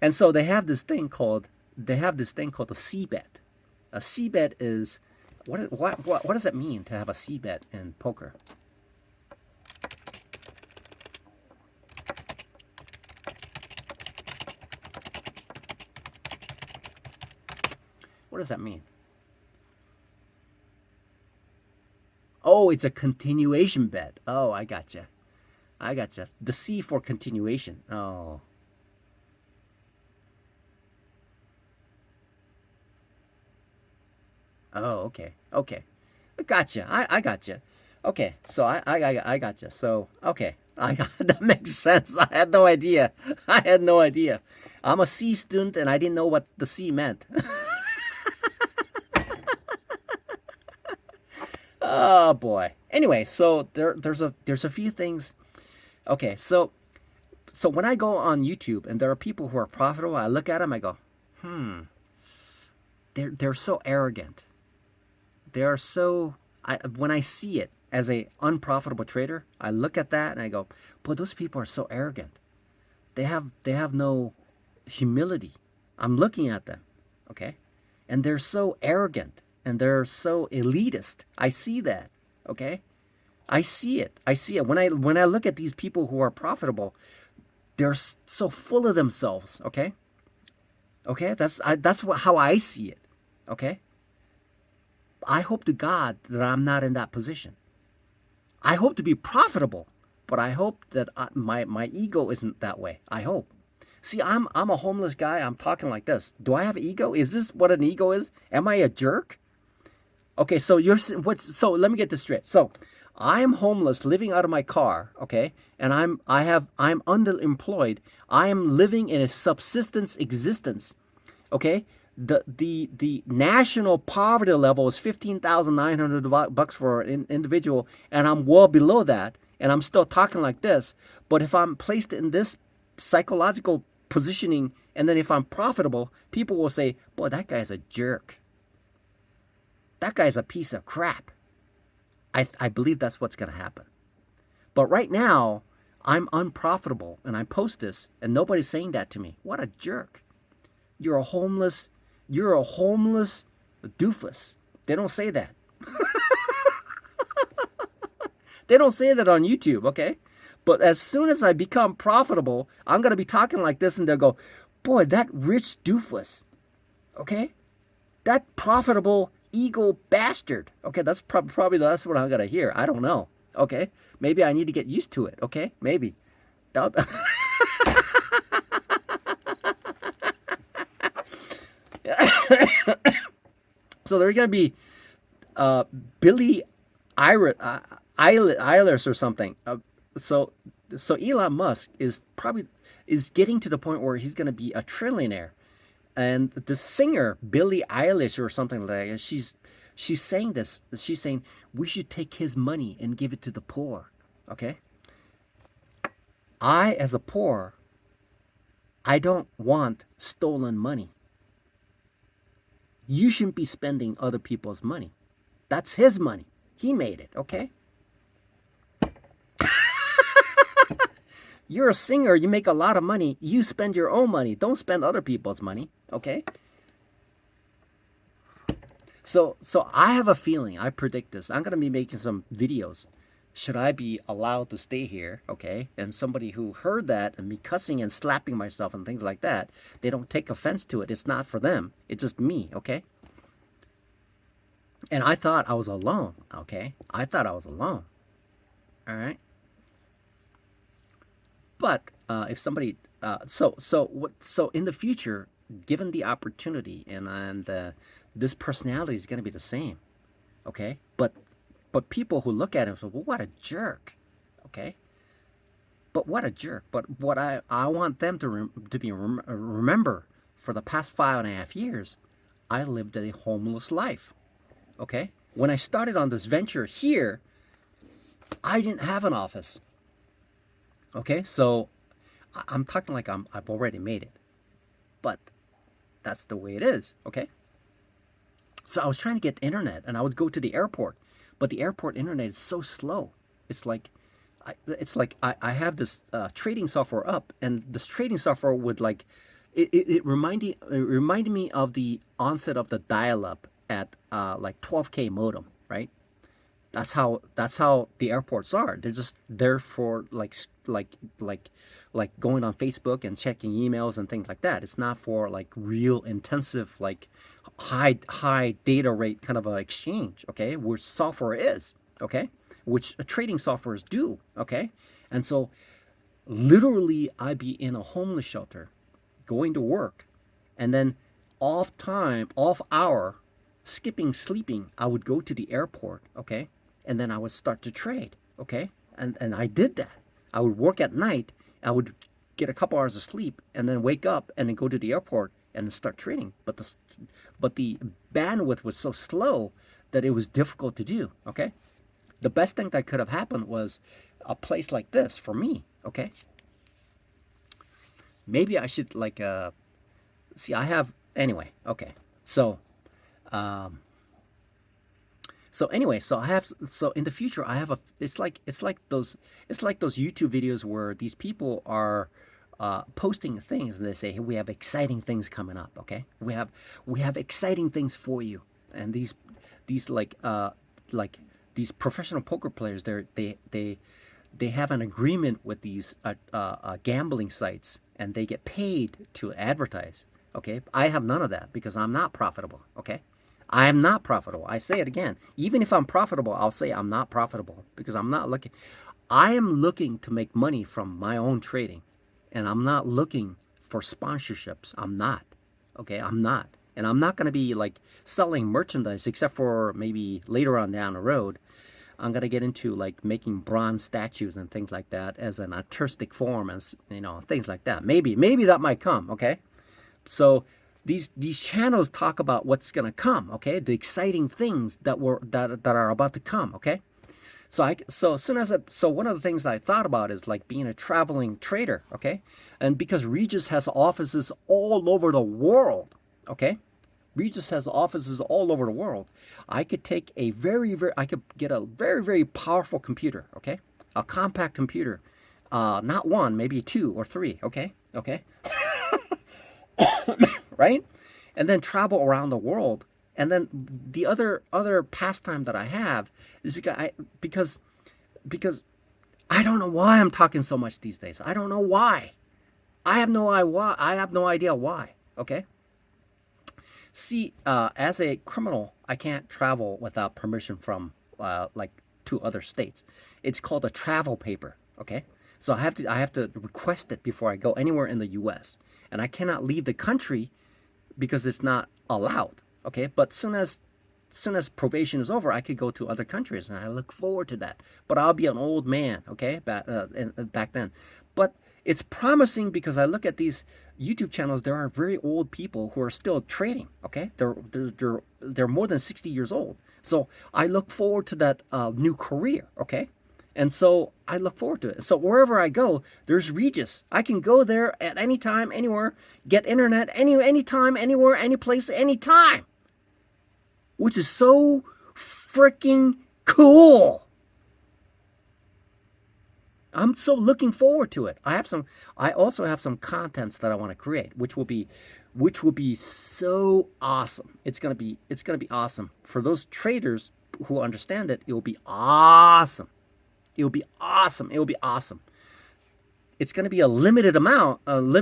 And so they have this thing called a C bet. A C bet is what does it mean to have a C bet in poker? What does that mean? Oh, it's a continuation bet. Oh, I gotcha. The C for continuation. Oh. Oh, okay. Okay. I gotcha. I gotcha. Okay. So I gotcha. So, okay. That makes sense. I had no idea. I'm a C student and I didn't know what the C meant. Oh boy. Anyway, so there's a few things. Okay, so when I go on YouTube and there are people who are profitable, I look at them, I go, they're so arrogant. They are so. When I see it as a unprofitable trader, I look at that and I go, boy, those people are so arrogant. They have no humility. I'm looking at them, okay, and they're so arrogant and they're so elitist. I see that, okay. I see it. When I look at these people who are profitable, they're so full of themselves. Okay. That's how I see it. Okay. I hope to God that I'm not in that position. I hope to be profitable, but I hope that my ego isn't that way. I hope. See, I'm a homeless guy. I'm talking like this. Do I have an ego? Is this what an ego is? Am I a jerk? Okay, so so let me get this straight. So I am homeless, living out of my car, okay? And I'm underemployed. I am living in a subsistence existence. Okay? The national poverty level is $15,900 for an individual, and I'm well below that, and I'm still talking like this. But if I'm placed in this psychological positioning, and then if I'm profitable, people will say, boy, that guy's a jerk. That guy's a piece of crap. I believe that's what's going to happen. But right now, I'm unprofitable, and I post this, and nobody's saying that to me. What a jerk. You're a homeless doofus. They don't say that. They don't say that on YouTube, okay? But as soon as I become profitable, I'm going to be talking like this, and they'll go, boy, that rich doofus, okay? That profitable ego bastard. Okay, that's probably that's what I'm going to hear. I don't know, okay? Maybe I need to get used to it, okay? Maybe. So there's going to be Billy Eilish or something. So Elon Musk is getting to the point where he's going to be a trillionaire. And the singer Billie Eilish or something like that, she's saying this. She's saying we should take his money and give it to the poor. Okay. I, as a poor, I don't want stolen money. You shouldn't be spending other people's money. That's his money. He made it, okay? You're a singer. You make a lot of money. You spend your own money. Don't spend other people's money, okay? So I have a feeling, I predict this. I'm gonna be making some videos. Should I be allowed to stay here? Okay. And somebody who heard that and me cussing and slapping myself and things like that, they don't take offense to it. It's not for them. It's just me, okay? And I thought I was alone, okay? I thought I was alone. All right. But if somebody, so in the future, given the opportunity, and this personality is going to be the same, okay? But people who look at him say, well, what a jerk, okay? But what a jerk. But what I want them to remember for the past 5.5 years, I lived a homeless life, okay? When I started on this venture here, I didn't have an office. Okay, so I'm talking like I've already made it, but that's the way it is. Okay, so I was trying to get internet, and I would go to the airport, but the airport internet is so slow. It's like, I have this trading software up, and this trading software would like, it reminded me of the onset of the dial-up at like 12K modem, right? That's how the airports are. They're just there for like going on Facebook and checking emails and things like that. It's not for like real intensive like high data rate kind of a exchange. Okay, which software is, okay, which trading softwares do. Okay, and so literally I'd be in a homeless shelter, going to work, and then off hour, skipping sleeping, I would go to the airport, okay? And then I would start to trade, okay? And I did that. I would work at night, I would get a couple hours of sleep, and then wake up and then go to the airport and start trading. But the bandwidth was so slow that it was difficult to do, okay? The best thing that could have happened was a place like this for me, okay? Maybe I should like see, I have, anyway, okay. Um so anyway, so in the future I have a, it's like those YouTube videos where these people are posting things, and they say, hey, we have exciting things coming up, okay? We have exciting things for you. And these like these professional poker players, they have an agreement with these gambling sites, and they get paid to advertise. Okay, I have none of that because I'm not profitable. Okay, I am not profitable. I say it again. Even if I'm profitable, I'll say I'm not profitable because I'm not looking. I am looking to make money from my own trading, and I'm not looking for sponsorships. I'm not. Okay, I'm not. And I'm not going to be like selling merchandise except for maybe later on down the road. I'm gonna get into like making bronze statues and things like that as an artistic form, and things like that. Maybe that might come. Okay, so these channels talk about what's gonna come. Okay, the exciting things that are about to come. Okay, so one of the things that I thought about is like being a traveling trader. Okay, and because Regis has offices all over the world. Okay, Regis has offices all over the world. I could take I could get a very, very powerful computer, okay? A compact computer. Not one, maybe two or three, okay? Okay? Right? And then travel around the world. And then the other pastime that I have is because I don't know why I'm talking so much these days. I don't know why. I have no idea why, okay? See, as a criminal, I can't travel without permission from like 2 other states. It's called a travel paper. Okay, so I have to request it before I go anywhere in the U.S. And I cannot leave the country because it's not allowed. Okay, but soon as probation is over, I could go to other countries, and I look forward to that. But I'll be an old man. Okay, back then. But it's promising because I look at these YouTube channels. There are very old people who are still trading. Okay, they're more than 60 years old. So I look forward to that new career. Okay, and so I look forward to it. So wherever I go, there's Regis. I can go there at any time, anywhere, get internet anytime, anywhere, any place, anytime, which is so freaking cool. I'm so looking forward to it. I also have some contents that I want to create, which will be which will be so awesome. It's gonna be awesome for those traders who understand it. It will be awesome. It will be awesome. It will be awesome. It's gonna be a limited amount of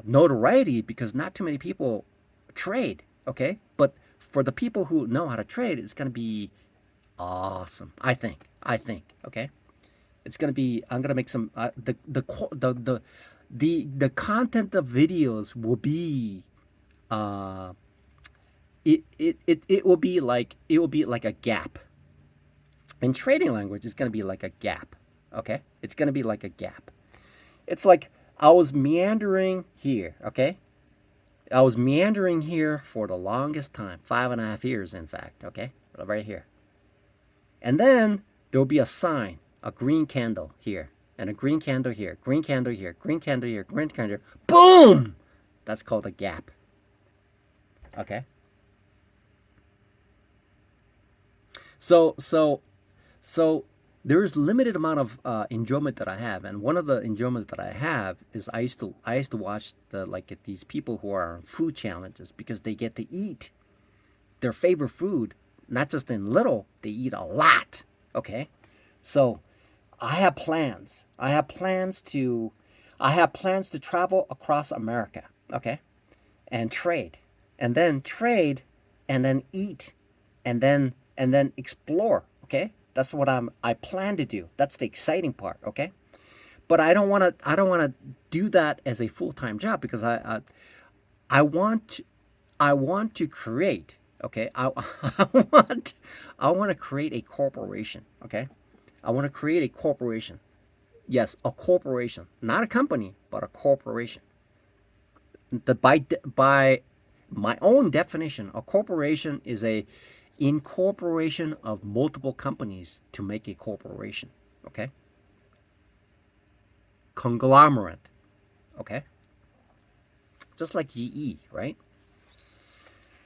notoriety because not too many people trade. Okay, but for the people who know how to trade, it's gonna be awesome. I think. Okay, it's gonna be. I'm gonna make some. The content of videos will be. Uh, it will be like a gap. In trading language, it's gonna be like a gap. Okay, it's gonna be like a gap. It's like I was meandering here. Okay, I was meandering here for the longest time, 5.5 years, in fact. Okay, right here. And then there will be a sign, a green candle here, and a green candle here, green candle here, green candle here, green candle here. Boom! That's called a gap. Okay. So there is limited amount of enjoyment that I have, and one of the enjoyments that I have is I used to watch these people who are on food challenges because they get to eat their favorite food, not just in little, they eat a lot. Okay, so I have plans. I have plans to travel across America. Okay, and trade, and then eat, and then explore. Okay, that's what I plan to do. That's the exciting part. Okay, but I don't want to do that as a full-time job because I want I want to create. Okay, I want to create a corporation. Okay, I want to create a corporation. Yes, a corporation, not a company, but a corporation. By my own definition, a corporation is a incorporation of multiple companies to make a corporation. Okay, conglomerate. Okay, just like GE, right?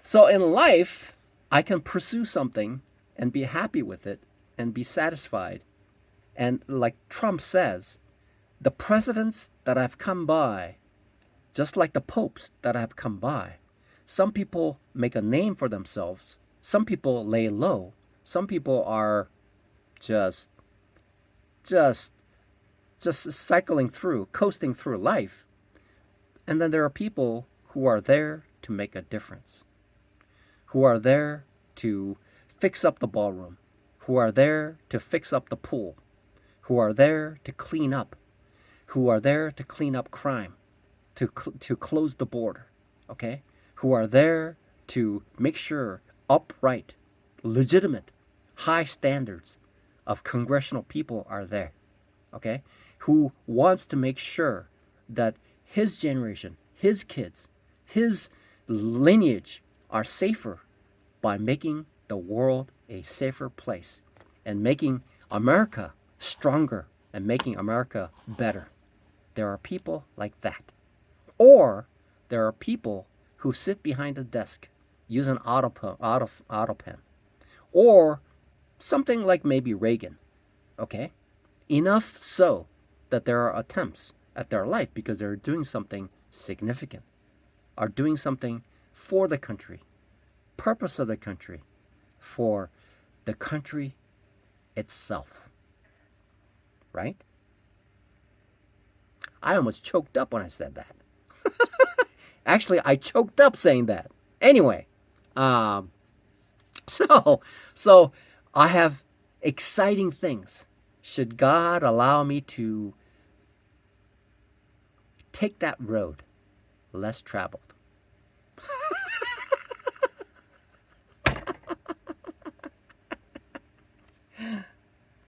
So in life, I can pursue something and be happy with it and be satisfied. And like Trump says, the presidents that I've come by, just like the popes that have come by, some people make a name for themselves. Some people lay low. Some people are just just just cycling through, coasting through life. And then there are people who are there to make a difference, who are there to fix up the ballroom, who are there to fix up the pool, who are there to clean up, who are there to clean up crime, to close the border, okay? Who are there to make sure upright, legitimate, high standards of congressional people are there, okay? Who wants to make sure that his generation, his kids, his lineage are safer by making the world a safer place and making America stronger and making America better. There are people like that. Or there are people who sit behind a desk, use an auto pen, or something like maybe Reagan, okay? Enough so that there are attempts at their life because they're doing something significant, are doing something for the country, purpose of the country, for the country itself, right? I almost choked up when I said that. Actually, I choked up saying that. Anyway, um, so I have exciting things. Should God allow me to take that road less traveled?